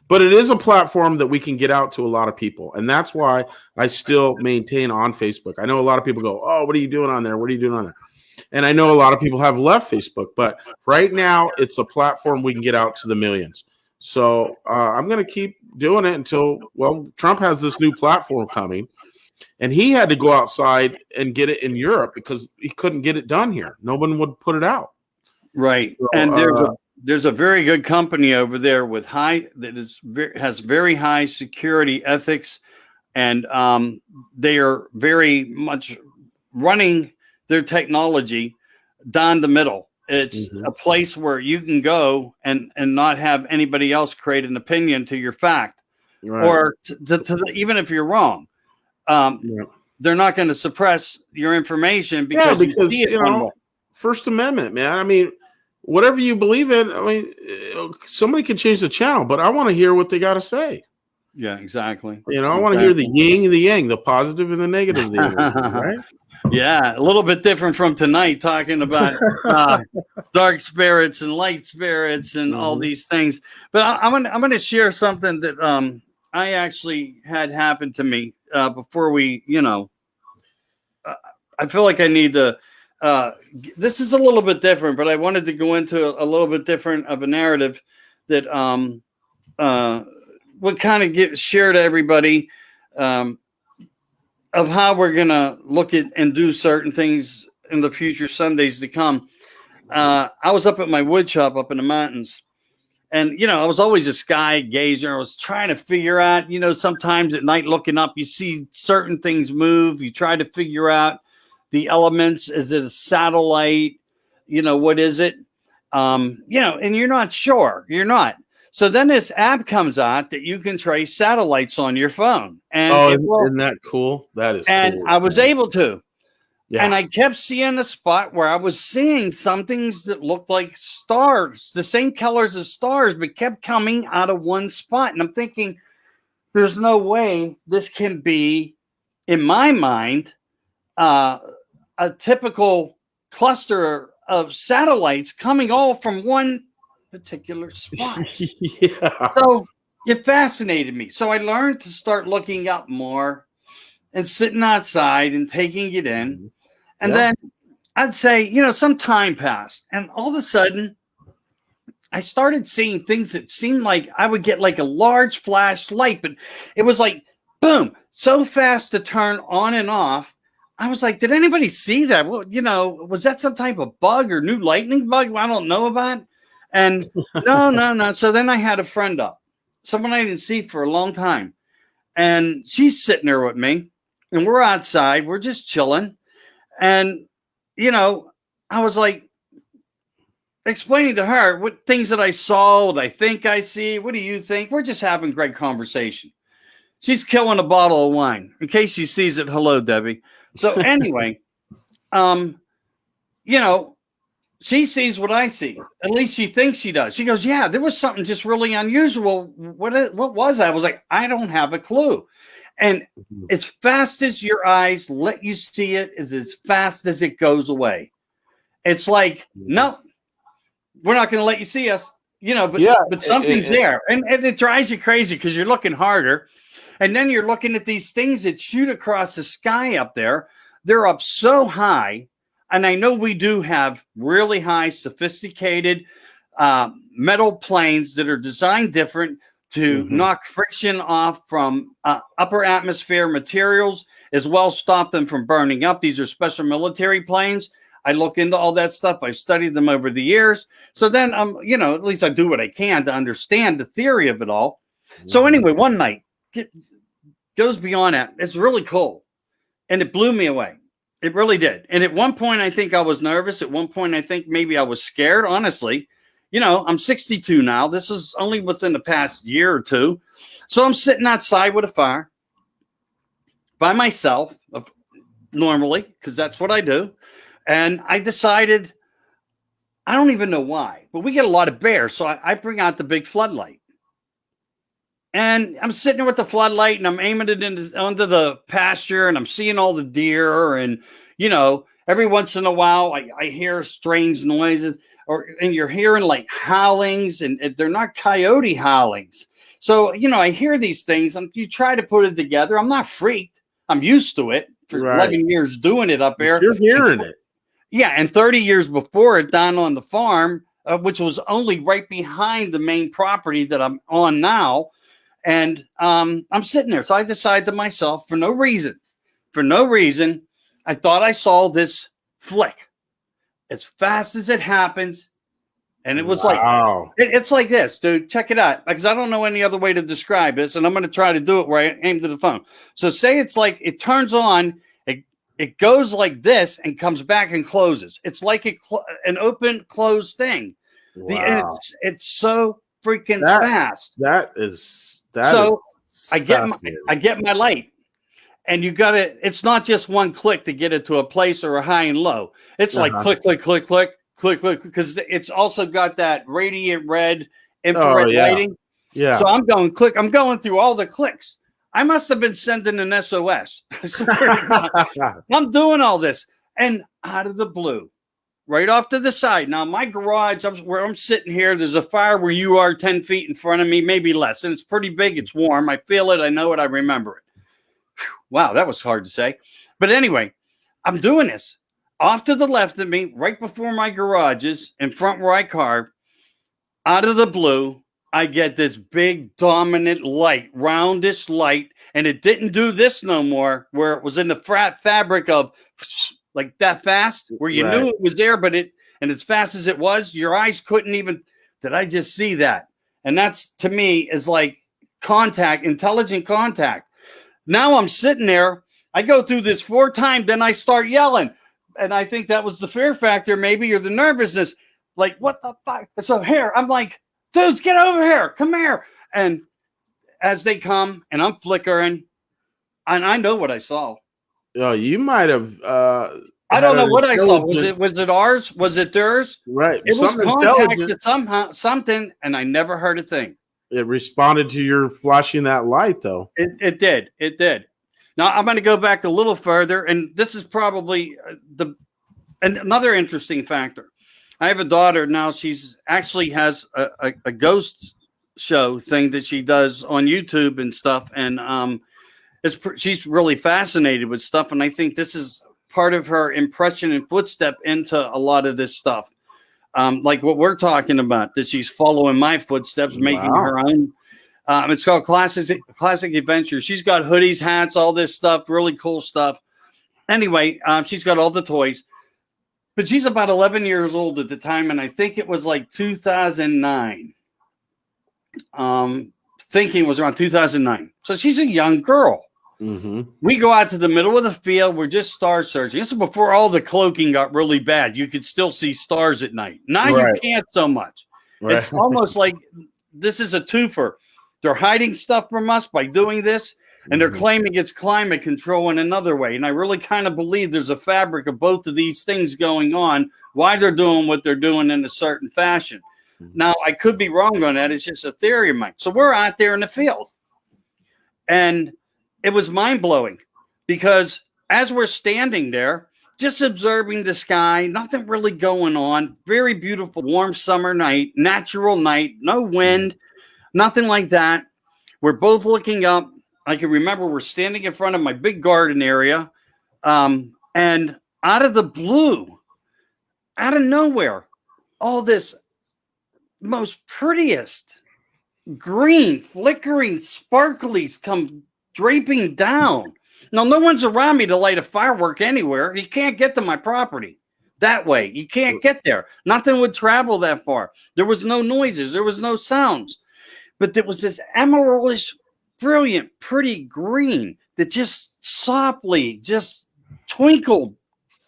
But it is a platform that we can get out to a lot of people, and that's why I still maintain on Facebook. I know a lot of people go, "Oh, what are you doing on there? What are you doing on there?" And I know a lot of people have left Facebook, but right now it's a platform we can get out to the millions. So I'm going to keep doing it until Trump has this new platform coming. And he had to go outside and get it in Europe because he couldn't get it done here. No one would put it out. Right. So, and there's a very good company over there has very high security ethics, and they are very much running their technology down the middle. It's a place where you can go and not have anybody else create an opinion to your fact, or even if you're wrong. They're not going to suppress your information because you see it First Amendment, man. I mean, whatever you believe in, somebody can change the channel, but I want to hear what they got to say. Yeah, exactly. I want to hear the yin and the yang, the positive and the negative, right? Yeah, a little bit different from tonight, talking about dark spirits and light spirits and all these things. But I'm going to share something that I actually had happen to me before we, I feel like I need to. This is a little bit different, but I wanted to go into a little bit different of a narrative that would kind of share to everybody of how we're going to look at and do certain things in the future Sundays to come. I was up at my wood shop up in the mountains, And, I was always a sky gazer. I was trying to figure out, sometimes at night looking up, you see certain things move. You try to figure out the elements. Is it a satellite? What is it? And you're not sure. You're not. So then this app comes out that you can trace satellites on your phone. And isn't that cool? That is and cool. I was able to. Yeah. And I kept seeing the spot where I was seeing some things that looked like stars, the same colors as stars, but kept coming out of one spot. And I'm thinking, there's no way this can be, in my mind, a typical cluster of satellites coming all from one particular spot. Yeah. So it fascinated me. So I learned to start looking up more and sitting outside and taking it in. And then I'd say, some time passed. And all of a sudden, I started seeing things that seemed like I would get like a large flash light, but it was like, boom, so fast to turn on and off. I was like, did anybody see that? Well, was that some type of bug or new lightning bug I don't know about? And no. So then I had a friend up, someone I didn't see for a long time. And she's sitting there with me and we're outside. We're just chilling. And, I was like explaining to her what things that I saw, what I think I see. What do you think? We're just having great conversation. She's killing a bottle of wine. In case she sees it, hello, Debbie. So anyway, she sees what I see. At least she thinks she does. She goes, yeah, there was something just really unusual. What was that? I was like, I don't have a clue. And as fast as your eyes let you see it is as fast as it goes away. It's like, no, we're not going to let you see us, but something's there. And it drives you crazy because you're looking harder. And then you're looking at these things that shoot across the sky up there. They're up so high. And I know we do have really high, sophisticated metal planes that are designed different to knock friction off from upper atmosphere materials, as well stop them from burning up. These are special military planes. I look into all that stuff. I've studied them over the years. So then, at least I do what I can to understand the theory of it all. So anyway, one night, it goes beyond that. It's really cool. And it blew me away. It really did. And at one point, I think I was nervous. At one point, I think maybe I was scared, honestly. I'm 62 now. This is only within the past year or two. So I'm sitting outside with a fire by myself, normally, because that's what I do. And I decided, I don't even know why, but we get a lot of bears. So I bring out the big floodlight. And I'm sitting there with the floodlight and I'm aiming it onto the pasture and I'm seeing all the deer. And, every once in a while I hear strange noises. And you're hearing like howlings, and they're not coyote howlings. So, I hear these things, and you try to put it together. I'm not freaked. I'm used to it for 11 years doing it up there. But you're hearing it. Yeah, and 30 years before it down on the farm, which was only right behind the main property that I'm on now. And I'm sitting there. So I decide to myself, for no reason, I thought I saw this flick. As fast as it happens. And it was like, it's like this, dude. Check it out. Because I don't know any other way to describe this. And I'm going to try to do it where I aim to the phone. So say it's like it turns on, it goes like this and comes back and closes. It's like an open, closed thing. Wow. It's so freaking fast. I get my light. And you got to, it's not just one click to get it to a place or a high and low. It's like click, click, click, click, click, click, because it's also got that radiant red infrared lighting. Yeah. So I'm going click. I'm going through all the clicks. I must have been sending an SOS. I'm doing all this. And out of the blue, right off to the side. Now, my garage, where I'm sitting here, there's a fire where you are 10 feet in front of me, maybe less. And it's pretty big. It's warm. I feel it. I know it. I remember it. Wow, that was hard to say. But anyway, I'm doing this. Off to the left of me, right before my garages, in front where I carve, out of the blue, I get this big dominant light, roundish light, and it didn't do this no more, where it was in the fabric of like that fast, where you knew it was there, but as fast as it was, your eyes couldn't even, did I just see that? And that's, to me, is like contact, intelligent contact. Now I'm sitting there. I go through this 4 times, then I start yelling. And I think that was the fear factor, maybe, or the nervousness. Like, what the fuck? So here, I'm like, dudes, get over here. Come here. And as they come, and I'm flickering, and I know what I saw. Oh, you might have. I don't know what I saw. Was it ours? Was it theirs? Right. It was contacted somehow, something, and I never heard a thing. It responded to your flashing that light, though. It did. It did. Now I'm going to go back a little further, and this is probably another interesting factor. I have a daughter now. She's actually has a ghost show thing that she does on YouTube and stuff, and she's really fascinated with stuff. And I think this is part of her impression and footstep into a lot of this stuff, like what we're talking about. That she's following my footsteps, making her own. It's called Classic Adventures. She's got hoodies, hats, all this stuff, really cool stuff. Anyway, she's got all the toys. But she's about 11 years old at the time, and I think it was like 2009. Thinking it was around 2009. So she's a young girl. Mm-hmm. We go out to the middle of the field. We're just star searching. This is before all the cloaking got really bad. You could still see stars at night. Now you can't so much. Right. It's almost like this is a twofer. They're hiding stuff from us by doing this, and they're claiming it's climate control in another way. And I really kind of believe there's a fabric of both of these things going on, why they're doing what they're doing in a certain fashion. Now, I could be wrong on that. It's just a theory of mine. So we're out there in the field, and it was mind-blowing because as we're standing there, just observing the sky, nothing really going on, very beautiful, warm summer night, natural night, no wind, nothing like that. We're both looking up. I can remember we're standing in front of my big garden area, and out of the blue, out of nowhere, all this most prettiest green, flickering sparklies come draping down. Now, no one's around me to light a firework anywhere. You can't get to my property that way. You can't get there. Nothing would travel that far. There was no noises. There was no sounds. But there was this emeraldish, brilliant, pretty green that just softly just twinkled,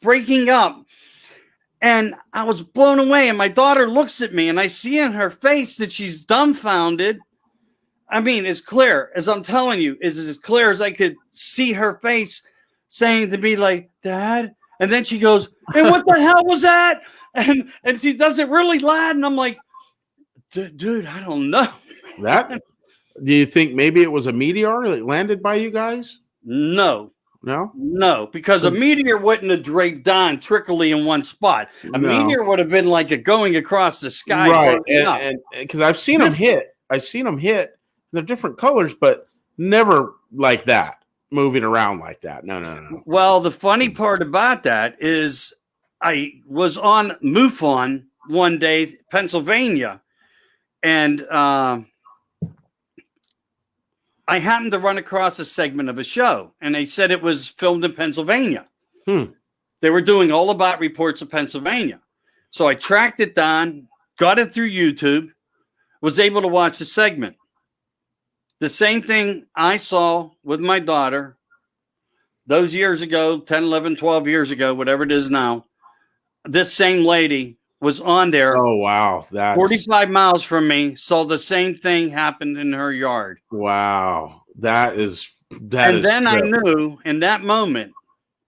breaking up. And I was blown away. And my daughter looks at me, and I see in her face that she's dumbfounded. I mean, as clear as I'm telling you, is as clear as I could see her face saying to me, like, Dad. And then she goes, and what the hell was that? And she does it really loud. And I'm like, dude, I don't know. That? Do you think maybe it was a meteor that landed by you guys? No, because a meteor wouldn't have draped down trickly in one spot. A meteor would have been like a going across the sky. Right. And because I've seen them hit. I've seen them hit. They're different colors, but never like that, moving around like that. No. Well, the funny part about that is I was on MUFON one day, Pennsylvania, and I happened to run across a segment of a show, and they said it was filmed in Pennsylvania. They were doing all about reports of Pennsylvania. So I tracked it down, got it through YouTube, was able to watch the segment. The same thing I saw with my daughter those years ago, 10, 11, 12 years ago, whatever it is now. This same lady was on there. Oh, wow. That's 45 miles from me, saw the same thing happen in her yard. Wow. That is then I knew in that moment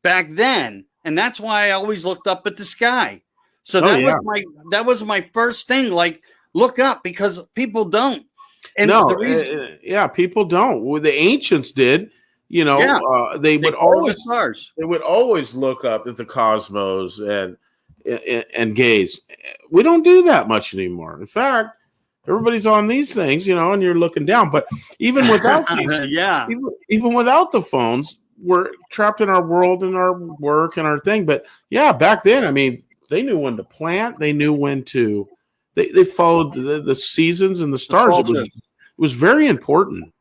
back then, and that's why I always looked up at the sky. So that was my first thing, like, look up, because people don't. And the reason, people don't. Well, the ancients did. You know, they would always stars. They would always look up at the cosmos and gaze. We don't do that much anymore. In fact, everybody's on these things, you know, and you're looking down. But even without these, even without the phones, we're trapped in our world and our work and our thing. But back then, I mean, they knew when to plant. They knew when to. They followed the seasons and the stars. It was very important.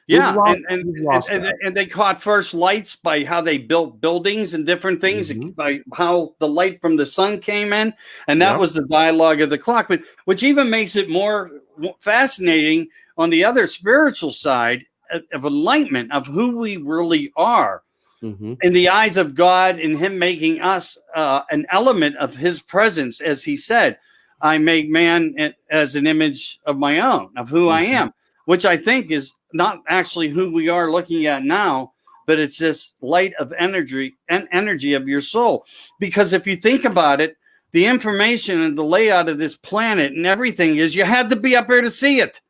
Yeah, and they caught first lights by how they built buildings and different things, by how the light from the sun came in, and that was the dialogue of the clock. But which even makes it more fascinating on the other spiritual side of enlightenment of who we really are in the eyes of God, and him making us an element of his presence. As he said, I make man as an image of my own, of who I am, which I think is not actually who we are looking at now, but it's this light of energy and energy of your soul. Because if you think about it, the information and the layout of this planet and everything is you had to be up here to see it.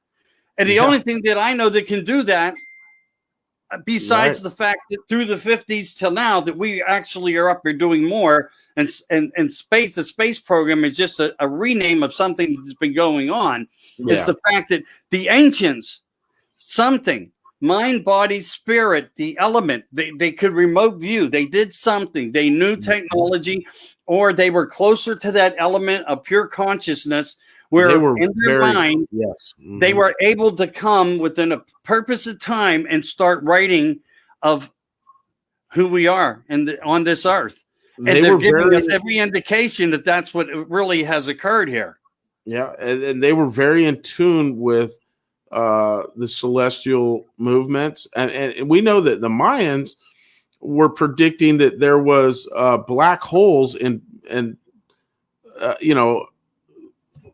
And the only thing that I know that can do that, besides the fact that through the 50s till now that we actually are up here doing more, and space, the space program is just a rename of something that's been going on, is the fact that the ancients, something, mind, body, spirit, the element, they could remote view. They did something. They knew technology, or they were closer to that element of pure consciousness where they were in their mind, they were able to come within a purpose of time and start writing of who we are on this earth. And they're giving us every indication that that's what really has occurred here. Yeah, and they were very in tune with the celestial movements. And we know that the Mayans were predicting that there was black holes in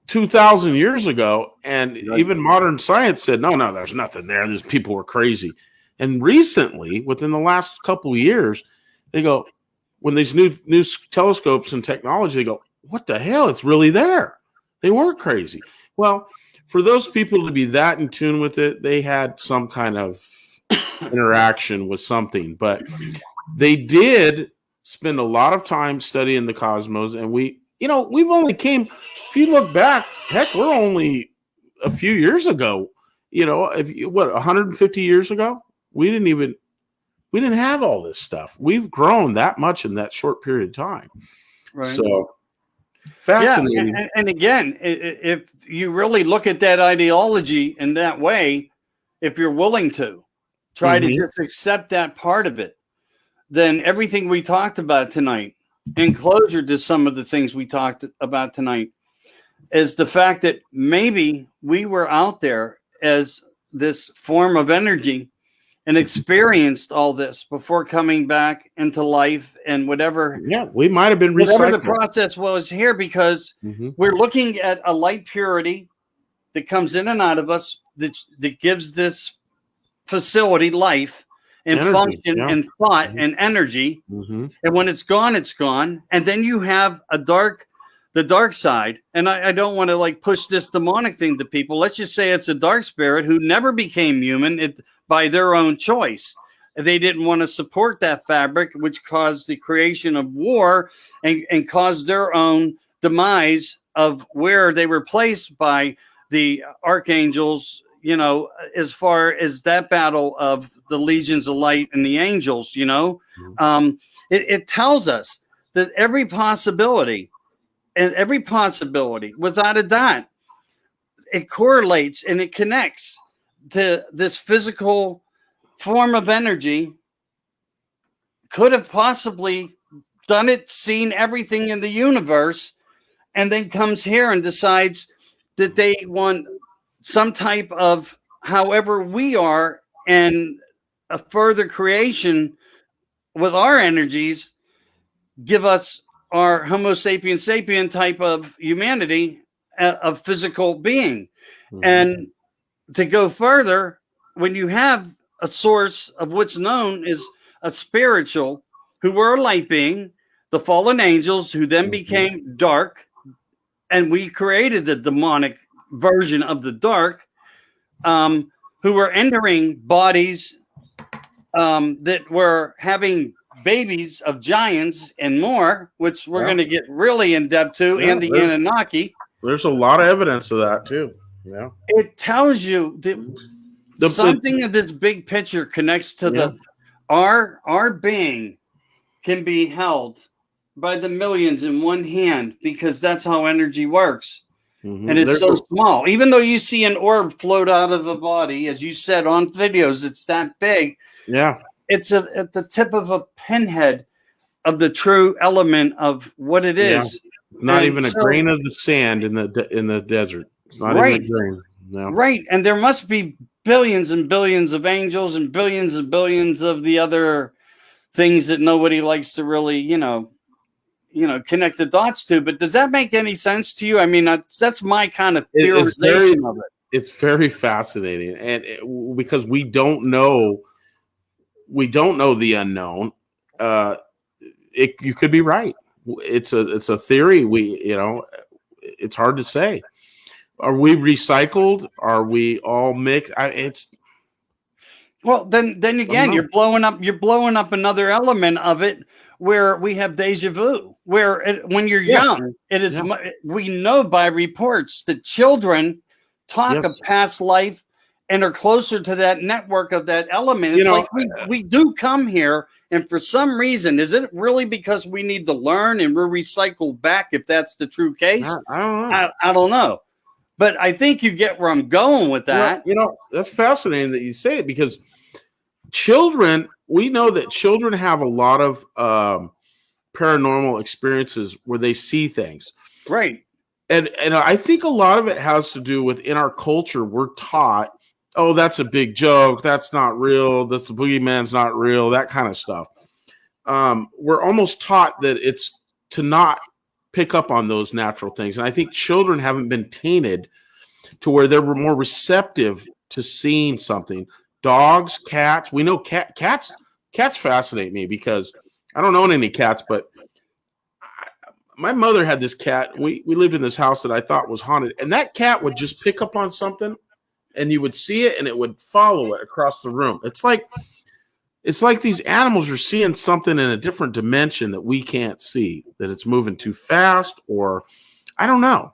2,000 years ago, and even modern science said, no, there's nothing there. These people were crazy. And recently, within the last couple of years, they go, when these new telescopes and technology, they go, what the hell? It's really there. They weren't crazy. Well, for those people to be that in tune with it, they had some kind of interaction with something. But they did spend a lot of time studying the cosmos, and we've only came, if you look back, heck, we're only a few years ago, 150 years ago, we didn't have all this stuff. We've grown that much in that short period of time. Right. So fascinating. Yeah, and again, if you really look at that ideology in that way, if you're willing to try to just accept that part of it, then everything we talked about tonight, in closure to some of the things we talked about tonight, is the fact that maybe we were out there as this form of energy and experienced all this before coming back into life and whatever. Yeah, we might have been recycled. Whatever the process was here, because we're looking at a light purity that comes in and out of us that gives this facility life and energy, function and thought and energy. And when it's gone, it's gone. And then you have the dark side. And I don't want to push this demonic thing to people. Let's just say it's a dark spirit who never became human by their own choice. They didn't want to support that fabric, which caused the creation of war and caused their own demise of where they were placed by the archangels, as far as that battle of the legions of light and the angels, it tells us that every possibility, without a doubt, it correlates and it connects to this physical form of energy, could have possibly done it, seen everything in the universe, and then comes here and decides that they want some type of, however we are, and a further creation with our energies, give us our Homo sapien sapien type of humanity, of physical being. And to go further, when you have a source of what's known as a spiritual, who were a light being, the fallen angels, who then became dark, and we created the demonic version of the dark, who were entering bodies that were having babies of giants and more, which we're going to get really in depth to, and the Anunnaki. There's a lot of evidence of that too. Yeah, it tells you that something of this big picture connects to our being can be held by the millions in one hand, because that's how energy works. And it's so small. Even though you see an orb float out of a body, as you said on videos, it's that big. Yeah. It's at the tip of a pinhead of the true element of what it is. Not even a grain of the sand in the desert. It's not even a grain. Yeah. Right. And there must be billions and billions of angels and billions of the other things that nobody likes to really, connect the dots to. But does that make any sense to you? I mean, that's my kind of theorization of it. It's very fascinating, and because we don't know the unknown. You could be right. It's a theory. It's hard to say. Are we recycled? Are we all mixed? Well, then again, you're blowing up another element of it where we have deja vu. Where when you're young, it is. We know by reports that children talk of past life and are closer to that network of that element. It's like we do come here, and for some reason, is it really because we need to learn and we're recycled back? If that's the true case, I don't know. I don't know. But I think you get where I'm going with that. That's fascinating that you say it, because we know that children have a lot of paranormal experiences where they see things. Right. And I think a lot of it has to do with, in our culture, we're taught, oh, that's a big joke. That's not real. That's the boogeyman's not real. That kind of stuff. We're almost taught that it's to not pick up on those natural things. And I think children haven't been tainted to where they're more receptive to seeing something. Dogs, cats. We know cats fascinate me because I don't own any cats, but my mother had this cat. We lived in this house that I thought was haunted, and that cat would just pick up on something, and you would see it, and it would follow it across the room. It's like these animals are seeing something in a different dimension that we can't see, that it's moving too fast, or I don't know.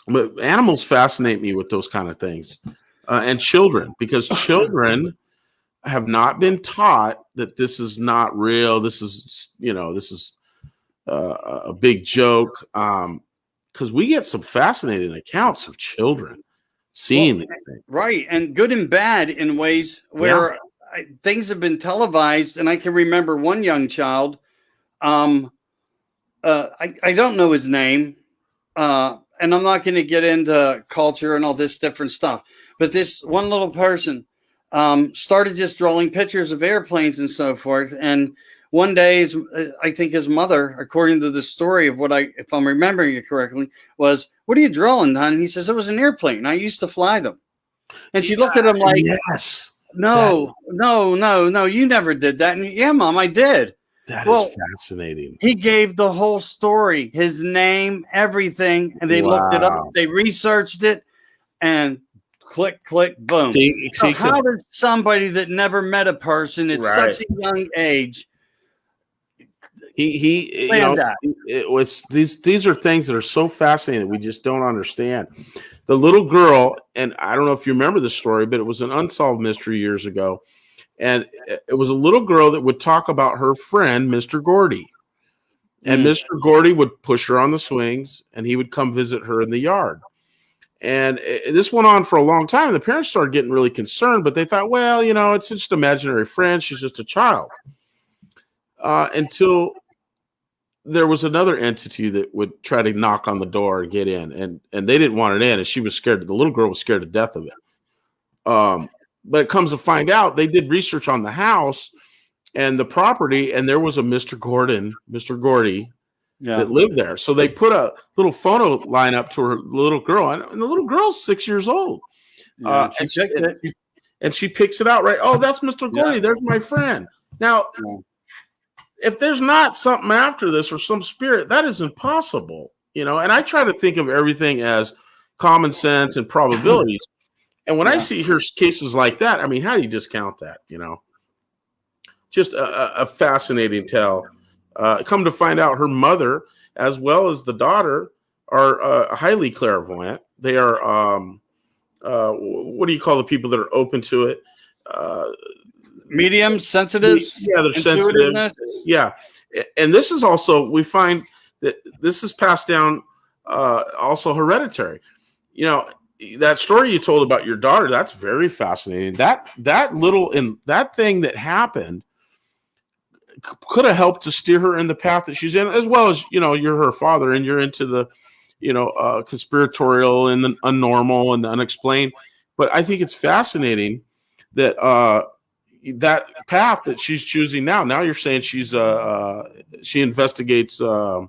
But animals fascinate me with those kind of things, and children, because children have not been taught that this is not real. This is a big joke, because we get some fascinating accounts of children seeing these things. Right, and good and bad in ways where things have been televised. And I can remember one young child, I don't know his name, and I'm not going to get into culture and all this different stuff, but this one little person started just drawing pictures of airplanes and so forth. And one day, I think his mother, according to the story of if I'm remembering it correctly, was, "What are you drawing, hon?" And he says, "It was an airplane. I used to fly them." And she looked at him like, "Yes, no, you never did that." And, "Yeah, Mom, I did." That is fascinating. He gave the whole story, his name, everything, and they looked it up. They researched it, and click, click, boom. So how does somebody that never met a person at such a young age? These are things that are so fascinating that we just don't understand. The little girl, and I don't know if you remember the story, but it was an unsolved mystery years ago. And it was a little girl that would talk about her friend, Mr. Gordy. And Mr. Gordy would push her on the swings, and he would come visit her in the yard. And this went on for a long time. The parents started getting really concerned, but they thought, well, it's just an imaginary friend. She's just a child. Until there was another entity that would try to knock on the door and get in, and they didn't want it in, and she was scared. The little girl was scared to death of it. But it comes to find out, they did research on the house and the property, and there was a Mr. Gordy that lived there. So they put a little photo line up to her little girl, and the little girl's 6 years old. Yeah, and she picks it out, right? Oh, that's Mr. Gordy. Yeah. There's my friend. Now, if there's not something after this or some spirit, that is impossible, And I try to think of everything as common sense and probabilities. And when I hear cases like that, I mean, how do you discount that? Just a fascinating tale. Come to find out, her mother, as well as the daughter, are highly clairvoyant. They are, what do you call the people that are open to it? Mediums, sensitives? Yeah, they're sensitive. Yeah. And this is also, we find that this is passed down also hereditary. That story you told about your daughter, that's very fascinating. That thing that happened could have helped to steer her in the path that she's in, as well as, you're her father and you're into the conspiratorial and the unnormal and the unexplained. But I think it's fascinating that that path that she's choosing now. Now you're saying she investigates. She's done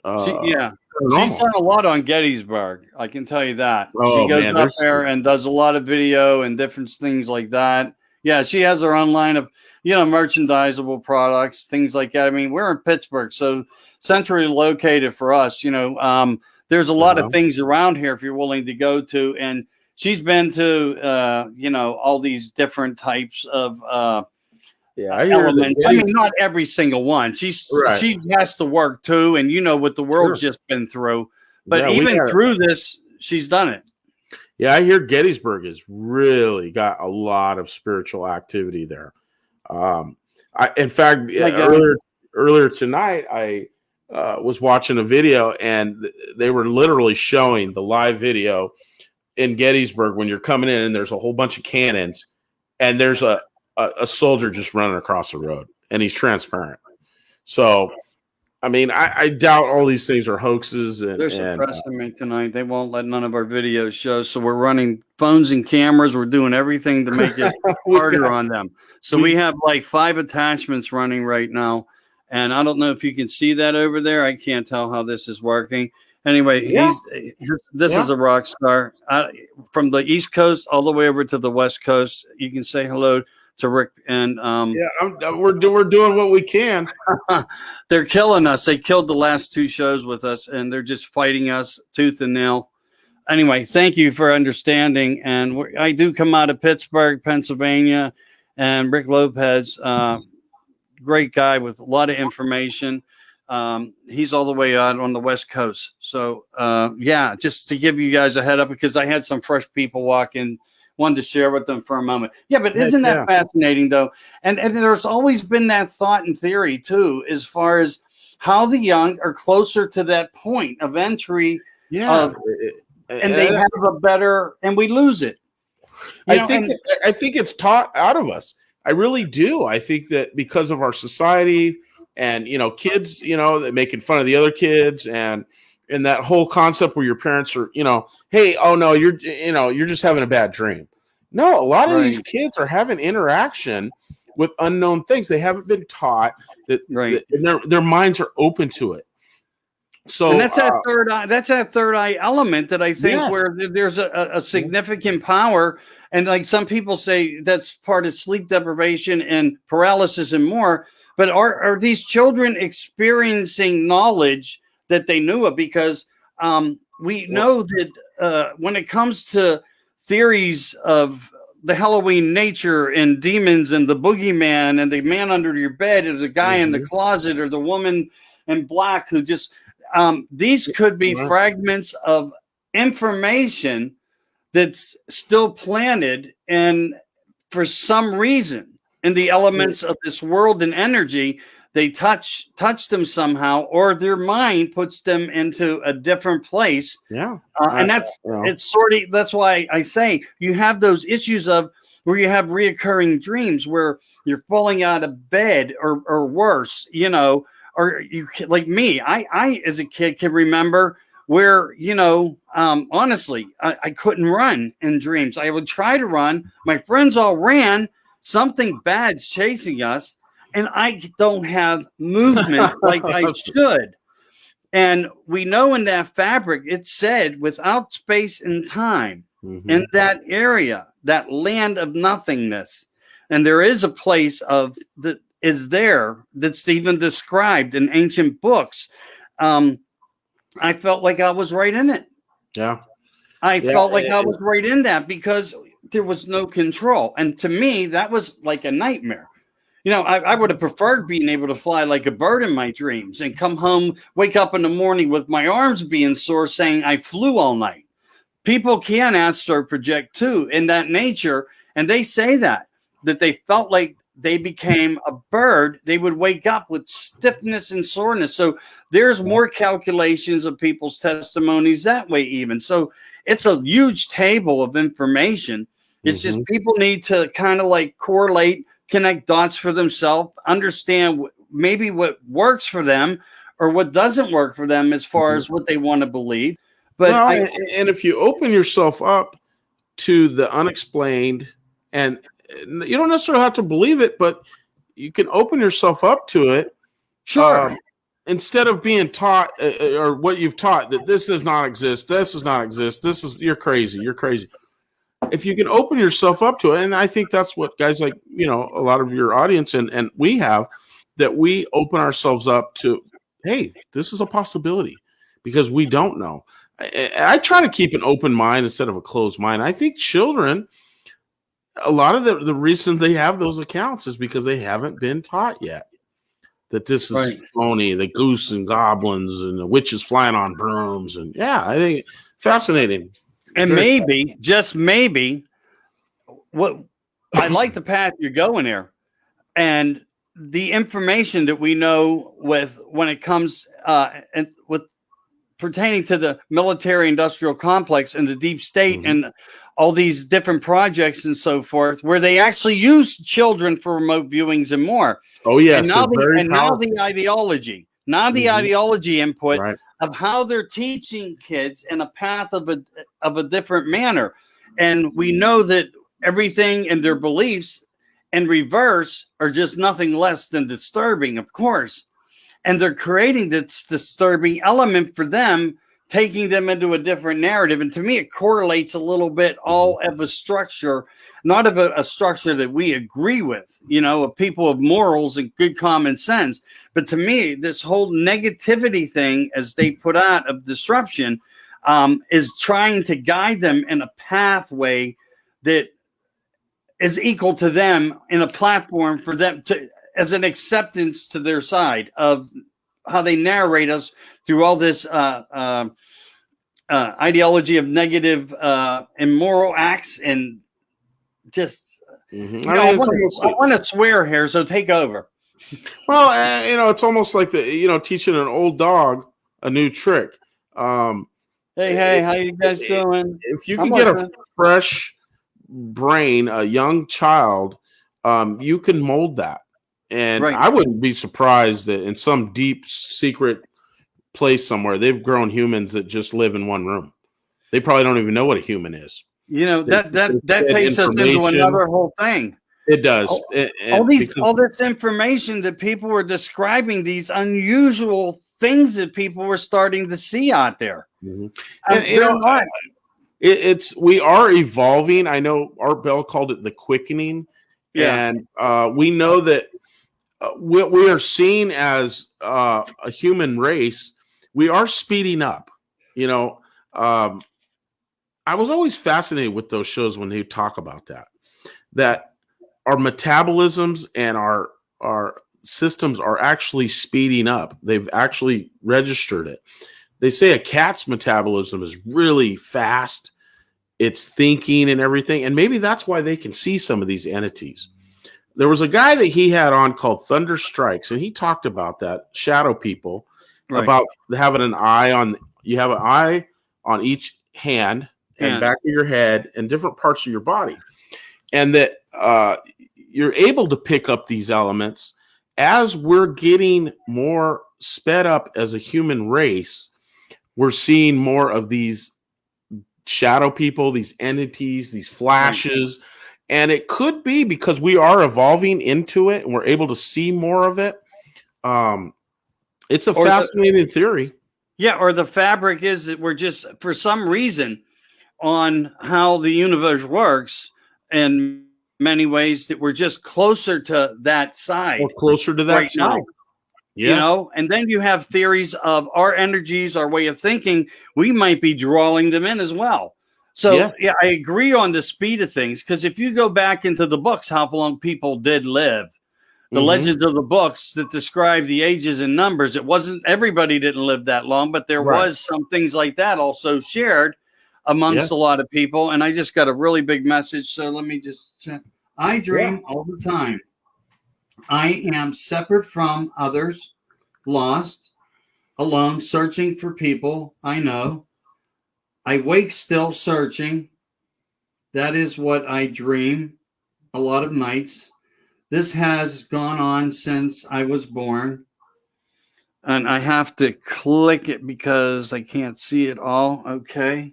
a lot on Gettysburg. I can tell you that. Oh, she goes man, up there and does a lot of video and different things like that. Yeah, she has her own line of, merchandisable products, things like that. I mean, we're in Pittsburgh, so centrally located for us. There's a lot of things around here if you're willing to go to. And she's been to, all these different types of elements. I mean, not every single one. She has to work too, and what the world's just been through. But even through this, she's done it. Yeah, I hear Gettysburg has really got a lot of spiritual activity there. In fact, earlier tonight, I was watching a video, and they were literally showing the live video in Gettysburg when you're coming in, and there's a whole bunch of cannons, and there's a soldier just running across the road, and he's transparent. So, I mean, I doubt all these things are hoaxes. They're suppressing me tonight. They won't let none of our videos show. So we're running phones and cameras. We're doing everything to make it harder on them. So we have like 5 attachments running right now. And I don't know if you can see that over there. I can't tell how this is working. Anyway, this is a rock star. From the East Coast all the way over to the West Coast. You can say hello to Rick and we're doing what we can. They're killing us. They killed the last 2 shows with us, and they're just fighting us tooth and nail. Anyway, thank you for understanding. And I do come out of Pittsburgh, Pennsylvania, and Rick Lopez, great guy with a lot of information. He's all the way out on the West Coast. So just to give you guys a head up, because I had some fresh people walk in. Wanted to share with them for a moment. Yeah, but isn't that fascinating, though? And there's always been that thought and theory, too, as far as how the young are closer to that point of entry. Yeah. And they have a better, and we lose it. I think it's taught out of us. I really do. I think that because of our society and, kids, making fun of the other kids and that whole concept where your parents are, hey, oh no, you're just having a bad dream. No, a lot of these kids are having interaction with unknown things. They haven't been taught that, and their minds are open to it. So and that's that third eye. That's that third eye element that I think where there's a significant power. And like some people say, that's part of sleep deprivation and paralysis and more. But are these children experiencing knowledge that they knew of? Because we know that when it comes to theories of the Hell-O-Ween nature and demons and the boogeyman and the man under your bed or the guy in the closet or the woman in black who just these could be fragments of information that's still planted, and for some reason in the elements of this world and energy, they touch them somehow, or their mind puts them into a different place. And that's that's why I say you have those issues of where you have reoccurring dreams where you're falling out of bed or worse, or you like me. I as a kid can remember where honestly I couldn't run in dreams. I would try to run. My friends all ran. Something bad's chasing us. And I don't have movement like I should. And we know in that fabric, it said without space and time in that area, that land of nothingness. And there is a place that is there that's even described in ancient books. I felt like I was right in it. I felt like I was right in that because there was no control. And to me, that was like a nightmare. I would have preferred being able to fly like a bird in my dreams and come home, wake up in the morning with my arms being sore, saying I flew all night. People can astral project too in that nature. And they say that they felt like they became a bird. They would wake up with stiffness and soreness. So there's more calculations of people's testimonies that way even. So it's a huge table of information. It's just people need to kind of like correlate, connect dots for themselves, understand maybe what works for them or what doesn't work for them as far as what they want to believe. But well, and if you open yourself up to the unexplained, and you don't necessarily have to believe it, but you can open yourself up to it. Sure. Instead of being taught or what you've taught that this does not exist, this does not exist, you're crazy. If you can open yourself up to it, and I think that's what guys like, a lot of your audience and we have, that we open ourselves up to, hey, this is a possibility because we don't know. I try to keep an open mind instead of a closed mind. I think children, a lot of the reason they have those accounts is because they haven't been taught yet that this is phony, the goose and goblins and the witches flying on brooms. And I think fascinating. And maybe, just maybe, what I like the path you're going here, and the information that we know when it comes and with pertaining to the military-industrial complex and the deep state and all these different projects and so forth, where they actually use children for remote viewings and more. Oh yes, and now the ideology, ideology input. Right. Of how they're teaching kids in a path of a different manner. And we know that everything in their beliefs in reverse are just nothing less than disturbing, of course. And they're creating this disturbing element for them, taking them into a different narrative. And to me, it correlates a little bit all of a structure, not of a structure that we agree with, of people of morals and good common sense. But to me, this whole negativity thing, as they put out, of disruption, is trying to guide them in a pathway that is equal to them, in a platform for them to, as an acceptance to their side of how they narrate us through all this ideology of negative immoral acts and just. I want to swear here, so take over. Well, it's almost like teaching an old dog a new trick. Hey, how you guys doing? If you can get a fresh brain, a young child, you can mold that. And I wouldn't be surprised that in some deep secret place somewhere, they've grown humans that just live in one room. They probably don't even know what a human is. That takes us into another whole thing. It does. All this information that people were describing, these unusual things that people were starting to see out there. And, we are evolving. I know Art Bell called it the quickening. Yeah. And we know that what we are seeing as a human race, we are speeding up. I was always fascinated with those shows when they talk about that our metabolisms and our systems are actually speeding up. They've actually registered it. They say a cat's metabolism is really fast. It's thinking and everything. And maybe that's why they can see some of these entities. There was a guy that he had on called Thunder Strikes, and he talked about that, shadow people, about having an eye on, you have an eye on each hand and back of your head and different parts of your body. And that you're able to pick up these elements as we're getting more sped up as a human race. We're seeing more of these shadow people, these entities, these flashes. And it could be because we are evolving into it and we're able to see more of it. It's a fascinating theory. Yeah, or the fabric is that we're just, for some reason, on how the universe works, in many ways, that we're just closer to that side. Or closer to that right side. Now. Yes. And then you have theories of our energies, our way of thinking. We might be drawing them in as well. So, I agree on the speed of things, because if you go back into the books, how long people did live, the legends of the books that describe the ages and numbers, it wasn't, everybody didn't live that long, but there was some things like that also shared amongst a lot of people. And I just got a really big message. So let me just check. I dream all the time. I am separate from others, lost, alone, searching for people I know. I wake still searching. That is what I dream a lot of nights. This has gone on since I was born. And I have to click it because I can't see it all. Okay.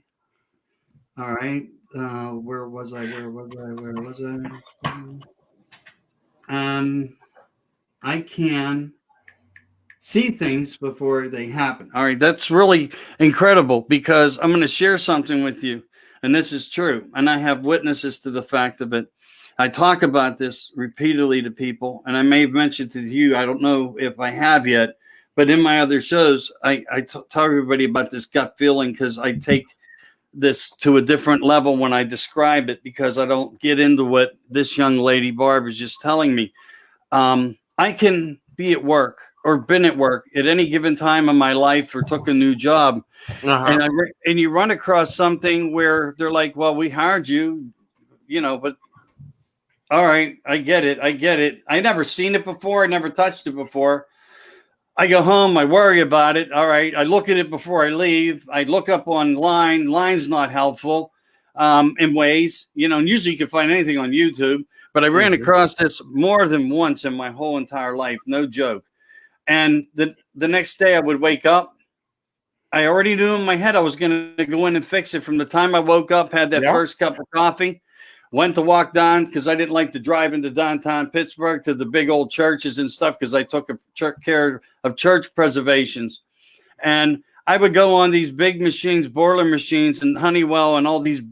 All right. Where was I? I can see things before they happen. All right. That's really incredible because I'm going to share something with you. And this is true. And I have witnesses to the fact of it. I talk about this repeatedly to people, and I may have mentioned to you, I don't know if I have yet, but in my other shows, I tell everybody about this gut feeling because I take this to a different level when I describe it because I don't get into what this young lady, Barb, is just telling me. I can be at work or been at work at any given time in my life or took a new job, and you run across something where they're like, well, we hired you, but all right, I get it. I never seen it before. I never touched it before. I go home. I worry about it. All right. I look at it before I leave. I look up online. Line's not helpful in ways, and usually you can find anything on YouTube. But I ran across this more than once in my whole entire life. No joke. And the next day I would wake up. I already knew in my head I was going to go in and fix it from the time I woke up, had that first cup of coffee. Went to walk down because I didn't like to drive into downtown Pittsburgh to the big old churches and stuff because I took care of church preservations. And I would go on these big machines, boiler machines and Honeywell and all these,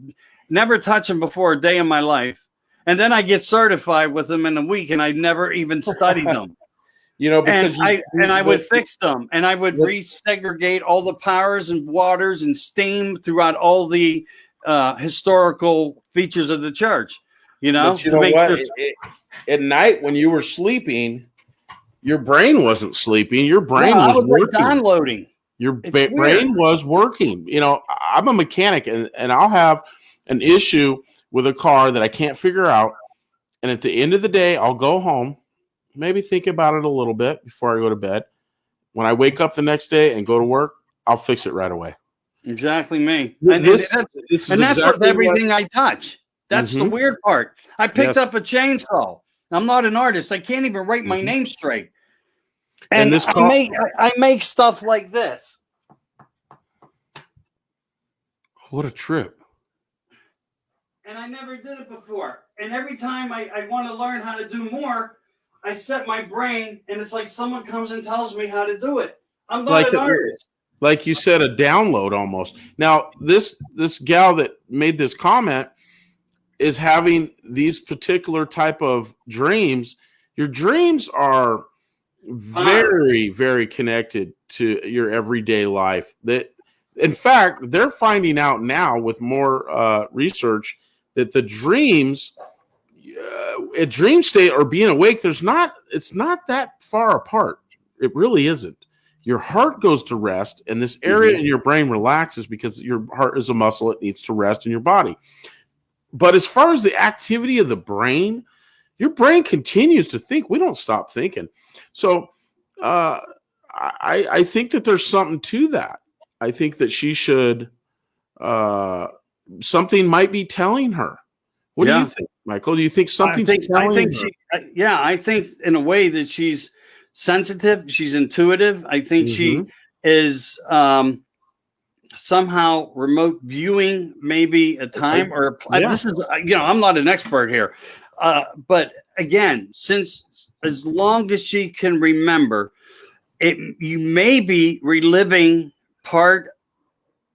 never touch them before a day in my life. And then I get certified with them in a week and I never even studied them. Because I would fix them and I would resegregate all the powers and waters and steam throughout all the historical features of the church, But you know what? At night when you were sleeping, your brain wasn't sleeping. Your brain was working. Downloading. Your brain was working. I'm a mechanic, and I'll have an issue with a car that I can't figure out. And at the end of the day, I'll go home, maybe think about it a little bit before I go to bed. When I wake up the next day and go to work, I'll fix it right away. Exactly me. And that's with everything I touch. That's the weird part. I picked up a chainsaw. I'm not an artist. I can't even write my name straight. And I make stuff like this. What a trip. And I never did it before. And every time I want to learn how to do more, I set my brain, and it's like someone comes and tells me how to do it. I'm not an artist. Like you said, a download almost. Now, this gal that made this comment is having these particular type of dreams. Your dreams are very, very connected to your everyday life. That, in fact, they're finding out now with more research that the dreams, a dream state or being awake, it's not that far apart. It really isn't. Your heart goes to rest, and this area in your brain relaxes because your heart is a muscle. It needs to rest in your body. But as far as the activity of the brain, your brain continues to think. We don't stop thinking. So I think that there's something to that. I think that she should, something might be telling her. What do you think, Michael? Do you think something's telling her? I think in a way that she's sensitive, she's intuitive. I think she is somehow remote viewing maybe a time this is, I'm not an expert here. But again, since as long as she can remember, you may be reliving part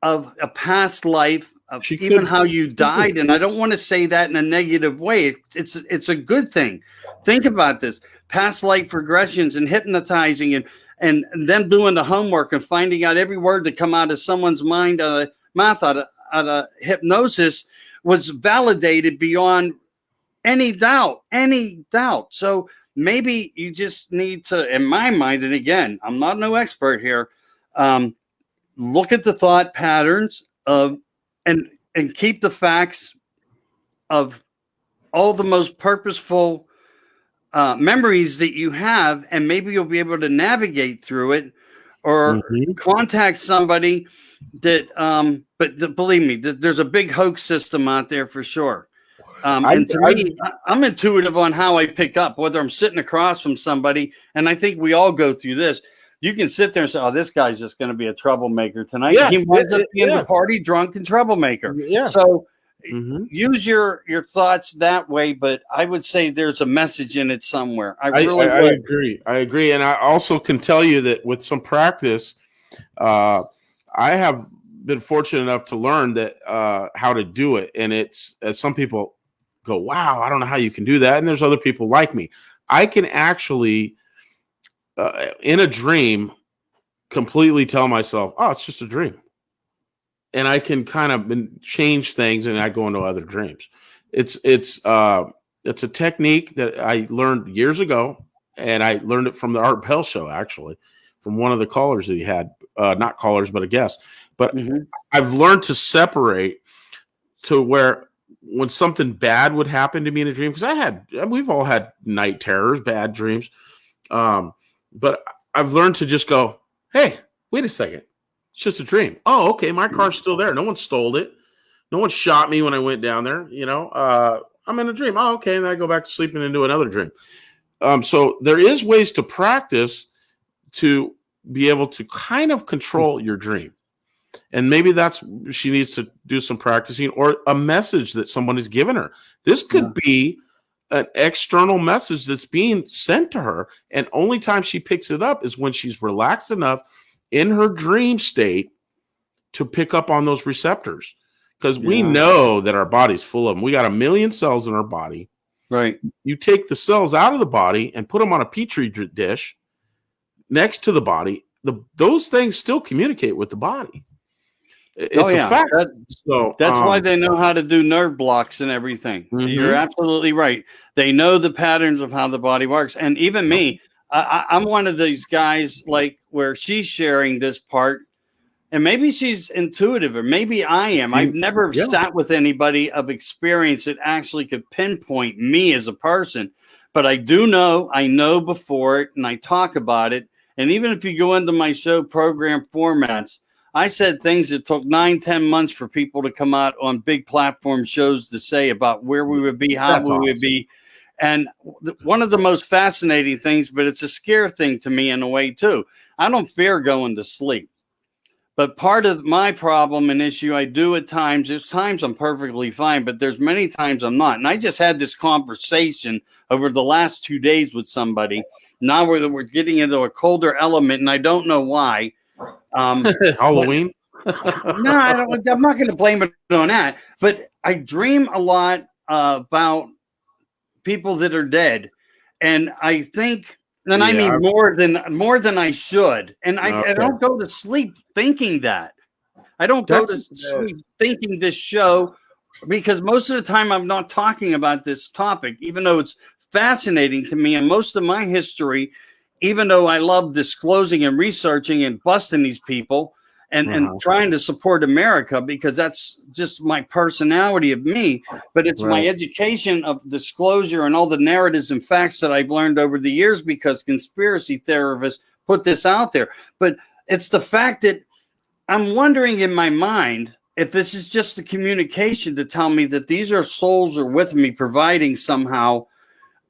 of a past life of even how you died. And I don't want to say that in a negative way. It's a good thing. Think about this. Past life regressions and hypnotizing and then doing the homework and finding out every word that come out of someone's mind, mouth, out of hypnosis was validated beyond any doubt. So maybe you just need to, in my mind, and again, I'm not no expert here, look at the thought patterns of and keep the facts of all the most purposeful memories that you have, and maybe you'll be able to navigate through it or contact somebody that but believe me, there's a big hoax system out there for sure. And to me, I'm intuitive on how I pick up whether I'm sitting across from somebody, and I think we all go through this. you can sit there and say, "Oh, this guy's just going to be a troublemaker tonight." Yeah, He winds up being yes. the party drunk and troublemaker. Yeah. So Mhm. use your thoughts that way, but I would say there's a message in it somewhere. I I really would. agree. I agree, and I also can tell you that with some practice, I have been fortunate enough to learn that how to do it. And it's, as some people go, "Wow, I don't know how you can do that," and there's other people like me. I can actually, in a dream, completely tell myself, "Oh, it's just a dream," and I can kind of change things, and I go into other dreams. It's a technique that I learned years ago, and I learned it from the Art Bell show, actually, from one of the callers that he had, not callers, but a guest. But I've learned to separate to where when something bad would happen to me in a dream, because we've all had night terrors, bad dreams. But I've learned to just go, "Hey, wait a second. It's just a dream. Oh, okay. My car's still there. No one stole it. No one shot me when I went down there. I'm in a dream. Oh, okay." And I go back to sleeping into another dream. So there is ways to practice to be able to kind of control your dream. And maybe she needs to do some practicing, or a message that someone has given her. This could be an external message that's being sent to her. And only time she picks it up is when she's relaxed enough in her dream state to pick up on those receptors. Because we know that our body's full of them. We got 1 million cells in our body. Right. You take the cells out of the body and put them on a petri dish next to the body. Those things still communicate with the body. It's a fact. That's why they know how to do nerve blocks and everything. You're absolutely right. They know the patterns of how the body works. And even me, I'm one of these guys, like, where she's sharing this part, and maybe she's intuitive, or maybe I am. I've never sat with anybody of experience that actually could pinpoint me as a person, but I know before it, and I talk about it. And even if you go into my show program formats, I said things that took 9-10 months for people to come out on big platform shows to say about where we would be, how we would be. And one of the most fascinating things, but it's a scare thing to me in a way too. I don't fear going to sleep. But part of my problem and issue I do at times, there's times I'm perfectly fine, but there's many times I'm not. And I just had this conversation over the last 2 days with somebody. Now we're getting into a colder element, and I don't know why. Hell-O-Ween? No, I'm not going to blame it on that. But I dream a lot about people that are dead. And I think... And I mean more than I should. And I don't go to sleep thinking that. I don't go to sleep thinking this show, because most of the time I'm not talking about this topic, even though it's fascinating to me. And most of my history, even though I love disclosing and researching and busting these people and trying to support America, because that's just my personality of me, but it's my education of disclosure and all the narratives and facts that I've learned over the years, because conspiracy theorists put this out there. But it's the fact that I'm wondering in my mind if this is just the communication to tell me that these are souls are with me, providing somehow,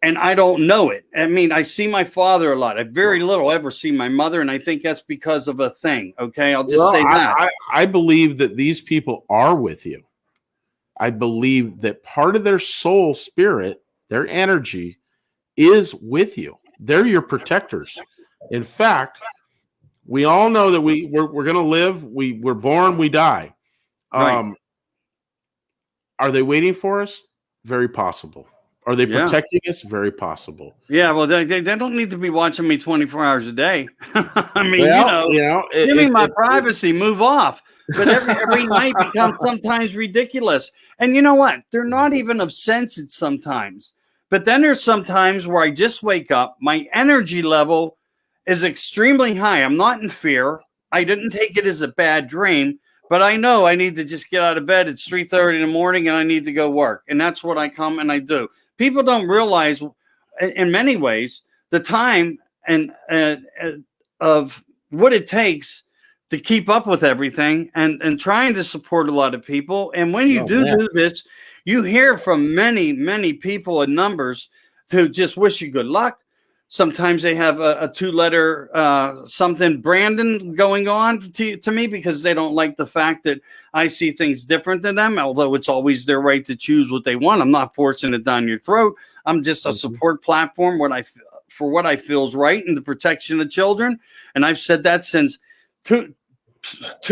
and I don't know it. I mean, I see my father a lot. I very little ever see my mother, and I think that's because of a thing. Okay, I'll just say that. I believe that these people are with you. I believe that part of their soul spirit, their energy, is with you. They're your protectors. In fact, we all know that we're going to live. We're born, we die. Are they waiting for us? Very possible. Are they protecting us? Very possible. Yeah, well, they don't need to be watching me 24 hours a day. I mean, give me my privacy, move off. But every night becomes sometimes ridiculous. And you know what? They're not even of sense sometimes. But then there's sometimes where I just wake up, my energy level is extremely high. I'm not in fear. I didn't take it as a bad dream, but I know I need to just get out of bed. It's 3:30 in the morning and I need to go work. And that's what I come and I do. People don't realize, in many ways, the time and of what it takes to keep up with everything and trying to support a lot of people. And when you do this, you hear from many, many people in numbers to just wish you good luck, Sometimes they have a 2-letter something Brandon going on to me because they don't like the fact that I see things different than them, although it's always their right to choose what they want. I'm not forcing it down your throat. I'm just a support platform for what I feel is right in the protection of children. And I've said that since 2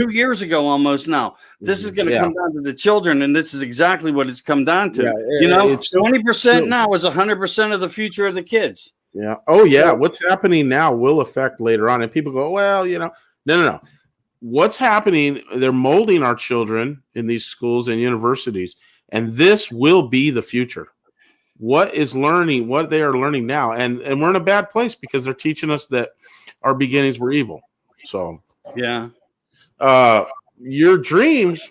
years ago almost now. This is going to come down to the children, and this is exactly what it's come down to. 20% now is 100% of the future of the kids. Yeah. Oh, yeah. So, what's happening now will affect later on. And people go, well, no. What's happening, they're molding our children in these schools and universities, and this will be the future. What they are learning now. And we're in a bad place because they're teaching us that our beginnings were evil. So, yeah. Your dreams,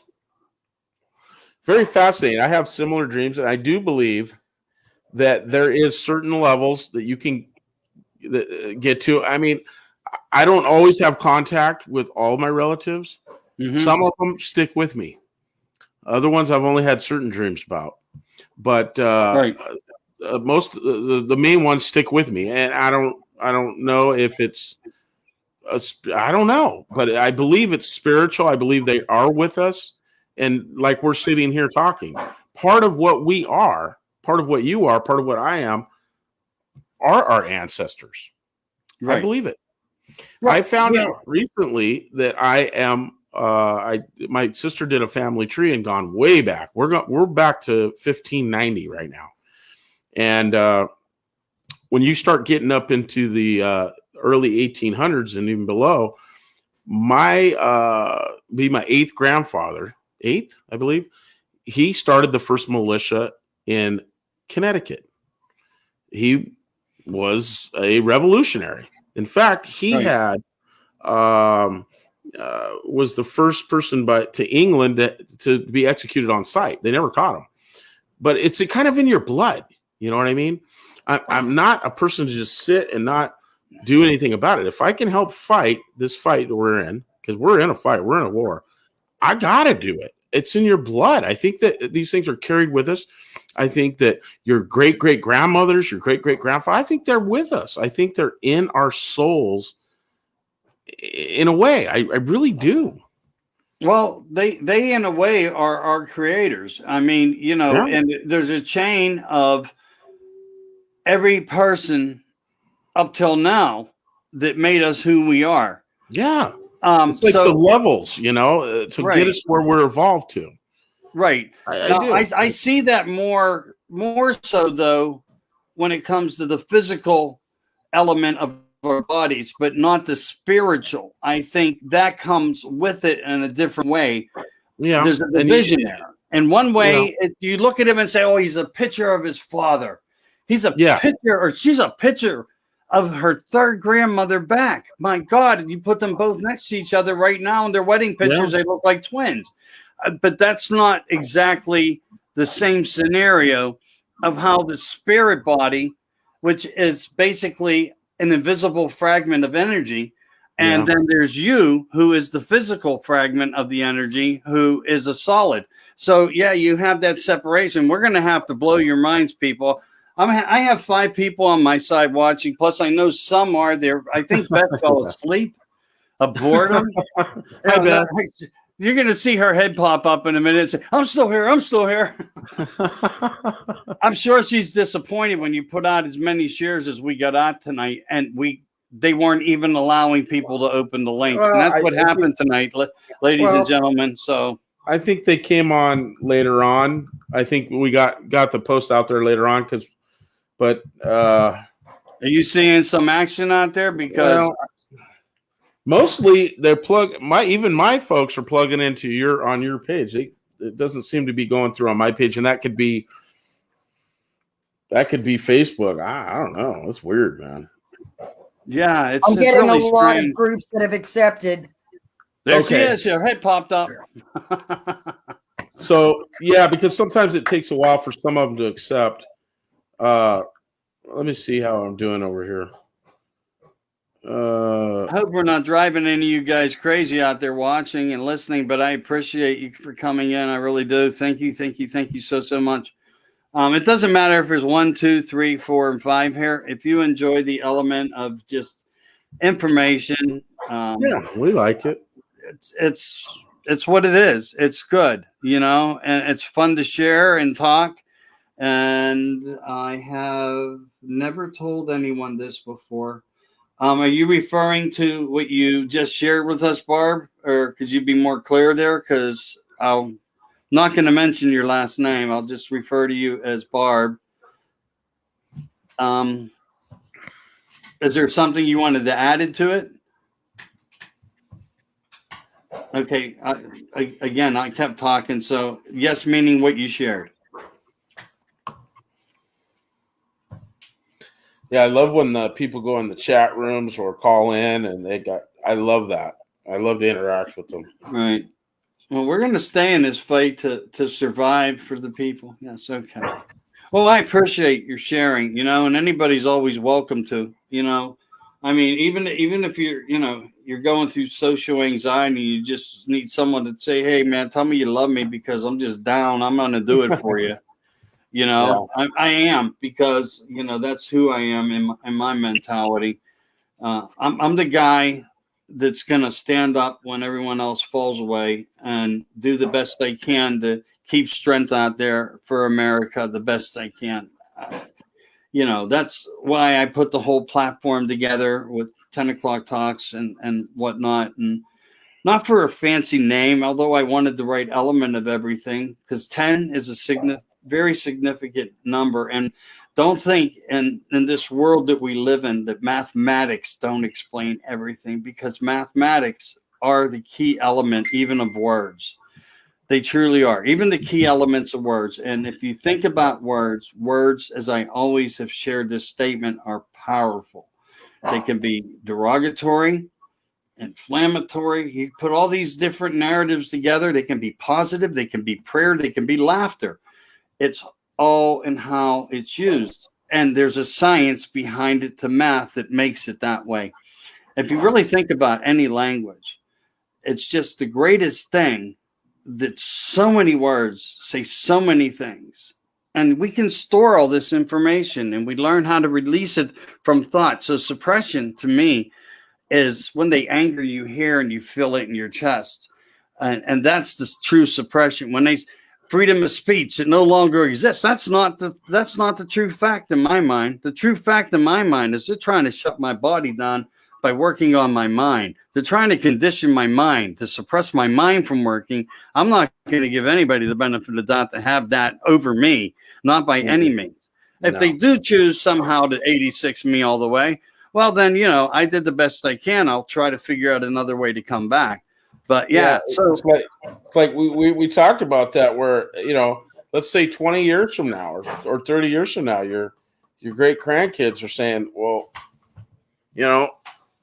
very fascinating. I have similar dreams, and I do believe that there is certain levels that you can get to. I mean, I don't always have contact with all my relatives. Mm-hmm. Some of them stick with me. Other ones I've only had certain dreams about. But most the main ones stick with me, and I don't know if it's I don't know, but I believe it's spiritual. I believe they are with us, and like we're sitting here talking, part of what we are. Part of what you are, part of what I am, are our ancestors. Right. I believe it. Right. I found out recently that I am. My sister did a family tree and gone way back. We're back to 1590 right now, and when you start getting up into the early 1800s and even below, my 8th grandfather, I believe, he started the first militia in Connecticut. He was a revolutionary. In fact, he had was the first person to England to be executed on sight. They never caught him, but it's kind of in your blood. You know what I mean? I'm not a person to just sit and not do anything about it. If I can help fight this fight that we're in, because we're in a fight, we're in a war, I gotta do it. It's in your blood. I think that these things are carried with us. I think that your great-great-grandmothers, your great-great-grandfather, I think they're with us. I think they're in our souls in a way. I really do. Well, they in a way are our creators. I mean, and there's a chain of every person up till now that made us who we are. Yeah. It's like the levels, to get us where we're evolved to. Right. I see that more so, though, when it comes to the physical element of our bodies, but not the spiritual. I think that comes with it in a different way. Yeah. There's a division there. And one way, you look at him and say, oh, he's a picture of his father. He's a picture, or she's a picture of her third grandmother back. My God, you put them both next to each other right now in their wedding pictures, they look like twins. But that's not exactly the same scenario of how the spirit body, which is basically an invisible fragment of energy, and then there's you, who is the physical fragment of the energy, who is a solid. So, you have that separation. We're going to have to blow your minds, people. I have 5 people on my side watching. Plus, I know some are there. I think Beth fell asleep of boredom. Hi, Beth. You're going to see her head pop up in a minute and say, I'm still here. I'm still here. I'm sure she's disappointed when you put out as many shares as we got out tonight. And they weren't even allowing people to open the links. And that's what happened tonight, ladies and gentlemen. So I think they came on later on. I think we got the post out there later on but are you seeing some action out there? Because mostly they're even my folks are plugging into on your page. It doesn't seem to be going through on my page, and that could be Facebook. I don't know. It's weird, man. Yeah, I'm getting really a lot strange. of groups that have accepted. There she is. Her head popped up. So because sometimes it takes a while for some of them to accept. Let me see how I'm doing over here. I hope we're not driving any of you guys crazy out there watching and listening, but I appreciate you for coming in. I really do. Thank you so much. It doesn't matter if there's 1, 2, 3, 4, and 5 here. If you enjoy the element of just information, Yeah, we like it. it's what it is. It's good, and it's fun to share and talk. And I have never told anyone this before. Are you referring to what you just shared with us, Barb? Or could you be more clear there? Because I'm not going to mention your last name. I'll just refer to you as Barb. Is there something you wanted to add to it? Okay. Again, I kept talking. So yes, meaning what you shared. Yeah, I love when the people go in the chat rooms or call in, and I love that. I love to interact with them. Right. Well, we're going to stay in this fight to survive for the people. Yes. Okay. Well, I appreciate your sharing, and anybody's always welcome to, I mean, even if you're going through social anxiety, you just need someone to say, hey, man, tell me you love me because I'm just down. I'm going to do it for you. Yeah. I am, because that's who I am in my mentality. I'm the guy that's going to stand up when everyone else falls away and do the best they can to keep strength out there for America the best I can. That's why I put the whole platform together with 10 o'clock talks and whatnot, and not for a fancy name, although I wanted the right element of everything, because 10 is a very significant number. And don't think in this world that we live in that mathematics don't explain everything, because mathematics are the key element even of words. They truly are, even the key elements of words. And if you think about words, as I always have shared this statement, are powerful. They can be derogatory, inflammatory. You put all these different narratives together. They can be positive. They can be prayer. They can be laughter. It's all in how it's used. And there's a science behind it to math that makes it that way. If you really think about any language, it's just the greatest thing that so many words say so many things. And we can store all this information and we learn how to release it from thought. So suppression to me is when they anger you here and you feel it in your chest. And that's the true suppression. When they freedom of speech, it no longer exists. That's not the true fact in my mind. The true fact in my mind is they're trying to shut my body down by working on my mind. They're trying to condition my mind, to suppress my mind from working. I'm not going to give anybody the benefit of the doubt to have that over me, not by any means. If they do choose somehow to 86 me all the way, well, then, I did the best I can. I'll try to figure out another way to come back. But so it's like we talked about that, where, let's say 20 years from now or 30 years from now, your great grandkids are saying, well,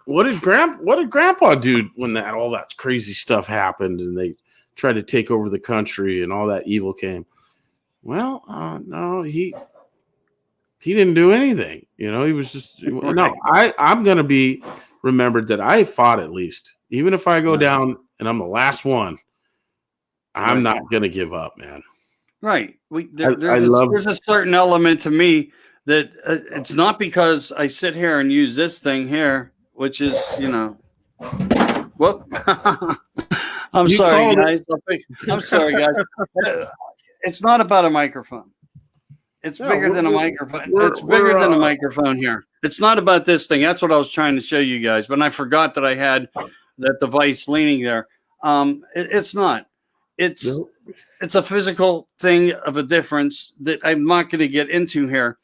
what did grandpa do when all that crazy stuff happened and they tried to take over the country and all that evil came? Well, no, he didn't do anything. He was just no. I'm gonna be remembered that I fought, at least, even if I go down and I'm the last one. I'm not gonna give up, man. Right. There's a certain element to me that it's not because I sit here and use this thing here, which is whoop. I'm sorry, guys. I'm sorry, guys. It's not about a microphone. It's bigger than a microphone. It's bigger than a microphone here. It's not about this thing. That's what I was trying to show you guys, but I forgot that I had that device leaning there. It's not. It's a physical thing of a difference that I'm not going to get into here.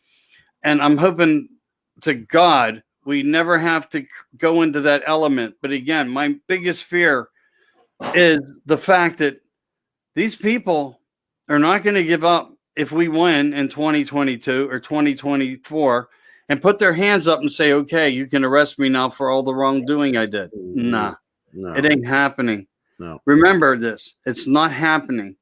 And I'm hoping to God we never have to go into that element. But again, my biggest fear is the fact that these people are not going to give up if we win in 2022 or 2024 and put their hands up and say, okay, you can arrest me now for all the wrongdoing I did. Nah, it ain't happening. No. Remember this. It's not happening.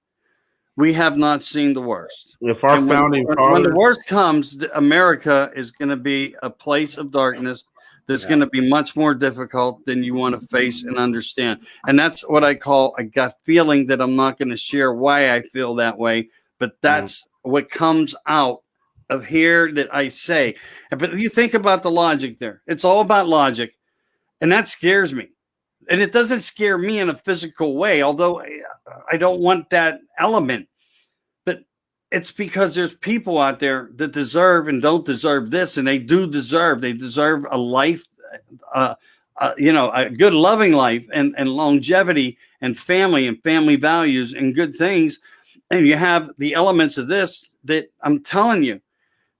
We have not seen the worst. If our founding fathers, when the worst comes, America is going to be a place of darkness that's going to be much more difficult than you want to face and understand. And that's what I call a gut feeling that I'm not going to share why I feel that way. But that's what comes out of here that I say. But you think about the logic there. It's all about logic. And that scares me. And it doesn't scare me in a physical way, although I don't want that element. But it's because there's people out there that deserve and don't deserve this. And they deserve a life, a good loving life and longevity and family values and good things. And you have the elements of this that I'm telling you,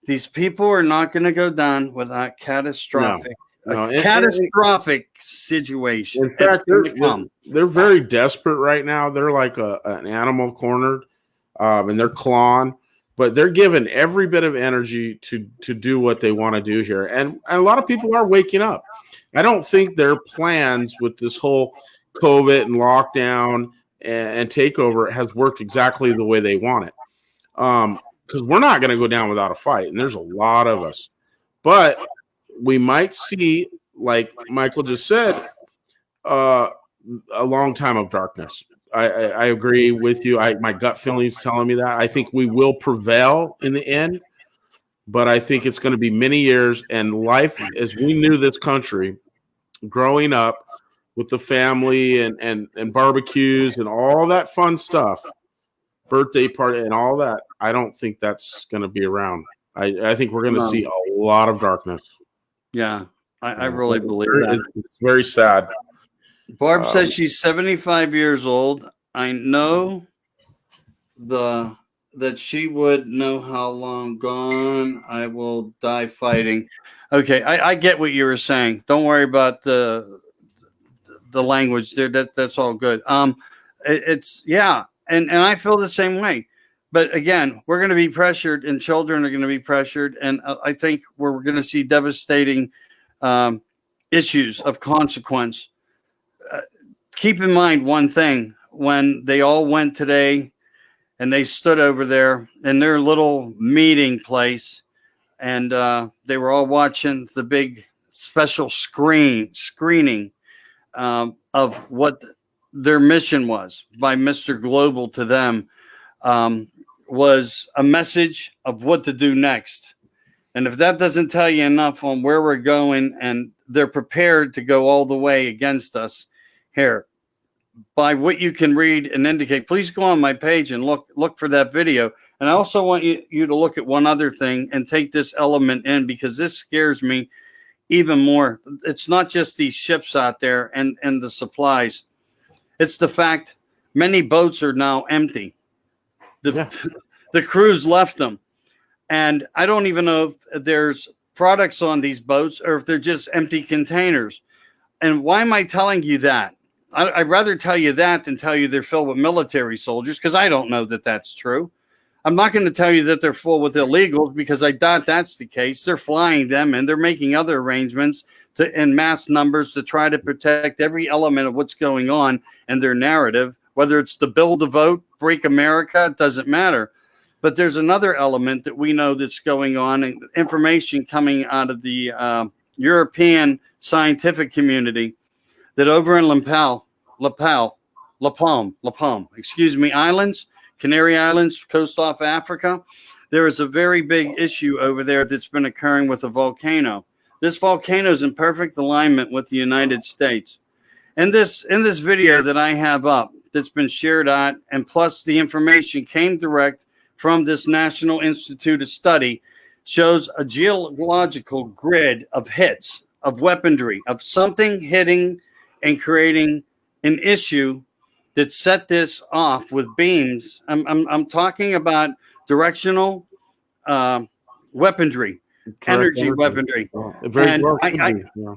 these people are not going to go down without catastrophic. Catastrophic situation. In fact, they're very desperate right now. They're like an animal cornered, and they're clawing, but they're given every bit of energy to do what they want to do here. And a lot of people are waking up. I don't think their plans with this whole COVID and lockdown and takeover has worked exactly the way they want it. Because we're not going to go down without a fight, and there's a lot of us. But we might see, like Michael just said, a long time of darkness. I agree with you. My gut feeling is telling me that. I think we will prevail in the end, but I think it's going to be many years. And life, as we knew this country, growing up with the family and barbecues and all that fun stuff, birthday party and all that, I don't think that's going to be around. I think we're going to see a lot of darkness. Yeah, I really believe that. It's very sad. Barb says she's 75 years old. I know that she would know how long gone. I will die fighting. Okay, I get what you were saying. Don't worry about the language there. That's all good. It's and I feel the same way. But again, we're going to be pressured, and children are going to be pressured, and I think we're going to see devastating issues of consequence. Keep in mind one thing: when they all went today, and they stood over there in their little meeting place, and they were all watching the big special screening of what their mission was by Mr. Global to them. Was a message of what to do next. And if that doesn't tell you enough on where we're going, and they're prepared to go all the way against us here, by what you can read and indicate, please go on my page and look for that video. And I also want you to look at one other thing and take this element in, because this scares me even more. It's not just these ships out there and the supplies. It's the fact many boats are now empty. The crews left them. And I don't even know if there's products on these boats or if they're just empty containers. And why am I telling you that? I'd rather tell you that than tell you they're filled with military soldiers, because I don't know that that's true. I'm not going to tell you that they're full with illegals, because I doubt that's the case. They're flying them, and they're making other arrangements in mass numbers to try to protect every element of what's going on in their narrative. Whether it's the bill to vote, break America, it doesn't matter. But there's another element that we know that's going on, and information coming out of the European scientific community, that over in La Palm, Islands, Canary Islands, coast off Africa, there is a very big issue over there that's been occurring with a volcano. This volcano is in perfect alignment with the United States. In this video that I have up, that's been shared out, and plus the information came direct from this National Institute of Study, shows a geological grid of hits, of weaponry, of something hitting and creating an issue that set this off with beams. I'm talking about directional weaponry, energy weaponry.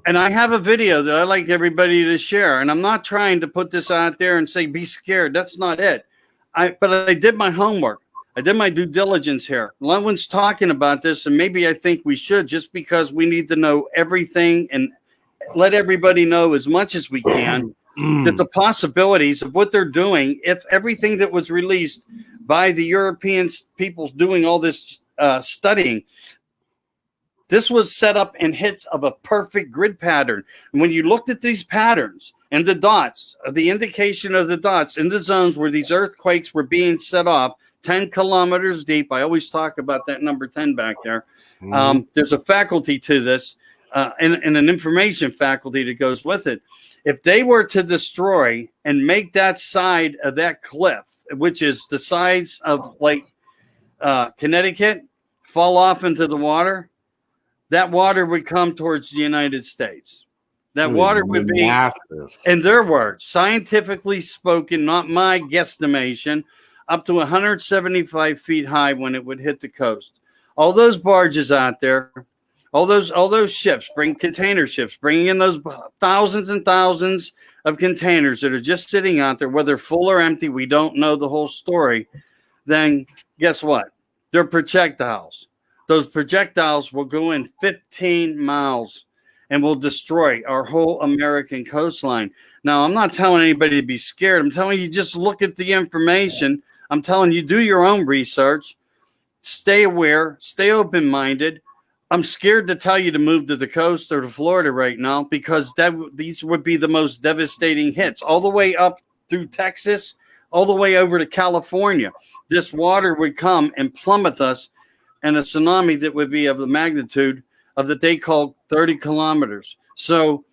And I have a video that I like everybody to share. And I'm not trying to put this out there and say, be scared. That's not it. But I did my homework. I did my due diligence here. No one's talking about this, and maybe I think we should, just because we need to know everything and let everybody know as much as we can that the possibilities of what they're doing, if everything that was released by the European people doing all this studying, this was set up in hits of a perfect grid pattern. And when you looked at these patterns and the dots, the indication of the dots in the zones where these earthquakes were being set off, 10 kilometers deep. I always talk about that number 10 back there. There's a faculty to this and an information faculty that goes with it. If they were to destroy and make that side of that cliff, which is the size of Lake Connecticut, fall off into the water, that water would come towards the United States. That water would be, massive. In their words, scientifically spoken, not my guesstimation, up to 175 feet high when it would hit the coast. All those barges out there, all those ships, container ships, bringing in those thousands and thousands of containers that are just sitting out there, whether full or empty, we don't know the whole story. Then guess what? They're projectiles. Those projectiles will go in 15 miles and will destroy our whole American coastline. Now, I'm not telling anybody to be scared. I'm telling you, just look at the information. I'm telling you, do your own research. Stay aware. Stay open-minded. I'm scared to tell you to move to the coast or to Florida right now because these would be the most devastating hits all the way up through Texas, all the way over to California. This water would come and plummet us, and a tsunami that would be of the magnitude of that they call 30 kilometers. So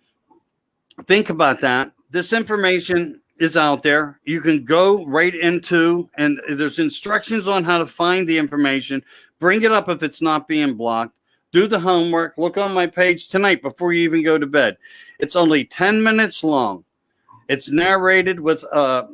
think about that. This information is out there. You can go right into, and there's instructions on how to find the information. Bring it up if it's not being blocked. Do the homework. Look on my page tonight before you even go to bed. It's only 10 minutes long. It's narrated with a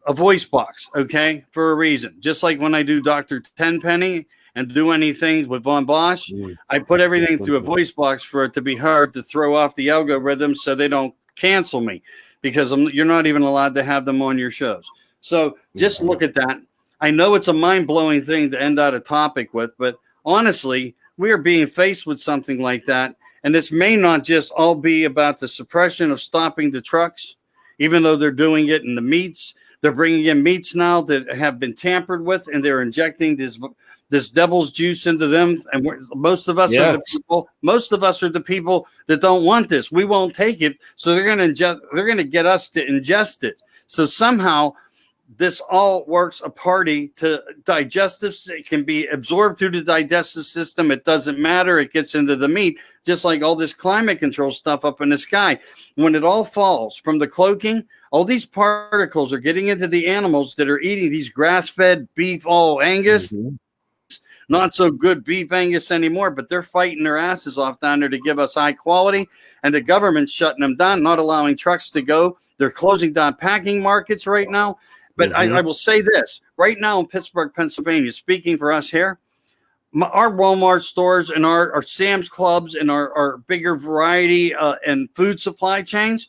voice box, okay, for a reason. Just like when I do Dr. Tenpenny and do anything with Von Bosch, I put everything through a voice box for it to be heard, to throw off the algorithm so they don't cancel me, because you're not even allowed to have them on your shows. So just look at that. I know it's a mind-blowing thing to end out a topic with, but honestly, we are being faced with something like that. And this may not just all be about the suppression of stopping the trucks, even though they're doing it in the meats. They're bringing in meats now that have been tampered with, and they're injecting this devil's juice into them. And most of us are the people. Most of us are the people that don't want this. We won't take it, so they're going to get us to ingest it. So somehow, this all works a party to digestive. It can be absorbed through the digestive system. It doesn't matter. It gets into the meat, just like all this climate control stuff up in the sky. When it all falls from the cloaking, all these particles are getting into the animals that are eating these grass-fed beef, all Angus. Not so good beef Angus anymore, but they're fighting their asses off down there to give us high quality. And the government's shutting them down, not allowing trucks to go. They're closing down packing markets right now. But I will say this, right now in Pittsburgh, Pennsylvania, speaking for us here, our Walmart stores and our Sam's Clubs and our bigger variety and food supply chains,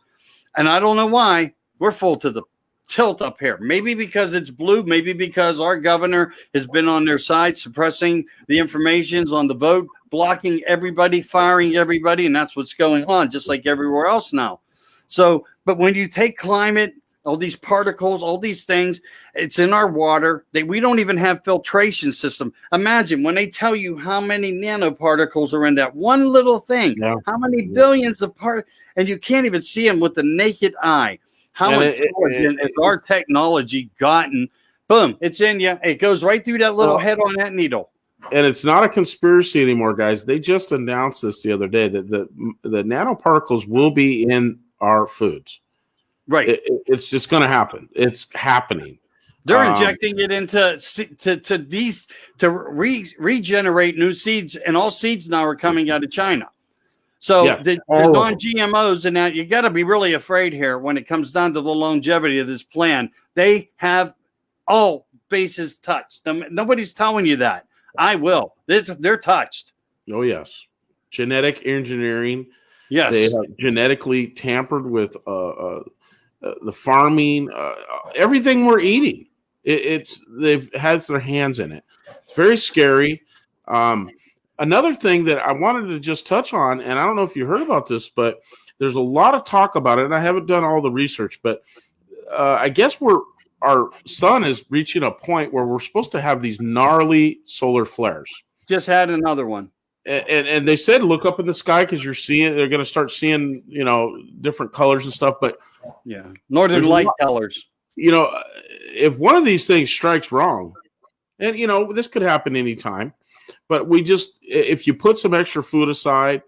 and I don't know why, we're full to the tilt up here. Maybe because it's blue, maybe because our governor has been on their side, suppressing the informations on the vote, blocking everybody, firing everybody, and that's what's going on, just like everywhere else now. So, but when you take climate, all these particles, all these things, it's in our water. We don't even have filtration system. Imagine when they tell you how many nanoparticles are in that one little thing, how many billions of particles, and you can't even see them with the naked eye. How intelligent has our technology gotten? Boom, it's in you. It goes right through that little head on that needle. And it's not a conspiracy anymore, guys. They just announced this the other day that the nanoparticles will be in our foods. Right. It's just going to happen. It's happening. They're injecting it into to regenerate new seeds, and all seeds now are coming out of China. So the non-GMOs, and now you got to be really afraid here when it comes down to the longevity of this plan. They have all bases touched. Nobody's telling you that. I will. They're touched. Oh, yes. Genetic engineering. Yes. They have genetically tampered with the farming, everything we're eating. They've had their hands in it. It's very scary. Another thing that I wanted to just touch on, and I don't know if you heard about this, but there's a lot of talk about it, and I haven't done all the research, but I guess our sun is reaching a point where we're supposed to have these gnarly solar flares. Just had another one. and they said look up in the sky because they're going to start seeing different colors and stuff. But yeah, northern light colors. If one of these things strikes wrong, and this could happen anytime, but if you put some extra food aside,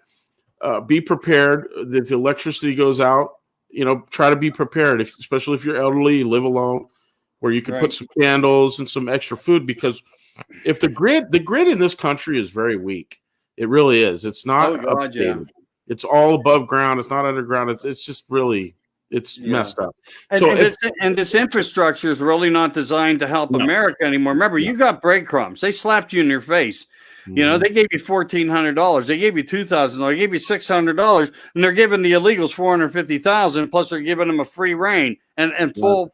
be prepared. If the electricity goes out, try to be prepared, especially if you're elderly, you live alone, where you can put some candles and some extra food, because if the grid in this country is very weak. It really is. It's not updated. It's all above ground. It's not underground. It's just really messed up. And this infrastructure is really not designed to help America anymore. Remember, you got breadcrumbs. They slapped you in your face. Mm-hmm. They gave you $1,400. They gave you $2,000. They gave you $600, and they're giving the illegals $450,000. Plus, they're giving them a free reign and full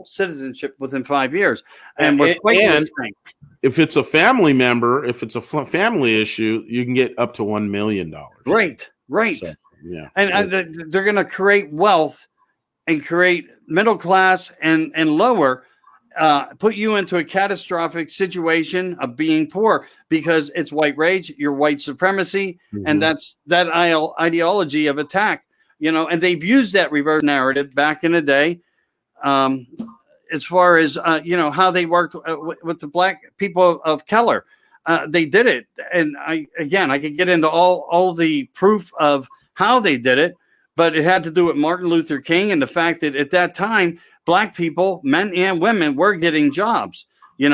citizenship within 5 years. And we're fighting this thing. If it's a family member, if it's a family issue, you can get up to $1 million. Right. So, yeah. And they're going to create wealth and create middle class and lower, put you into a catastrophic situation of being poor because it's white rage, your white supremacy, and that's that ideology of attack. And they've used that reverse narrative back in the day. As far as how they worked with the black people of color, they did it, and I could get into all the proof of how they did it, but it had to do with Martin Luther King and the fact that at that time, black people, men and women, were getting jobs. We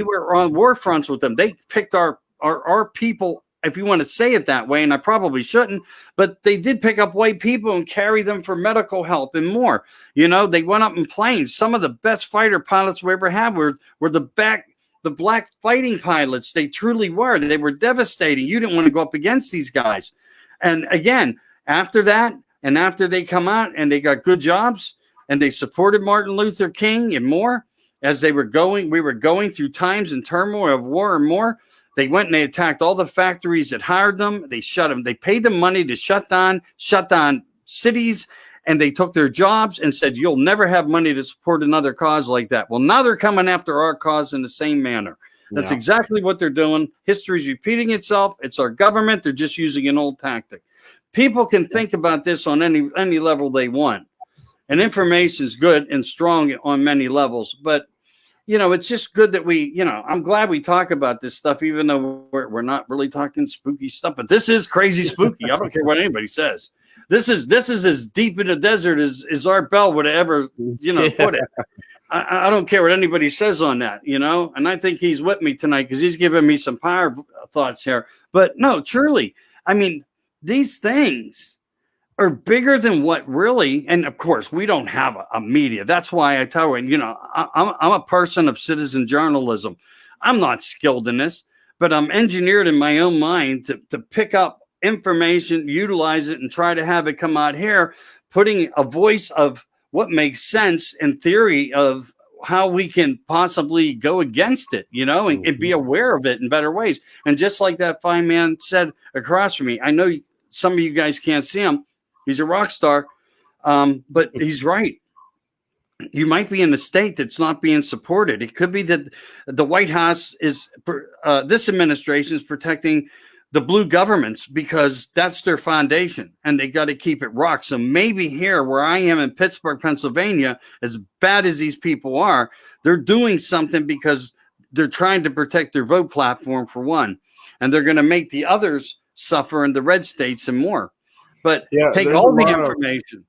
were on war fronts with them. They picked our people, if you want to say it that way, and I probably shouldn't, but they did pick up white people and carry them for medical help and more. They went up in planes. Some of the best fighter pilots we ever had were the black fighting pilots. They truly were. They were devastating. You didn't want to go up against these guys. And again, after that, and after they come out and they got good jobs and they supported Martin Luther King and more, as we were going through times and turmoil of war and more, they went and they attacked all the factories that hired them. They shut them. They paid them money to shut down cities, and they took their jobs and said, you'll never have money to support another cause like that. Well, now they're coming after our cause in the same manner. That's exactly what they're doing. History's repeating itself. It's our government. They're just using an old tactic. People can think about this on any level they want. And information is good and strong on many levels. But it's just good that I'm glad we talk about this stuff, even though we're not really talking spooky stuff. But this is crazy spooky. I don't care what anybody says. This is as deep in the desert as our bell would ever, put it. I don't care what anybody says on that, And I think he's with me tonight because he's giving me some power thoughts here. But no, truly, I mean, these things are bigger than what really, and of course, we don't have a media. That's why I tell you, I'm a person of citizen journalism. I'm not skilled in this, but I'm engineered in my own mind to pick up information, utilize it, and try to have it come out here, putting a voice of what makes sense in theory of how we can possibly go against it, and be aware of it in better ways. And just like that fine man said across from me, I know some of you guys can't see him. He's a rock star, but he's right. You might be in a state that's not being supported. It could be that the White House this administration is protecting the blue governments because that's their foundation and they got to keep it rock. So maybe here where I am in Pittsburgh, Pennsylvania, as bad as these people are, they're doing something because they're trying to protect their vote platform for one, and they're going to make the others suffer in the red states and more. But take all the information.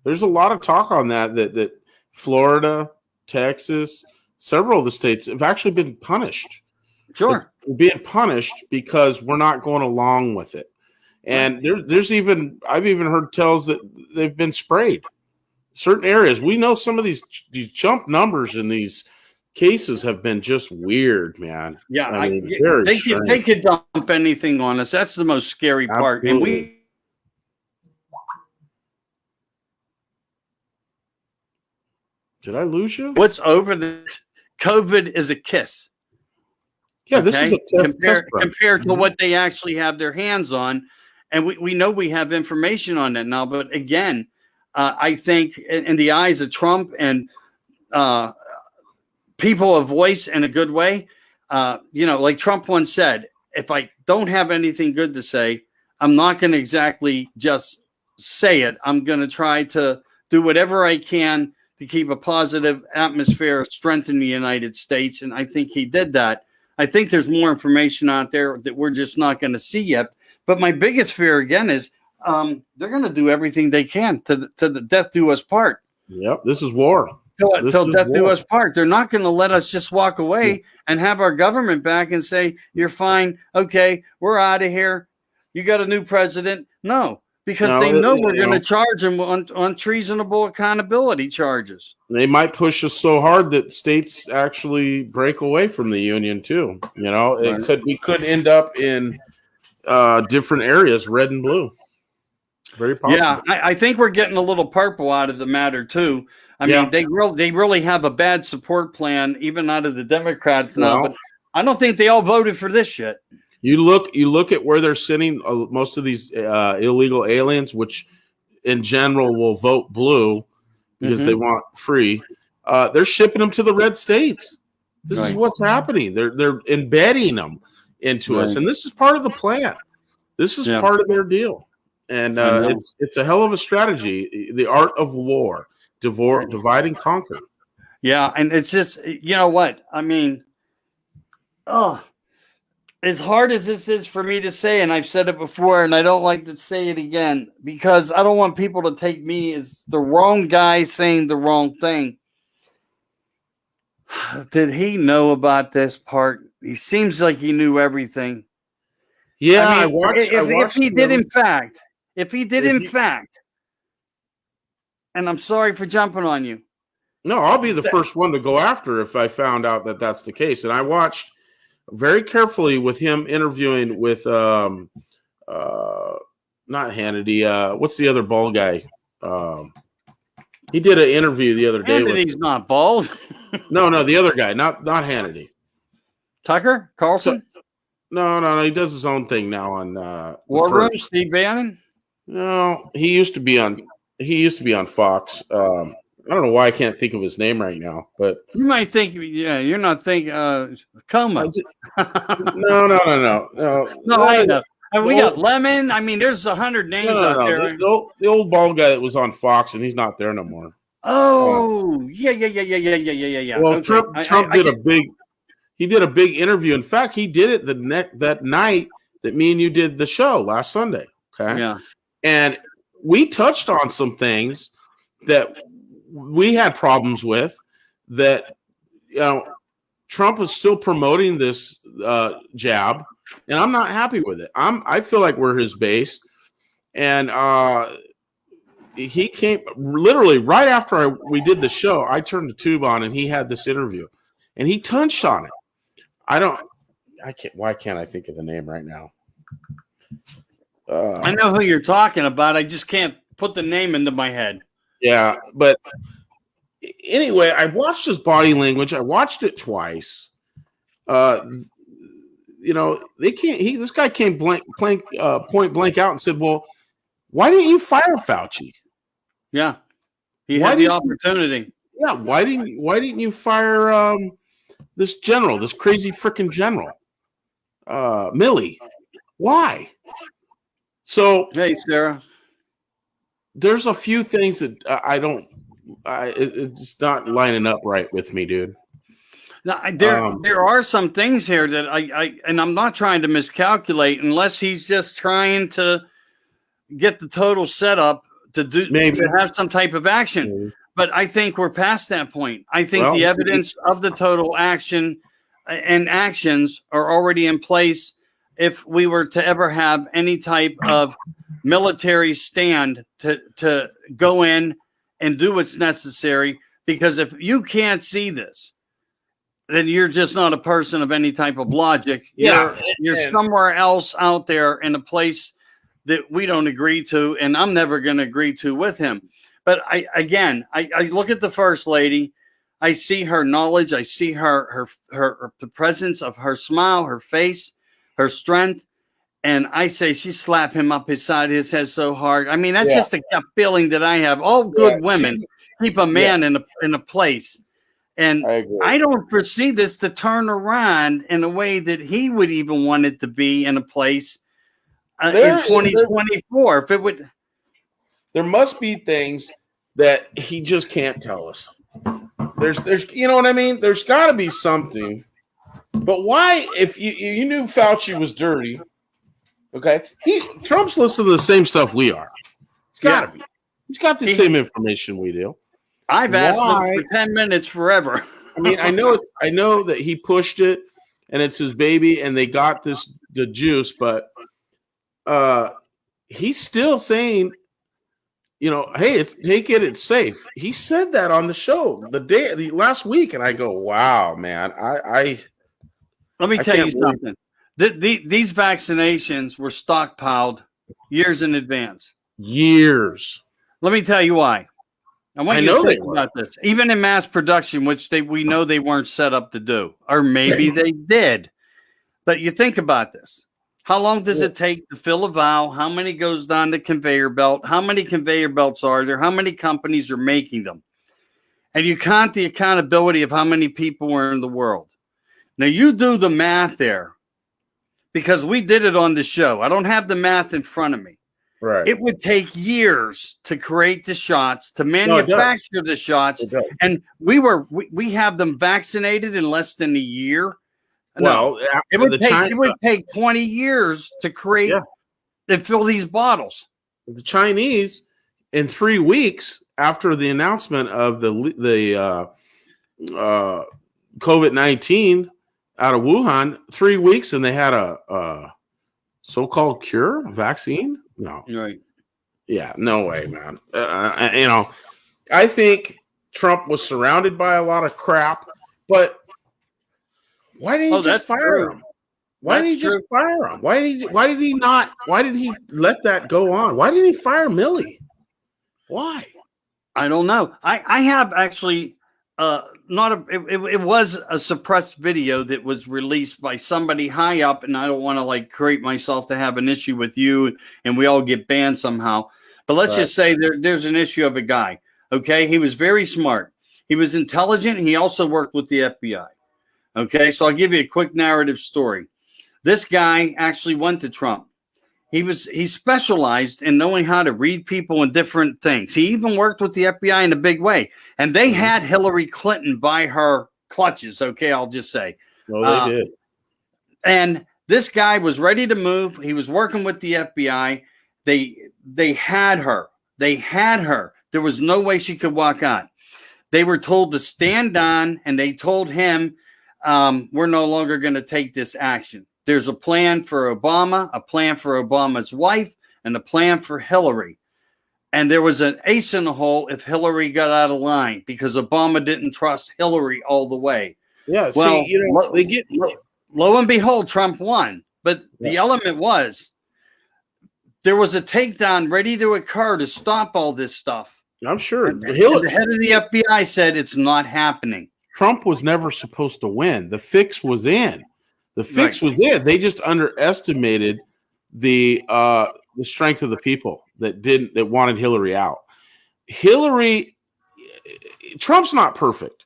There's a lot of talk on that Florida, Texas, several of the states have actually been punished. Sure. Being punished because we're not going along with it. And I've even heard tells that they've been sprayed. Certain areas. We know some of these jump numbers in these cases have been just weird, man. Yeah, they could dump anything on us. That's the most scary part. Absolutely. And Did I lose you? what's over the COVID is a kiss. Yeah, this is a test compared to what they actually have their hands on. And we know we have information on that now. But again, I think in the eyes of Trump and people of voice in a good way, like Trump once said, if I don't have anything good to say, I'm not going to exactly just say it. I'm going to try to do whatever I can to keep a positive atmosphere, strengthen the United States. And I think he did that. I think there's more information out there that we're just not going to see yet. But my biggest fear, again, is they're going to do everything they can to the death do us part. Yep, this is war. Till death do us part. They're not going to let us just walk away and have our government back and say, you're fine. Okay, we're out of here. You got a new president. No, because they know we're going to charge them on treasonable accountability charges. They might push us so hard that states actually break away from the union too. You know, we could end up in different areas, red and blue. Very possible. Yeah, I think we're getting a little purple out of the matter too. I mean, they really have a bad support plan, even out of the Democrats now. But I don't think they all voted for this shit. You look at where they're sending most of these illegal aliens, which in general will vote blue because they want free. They're shipping them to the red states. This is what's happening. They're embedding them into us, and this is part of the plan. This is part of their deal, and it's a hell of a strategy. The art of war, divide and conquer. Yeah, and it's just, you know what I mean. As hard as this is for me to say, and I've said it before, and I don't like to say it again because I don't want people to take me as the wrong guy saying the wrong thing. Did he know about this part? He seems like he knew everything. Yeah, I mean, I watched. If he did, in fact, and I'm sorry for jumping on you. No, I'll be the first one to go after if I found out that that's the case. And I watched very carefully with him interviewing with not Hannity. What's the other bald guy? He did an interview the other day. Hannity's not bald. No, the other guy, not Hannity. Tucker Carlson. No. He does his own thing now on War Room. Steve Bannon. No, he used to be on Fox. I don't know why I can't think of his name right now, but you might think, you're not thinking Coma. No. I know. We got Lemon. I mean, there's 100 names out there. The old bald guy that was on Fox, and he's not there no more. Oh, yeah. Well, okay. Trump did a big interview. In fact, he did it that night that me and you did the show last Sunday. Okay. Yeah. And we touched on some things that we had problems with, that Trump is still promoting this jab, and I'm not happy with it. I feel like we're his base, and he came literally right after we did the show. I turned the tube on, and he had this interview, and he touched on it. Why can't I think of the name right now? I know who you're talking about. I just can't put the name into my head. Yeah, but anyway, I watched his body language. I watched it twice. This guy came point blank out and said, "Well, why didn't you fire Fauci?" Yeah, he had the opportunity. Why didn't you fire this general, this crazy freaking general, Milley? Why? So, hey, Sarah. There's a few things that it's not lining up right with me, dude. Now, there are some things here that and I'm not trying to miscalculate unless he's just trying to get the total setup to have some type of action. Maybe. But I think we're past that point. I think the evidence of the total action and actions are already in place. If we were to ever have any type of military stand to go in and do what's necessary, because if you can't see this, then you're just not a person of any type of logic. You're somewhere else out there in a place that we don't agree to, and I'm never going to agree to with him. But I look at the First Lady. I see her knowledge. I see her the presence of her smile, her face, her strength. And I say she slapped him up beside his head so hard. I mean, that's just a feeling that I have. All good women keep a man in a place. And I agree. I don't foresee this to turn around in a way that he would even want it to be in a place in 2024. If it would, there must be things that he just can't tell us. There's, you know what I mean? There's got to be something. But why, if you knew Fauci was dirty, okay? Trump's listening to the same stuff we are. It's got to be. He's got the same information we do. I've asked him for 10 minutes forever. I mean, I know that he pushed it, and it's his baby, and they got the juice, but he's still saying, you know, hey, take it, it's safe. He said that on the show last week, and I go, wow, man, Let me tell you something. These vaccinations were stockpiled years in advance. Years. Let me tell you why. I want you to think about this. Even in mass production, which we know they weren't set up to do, or maybe they did. But you think about this. How long does it take to fill a vial? How many goes down the conveyor belt? How many conveyor belts are there? How many companies are making them? And you count the accountability of how many people are in the world. Now, you do the math there, because we did it on the show. I don't have the math in front of me. Right. It would take years to create the shots, to manufacture the shots, and we have them vaccinated in less than a year. Well, it would take 20 years to create and fill these bottles. The Chinese, in 3 weeks after the announcement of the COVID-19 out of Wuhan, 3 weeks, and they had a so-called cure, a vaccine. No. Right. Yeah, no way, man. You know, I think Trump was surrounded by a lot of crap, but why didn't he just fire him? Why did he just fire him? Why did he not? Why did he let that go on? Why didn't he fire Milley? Why? I don't know. I have actually it was a suppressed video that was released by somebody high up, and I don't want to create myself to have an issue with you and we all get banned somehow. But let's just say there's an issue of a guy. Okay, he was very smart. He was intelligent. He also worked with the FBI. Okay, so I'll give you a quick narrative story. This guy actually went to Trump. He specialized in knowing how to read people and different things. He even worked with the FBI in a big way. And they had Hillary Clinton by her clutches, okay, I'll just say. Well, they did. And this guy was ready to move. He was working with the FBI. They had her. They had her. There was no way she could walk on. They were told to stand on, and they told him, we're no longer going to take this action. There's a plan for Obama, a plan for Obama's wife, and a plan for Hillary. And there was an ace in the hole if Hillary got out of line, because Obama didn't trust Hillary all the way. Yeah, well, see, lo and behold, Trump won. But the element was there was a takedown ready to occur to stop all this stuff. I'm sure. And the head of the FBI said it's not happening. Trump was never supposed to win. The fix was in. The fix was in. They just underestimated the strength of the people that wanted Hillary out. Trump's not perfect.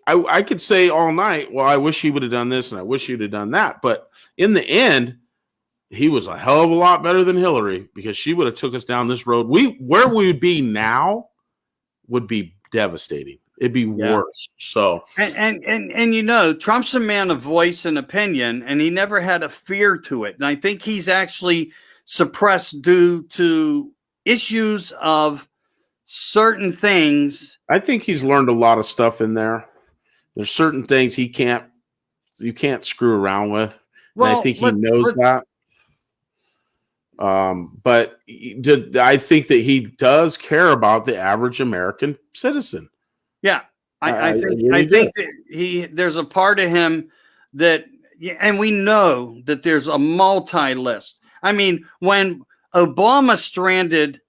I could say all night, well, I wish he would have done this and I wish he would have done that. But in the end, he was a hell of a lot better than Hillary, because she would have took us down this road. Where we would be now would be devastating. It'd be worse. So and you know, Trump's a man of voice and opinion, and he never had a fear to it. And I think he's actually suppressed due to issues of certain things. I think he's learned a lot of stuff in there. There's certain things you can't screw around with. Well, and I think he knows that. But I think that he does care about the average American citizen. Yeah, I think that there's a part of him that, and we know that there's a multi-list. I mean, when Obama stranded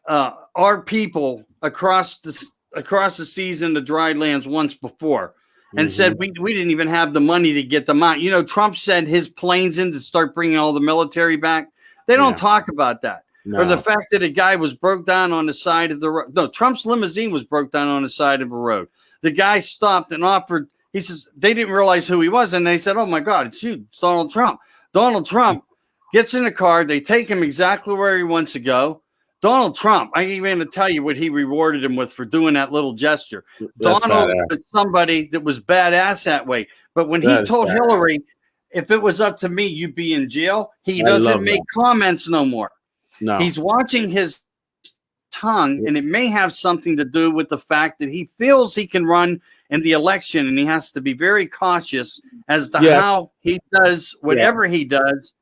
our people across the seas in the dry lands once before, and said we didn't even have the money to get them out. You know, Trump sent his planes in to start bringing all the military back. They don't talk about that. or the fact that a guy was broke down on the side of the road. No, Trump's limousine was broke down on the side of a road. The guy stopped and offered. He says they didn't realize who he was, and they said, "Oh my God, it's you, it's Donald Trump." Donald Trump gets in the car. They take him exactly where he wants to go. Donald Trump, I ain't even going to tell you what he rewarded him with for doing that little gesture. That's Donald badass. was somebody that was badass that way. But when he told Hillary, if it was up to me, you'd be in jail, he doesn't make comments no more. No. He's watching his tongue, and it may have something to do with the fact that he feels he can run in the election, and he has to be very cautious as to how he does whatever he does.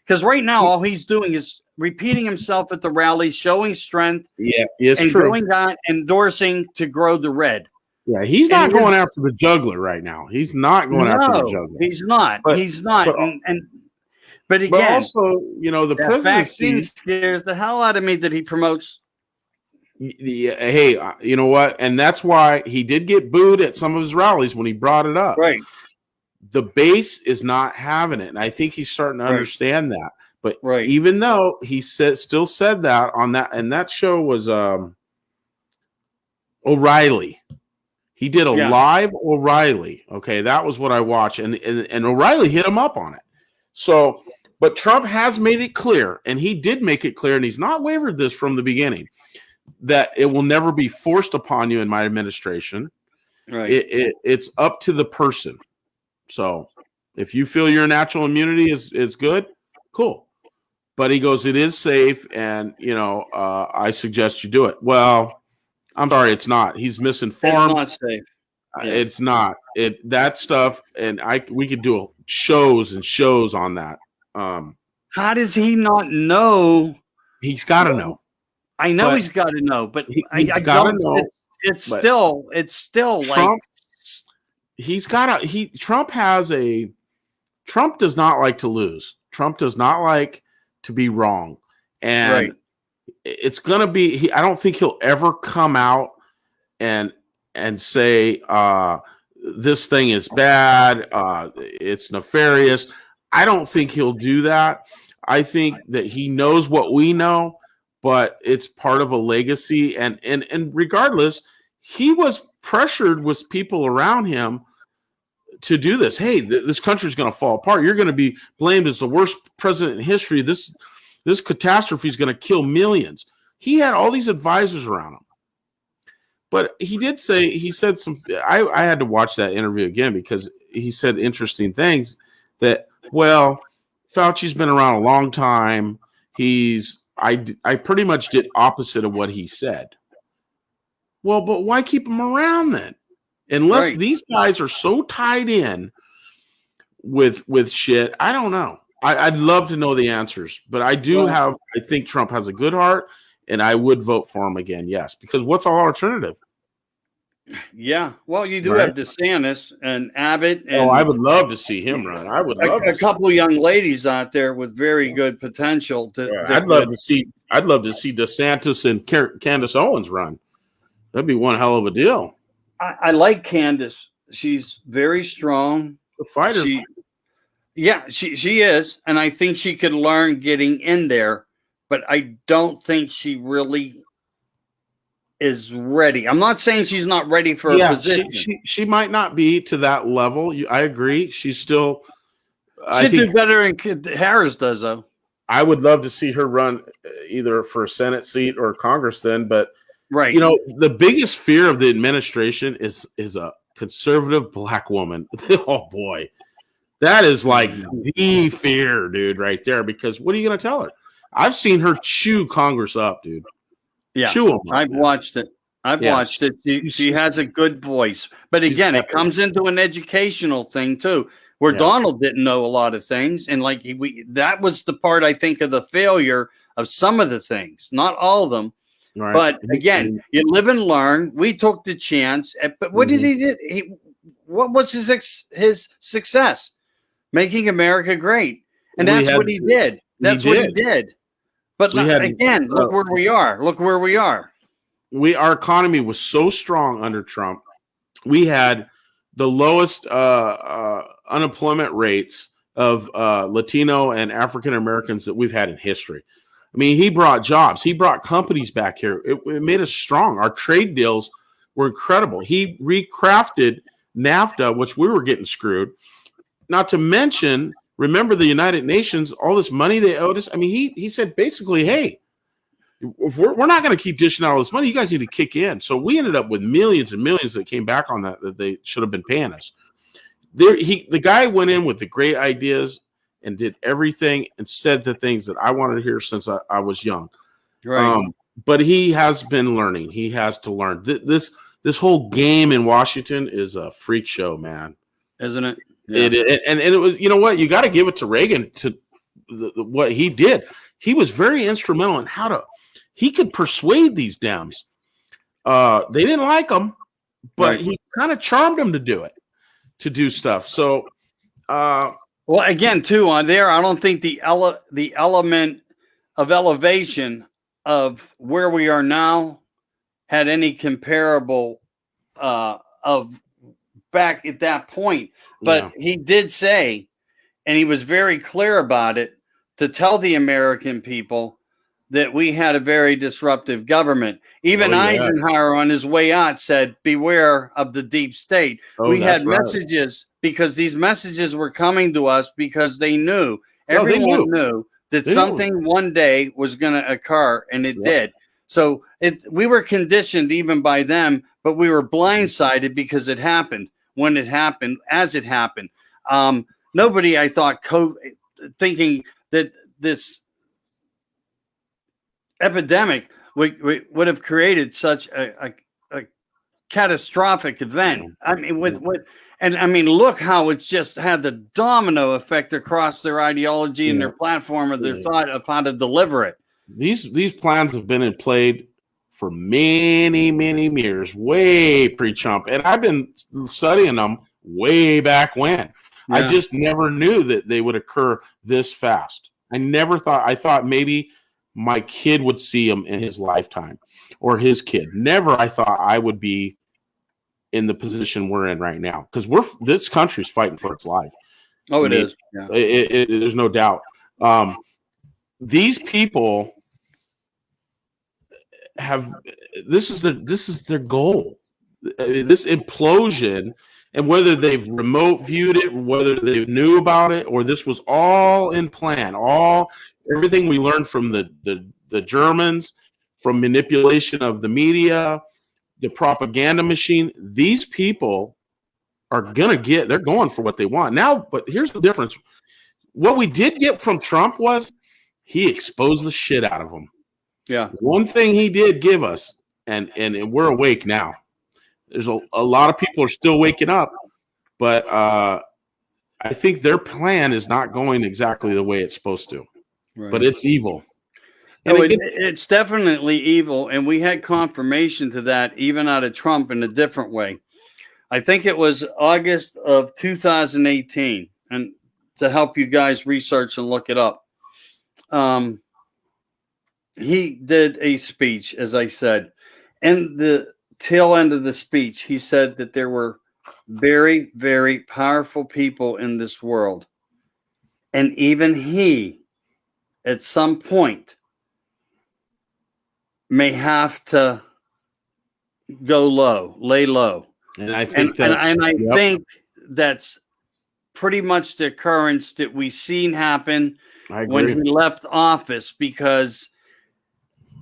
Because right now, all he's doing is repeating himself at the rally, showing strength, and going out endorsing to grow the red. Yeah, he's not going after the juggler right now. He's not going after the juggler. He's not. He's not. But again, but also, you know, the presidency scares the hell out of me that he promotes. Hey, you know what? And that's why he did get booed at some of his rallies when he brought it up. Right. The base is not having it, and I think he's starting to understand that. But even though he still said that on that, and that show was O'Reilly. He did a live O'Reilly. Okay, that was what I watched, and O'Reilly hit him up on it. So, but Trump has made it clear, and he did make it clear, and he's not wavered this from the beginning, that it will never be forced upon you in my administration. Right. It's up to the person. So, if you feel your natural immunity is good, cool. But he goes, it is safe, and, you know, I suggest you do it. Well, I'm sorry, it's not. He's misinformed. It's not safe. It's not. That stuff, and we could do shows and shows on that. How does he not know? He's got to know. I know he's got to know, but he's got to know. It's still Trump, like Trump does not like to lose. Trump does not like to be wrong, and it's going to be. I don't think he'll ever come out and say this thing is bad. It's nefarious. I don't think he'll do that. I think that he knows what we know, but it's part of a legacy. And regardless, he was pressured with people around him to do this. Hey, this country's going to fall apart. You're going to be blamed as the worst president in history. This catastrophe is going to kill millions. He had all these advisors around him. But he said some, I had to watch that interview again because he said interesting things that, well, Fauci's been around a long time. I pretty much did opposite of what he said. Well, but why keep him around then? Unless these guys are so tied in with shit, I don't know. I'd love to know the answers, but I think Trump has a good heart, and I would vote for him again, yes. Because what's our alternative? Yeah, well, you do have DeSantis and Abbott. And I would love to see him run. I would love a couple of young ladies out there with very good potential. I'd love to see DeSantis and Candace Owens run. That'd be one hell of a deal. I like Candace. She's very strong. A fighter. She is, and I think she could learn getting in there, but I don't think she really is ready. I'm not saying she's not ready for a position. She might not be to that level. I agree. She's still. She'd do better than Harris does, though. I would love to see her run either for a Senate seat or Congress then, but you know, the biggest fear of the administration is a conservative black woman. Oh boy. That is like the fear, dude, right there. Because what are you going to tell her? I've seen her chew Congress up, dude. Yeah, chew them. I've watched it. Watched it. She has a good voice. But again, it comes into an educational thing, too, where Donald didn't know a lot of things. And like that was the part, I think, of the failure of some of the things. Not all of them. Right. But again, you live and learn. We took the chance. But what did he do? What was his success? Making America great. And that's what he did. That's what he did. But again, look where we are. Look where we are. Our economy was so strong under Trump. We had the lowest unemployment rates of Latino and African Americans that we've had in history. I mean, he brought jobs. He brought companies back here. It made us strong. Our trade deals were incredible. He recrafted NAFTA, which we were getting screwed. Not to mention, remember the United Nations, all this money they owed us. I mean, he said basically, hey, if we're not going to keep dishing out all this money, you guys need to kick in. So we ended up with millions and millions that came back on that they should have been paying us. The guy went in with the great ideas and did everything and said the things that I wanted to hear since I was young. Right. But he has been learning. He has to learn. This whole game in Washington is a freak show, man. Isn't it? Yeah. It was, you know what? You got to give it to Reagan to what he did. He was very instrumental in he could persuade these Dems. They didn't like him, but he kind of charmed them to do stuff. So, well, again, too, on there, I don't think the element of elevation of where we are now had any comparable of back at that point. But he did say, and he was very clear about it, to tell the American people that we had a very disruptive government. Even Eisenhower on his way out said, beware of the deep state. We had messages because these messages were coming to us because they knew, everyone knew that something one day was going to occur, and it did. So we were conditioned even by them, but we were blindsided because it happened when it happened, as it happened. Nobody, I thought, thinking that this epidemic would have created such a catastrophic event. I mean, look how it's just had the domino effect across their ideology and their platform of their thought of how to deliver it. These plans have been in play for many, many years, way pre-Trump, and I've been studying them way back when. I just never knew that they would occur this fast. I thought maybe my kid would see him in his lifetime, or his kid. Never I thought I would be in the position we're in right now, because this country's fighting for its life. Oh, it is. Yeah. There's no doubt. These people this is their goal. This implosion, and whether they've remote viewed it, whether they knew about it, or this was all in plan, everything we learned from the Germans, from manipulation of the media, the propaganda machine. These people are they're going for what they want now. But here's the difference. What we did get from Trump was he exposed the shit out of them. Yeah. One thing he did give us, and we're awake now. There's a lot of people are still waking up, but I think their plan is not going exactly the way it's supposed to. Right. But it's evil. No, it's definitely evil, and we had confirmation to that even out of Trump in a different way. I think it was August of 2018, and to help you guys research and look it up. He did a speech, as I said. In the tail end of the speech, he said that there were very, very powerful people in this world. And even he, at some point, may have to go low, lay low. And I think think that's pretty much the occurrence that we seen happen when he left office, because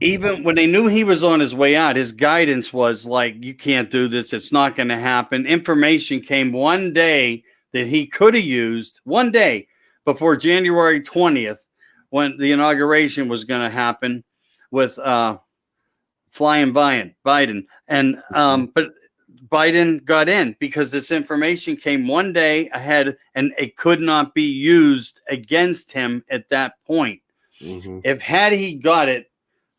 even when they knew he was on his way out, his guidance was like, you can't do this. It's not going to happen. Information came one day that he could have used one day before January 20th, when the inauguration was going to happen with flying Biden. And but Biden got in because this information came one day ahead, and it could not be used against him at that point. Mm-hmm. Had he got it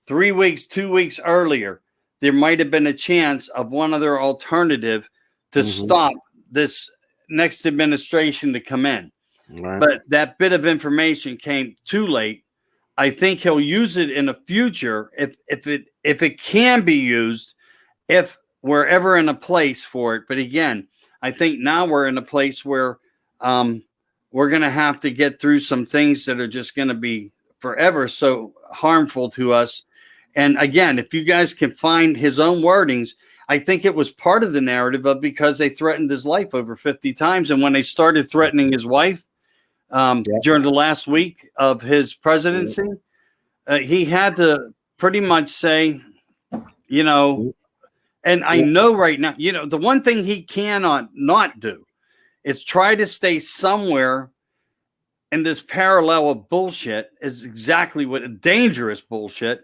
3 weeks, 2 weeks earlier, there might have been a chance of one other alternative to stop this next administration to come in. Right. But that bit of information came too late. I think he'll use it in the future if it can be used, if we're ever in a place for it. But again, I think now we're in a place where we're going to have to get through some things that are just going to be forever so harmful to us. And again, if you guys can find his own wordings, I think it was part of the narrative of because they threatened his life over 50 times. And when they started threatening his wife during the last week of his presidency, he had to pretty much say, you know, and I know right now, you know, the one thing he cannot not do is try to stay somewhere in this parallel of bullshit is exactly what dangerous bullshit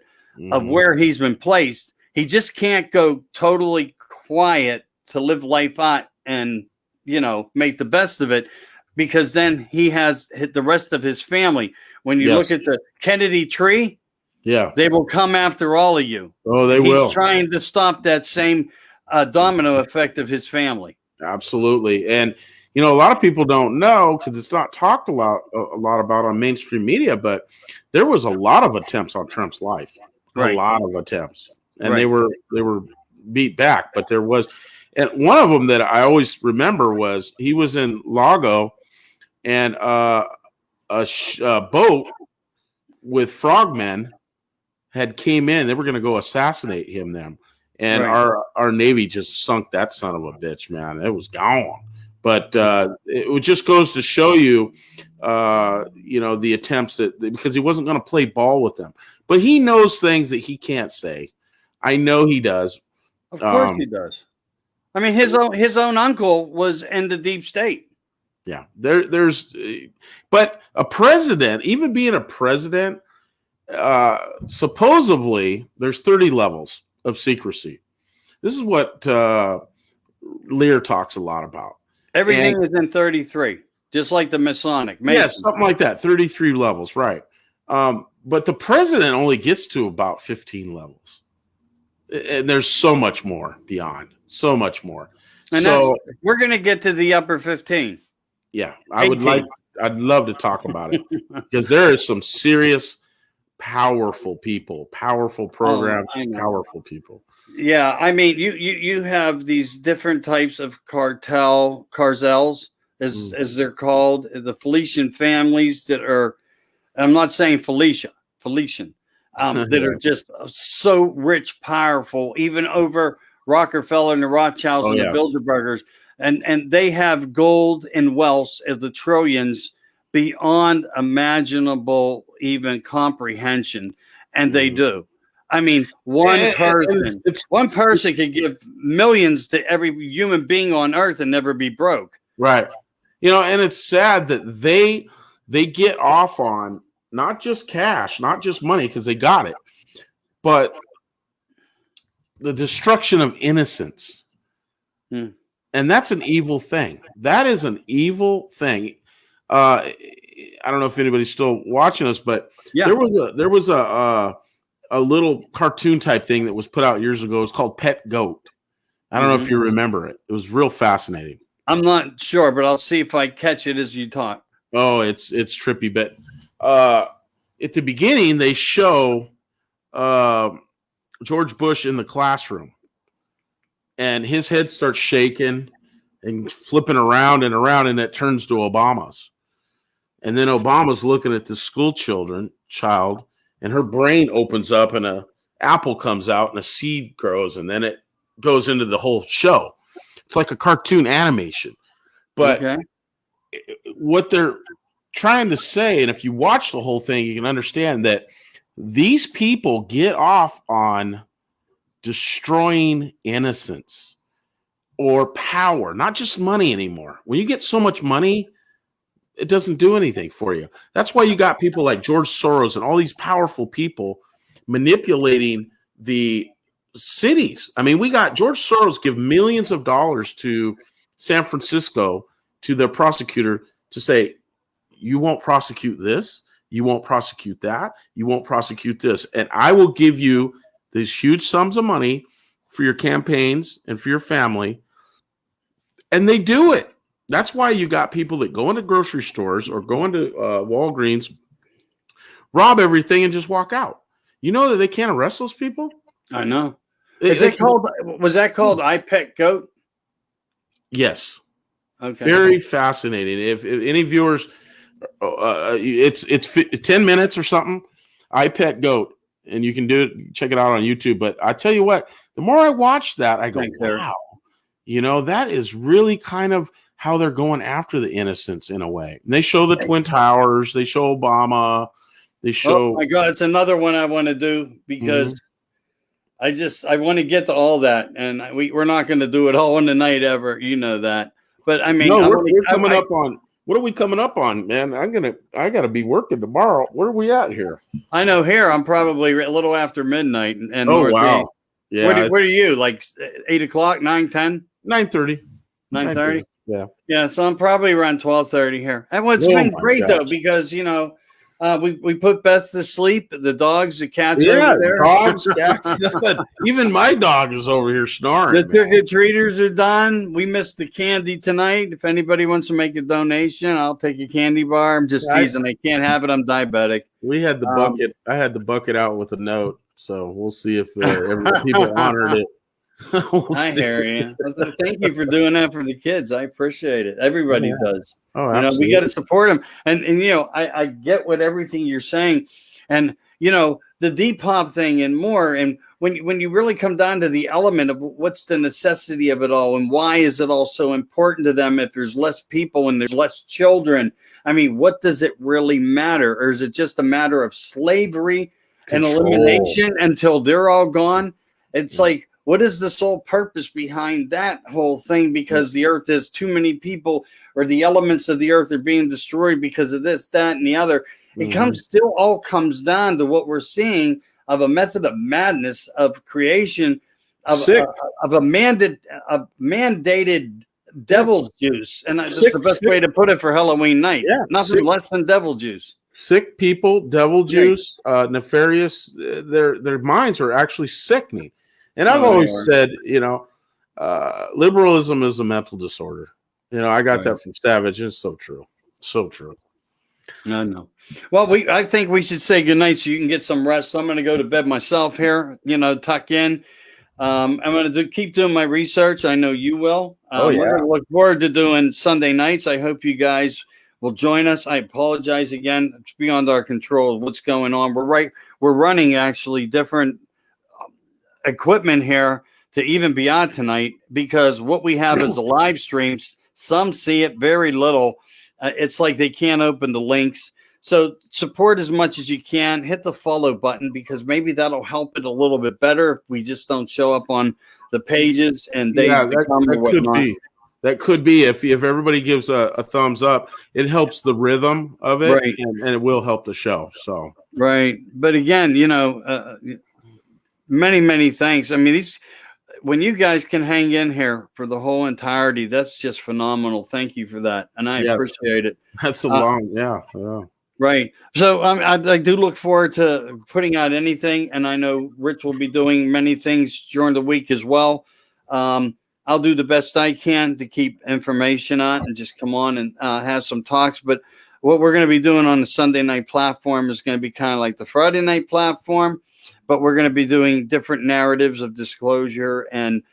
of where he's been placed. He just can't go totally quiet to live life out and, you know, make the best of it, because then he has hit the rest of his family. When you look at the Kennedy tree, they will come after all of you. Oh, they will. He's trying to stop that same domino effect of his family. Absolutely. And, you know, a lot of people don't know because it's not talked a lot about on mainstream media, but there was a lot of attempts on Trump's life. A lot of attempts. And they were beat back, but there was, and one of them that I always remember was he was in Lago, and a boat with frogmen had came in. They were going to go assassinate him. And our Navy just sunk that son of a bitch, man. It was gone. But it just goes to show you, you know, the attempts because he wasn't going to play ball with them. But he knows things that he can't say. I know he does. Of course he does. I mean, his own uncle was in the deep state. Yeah, but a president, even being a president, supposedly there's 30 levels of secrecy. This is what Lear talks a lot about. Everything is in 33, just like the Masonic. Yes, something like that. 33 levels, right? But the president only gets to about 15 levels. And there's so much more beyond, so much more. And so we're going to get to the upper 15. Yeah, I'd love to talk about it because there is some serious, powerful people, powerful programs, powerful people. Yeah, I mean, you have these different types of cartels, as they're called, the Felician families that are. I'm not saying Felician, that are just so rich, powerful, even over Rockefeller and the Rothschilds and the Bilderbergers. And they have gold and wealth of the trillions beyond imaginable, even comprehension. And they do. I mean, one person could give millions to every human being on earth and never be broke. Right. You know, and it's sad that they get off on not just cash, not just money, because they got it, but the destruction of innocence. And that's an evil thing. That is an evil thing. I don't know if anybody's still watching us, but there was a little cartoon type thing that was put out years ago. It's called Pet Goat. I don't know if you remember it. It was real fascinating. I'm not sure, but I'll see if I catch it as you talk. Oh, it's trippy. But at the beginning, they show George Bush in the classroom, and his head starts shaking and flipping around, and it turns to Obama's. And then Obama's looking at the child, and her brain opens up, and an apple comes out, and a seed grows, and then it goes into the whole show. It's like a cartoon animation. But what they're trying to say, and if you watch the whole thing, you can understand that these people get off on destroying innocence or power, not just money anymore. When you get so much money, it doesn't do anything for you. That's why you got people like George Soros and all these powerful people manipulating the cities. I mean, we got George Soros give millions of dollars to San Francisco, to their prosecutor, to say, you won't prosecute this, you won't prosecute that, you won't prosecute this, and I will give you these huge sums of money for your campaigns and for your family. And they do it. That's why you got people that go into grocery stores or go into Walgreens, rob everything, and just walk out. You know that they can't arrest those people? I know. Was that called I Pet Goat? Yes. Okay. Very fascinating. If any viewers It's 10 minutes or something. I Pet Goat, and you can do it. Check it out on YouTube. But I tell you what, the more I watch that, I go, wow, that is really kind of how they're going after the innocents in a way. And they show the Twin Towers, they show Obama, they show. Oh my God, it's another one I want to do because I want to get to all that, and we're not going to do it all in the night ever. You know that. But I mean, no, we're coming up on. What are we coming up on, man? I gotta be working tomorrow. Where are we at here? I know here I'm probably a little after midnight. And wow, yeah. Where are you? Like 8 o'clock, 9, 10? 9:30. 9:30. Yeah. Yeah. So I'm probably around 12:30 here. And what's been great though, because we put Beth to sleep. The dogs, the cats, are over there. Dogs, cats. Even my dog is over here snoring. The trick-or-treaters are done. We missed the candy tonight. If anybody wants to make a donation, I'll take a candy bar. I'm just teasing. I can't have it. I'm diabetic. We had the bucket. I had the bucket out with a note, so we'll see if people honored it. I hear you. Thank you for doing that for the kids. I appreciate it. Everybody does. Oh, absolutely. We got to support them. And I get what everything you're saying, and the Depop thing and more. And when you really come down to the element of what's the necessity of it all, and why is it all so important to them? If there's less people and there's less children, I mean, what does it really matter? Or is it just a matter of slavery and elimination until they're all gone? It's like, what is the sole purpose behind that whole thing? Because the earth has too many people, or the elements of the earth are being destroyed because of this, that, and the other. It all comes down to what we're seeing of a method of madness of creation of a mandated devil's juice. And that's the best way to put it for Hell-O-Ween night. Yeah, nothing less than devil juice. Sick people, devil juice, nefarious. Their minds are actually sickening. And I've always said, liberalism is a mental disorder. I got that from Savage. It's so true. So true. No. Well, I think we should say goodnight so you can get some rest. So I'm going to go to bed myself here, tuck in. I'm going to keep doing my research. I know you will. We're going to look forward to doing Sunday nights. I hope you guys will join us. I apologize again. It's beyond our control what's going on. We're running actually different equipment here to even be on tonight, because what we have is a live streams. Some see it, very little. It's like they can't open the links. So support as much as you can. Hit the follow button, because maybe that'll help it a little bit better if we just don't show up on the pages and days to come or whatnot. That could be if everybody gives a thumbs up, it helps the rhythm of it, right, and it will help the show. So right, but again, many thanks. I mean, when you guys can hang in here for the whole entirety, that's just phenomenal. Thank you for that, and I appreciate it. That's a long, right. So I do look forward to putting out anything, and I know Rich will be doing many things during the week as well. I'll do the best I can to keep information on and just come on and have some talks. But what we're going to be doing on the Sunday night platform is going to be kind of like the Friday night platform. But we're going to be doing different narratives of disclosure and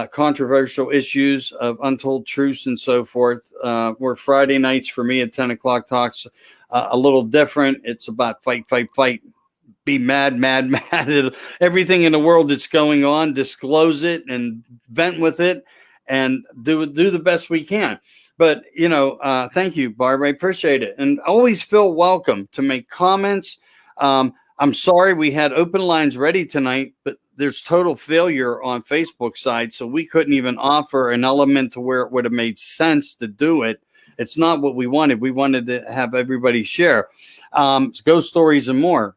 controversial issues of untold truths and so forth. Where Friday nights for me at 10 o'clock talks a little different. It's about fight, be mad. Everything in the world that's going on, disclose it and vent with it and do the best we can. But, thank you, Barb. I appreciate it. And always feel welcome to make comments. I'm sorry we had open lines ready tonight, but there's total failure on Facebook side. So we couldn't even offer an element to where it would have made sense to do it. It's not what we wanted. We wanted to have everybody share ghost stories and more,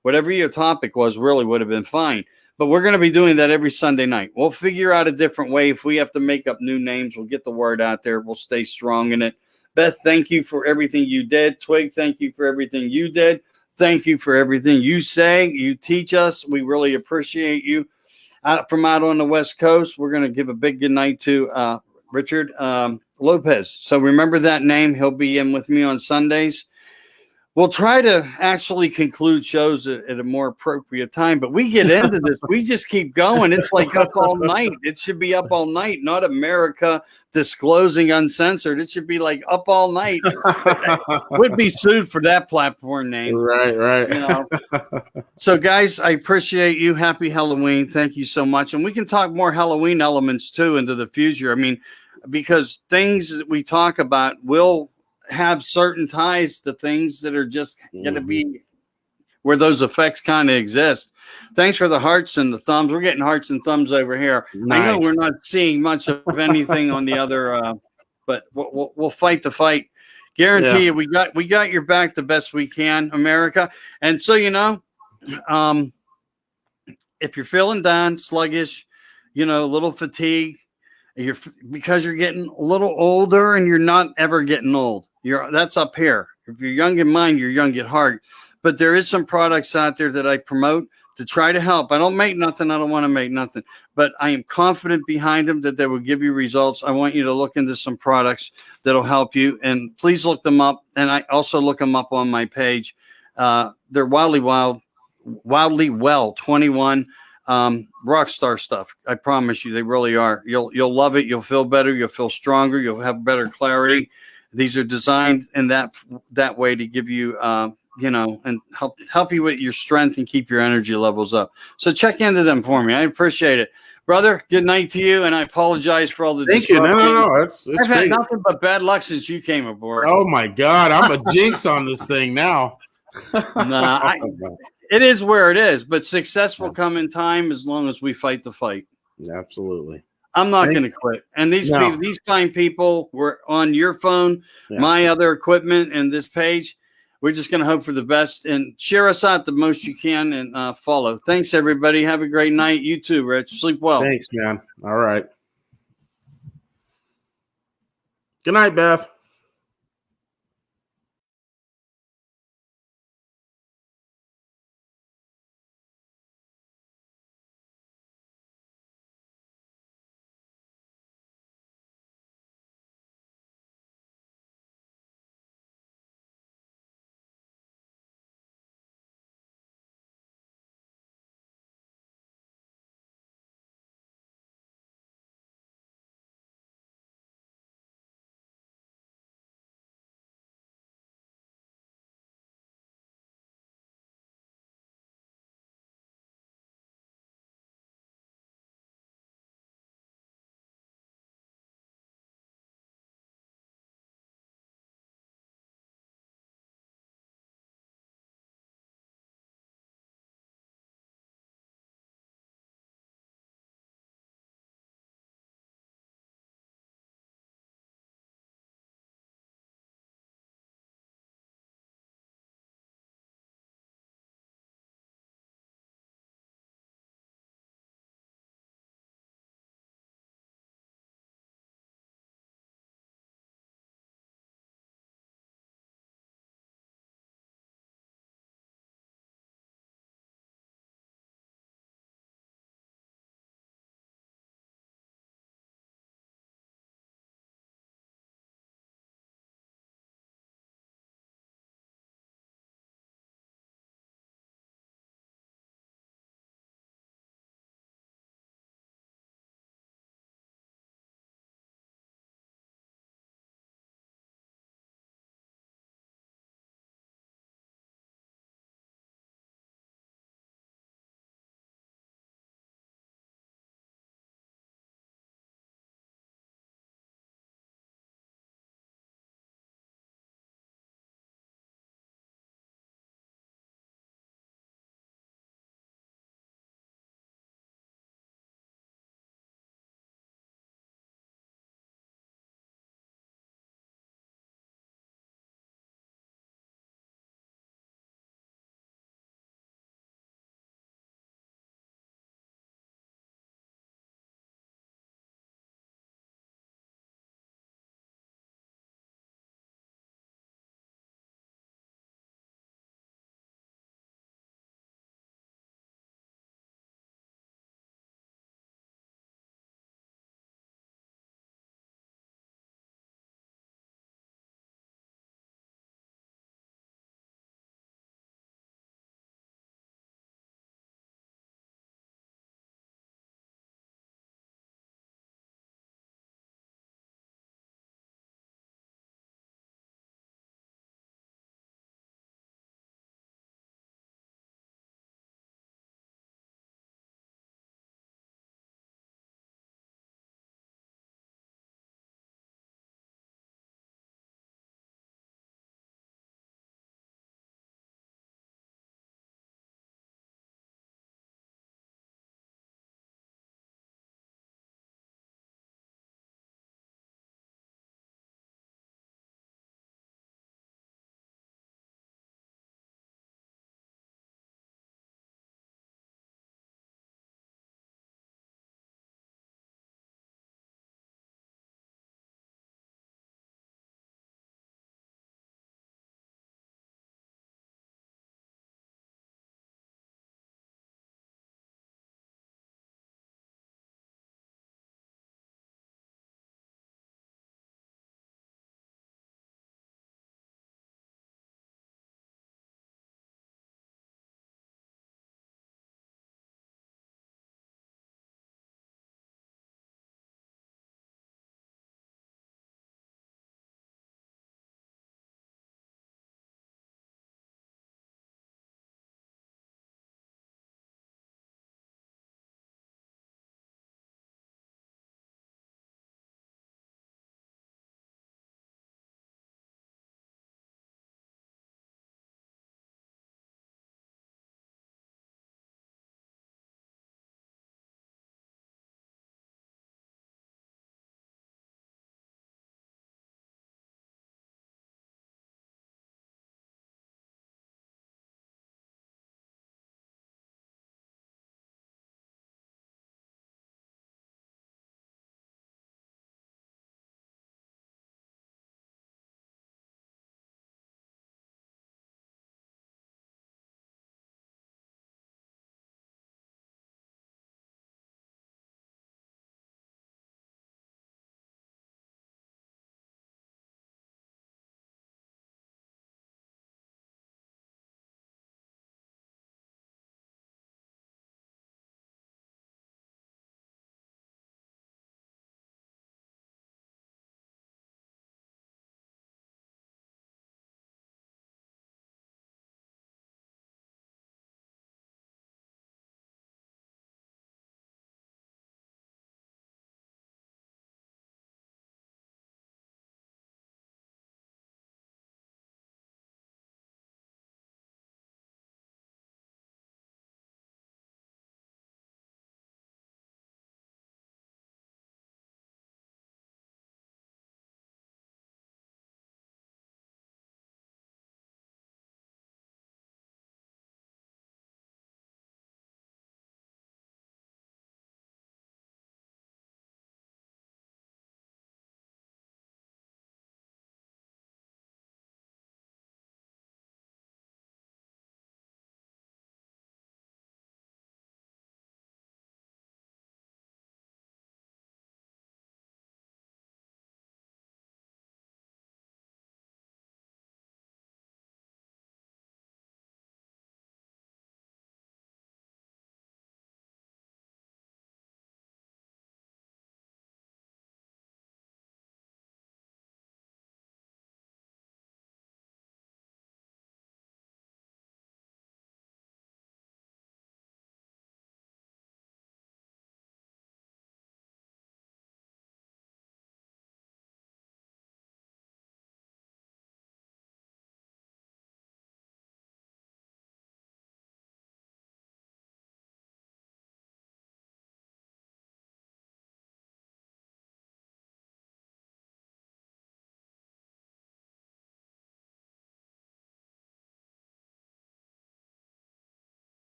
whatever your topic was really would have been fine. But we're going to be doing that every Sunday night. We'll figure out a different way. If we have to make up new names, we'll get the word out there. We'll stay strong in it. Beth, thank you for everything you did. Twig, thank you for everything you did. Thank you for everything you say. You teach us. We really appreciate you. From out on the West Coast, we're going to give a big good night to Richard Lopez. So remember that name. He'll be in with me on Sundays. We'll try to actually conclude shows at a more appropriate time, but we get into this. We just keep going. It's like up all night. It should be up all night, not America Disclosing Uncensored. It should be like up all night. Would be sued for that platform name. Right. You know. So, guys, I appreciate you. Happy Halloween. Thank you so much. And we can talk more Halloween elements, too, into the future. I mean, because things that we talk about will have certain ties to things that are just going to be where those effects kind of exist. Thanks for the hearts and the thumbs. We're getting hearts and thumbs over here. Nice. I know we're not seeing much of anything on the other, but we'll fight the fight. Guarantee you, we got your back the best we can, America. And so, you know, if you're feeling down, sluggish, you know, a little fatigued, because you're getting a little older, and you're not ever getting old. That's up here. If you're young in mind, you're young at heart. But there is some products out there that I promote to try to help. I don't make nothing. I don't want to make nothing. But I am confident behind them that they will give you results. I want you to look into some products that'll help you. And please look them up. And I also look them up on my page. They're Wildly Well 21. Rock star stuff. I promise you, they really are. You'll love it. You'll feel better. You'll feel stronger. You'll have better clarity. These are designed in that way to give you, you know, and help you with your strength and keep your energy levels up. So check into them for me. I appreciate it, brother. Good night to you, and I apologize for all the. Thank you. No. It's I've had great. nothing but bad luck since you came aboard. Oh my God, I'm a jinx on this thing now. It is where it is, but success will come in time as long as we fight the fight. Absolutely. I'm not going to quit. And these people, these fine people were on your phone, my other equipment, and this page. We're just going to hope for the best and share us out the most you can and follow. Thanks, everybody. Have a great night. You too, Rich. Sleep well. Thanks, man. All right. Good night, Beth.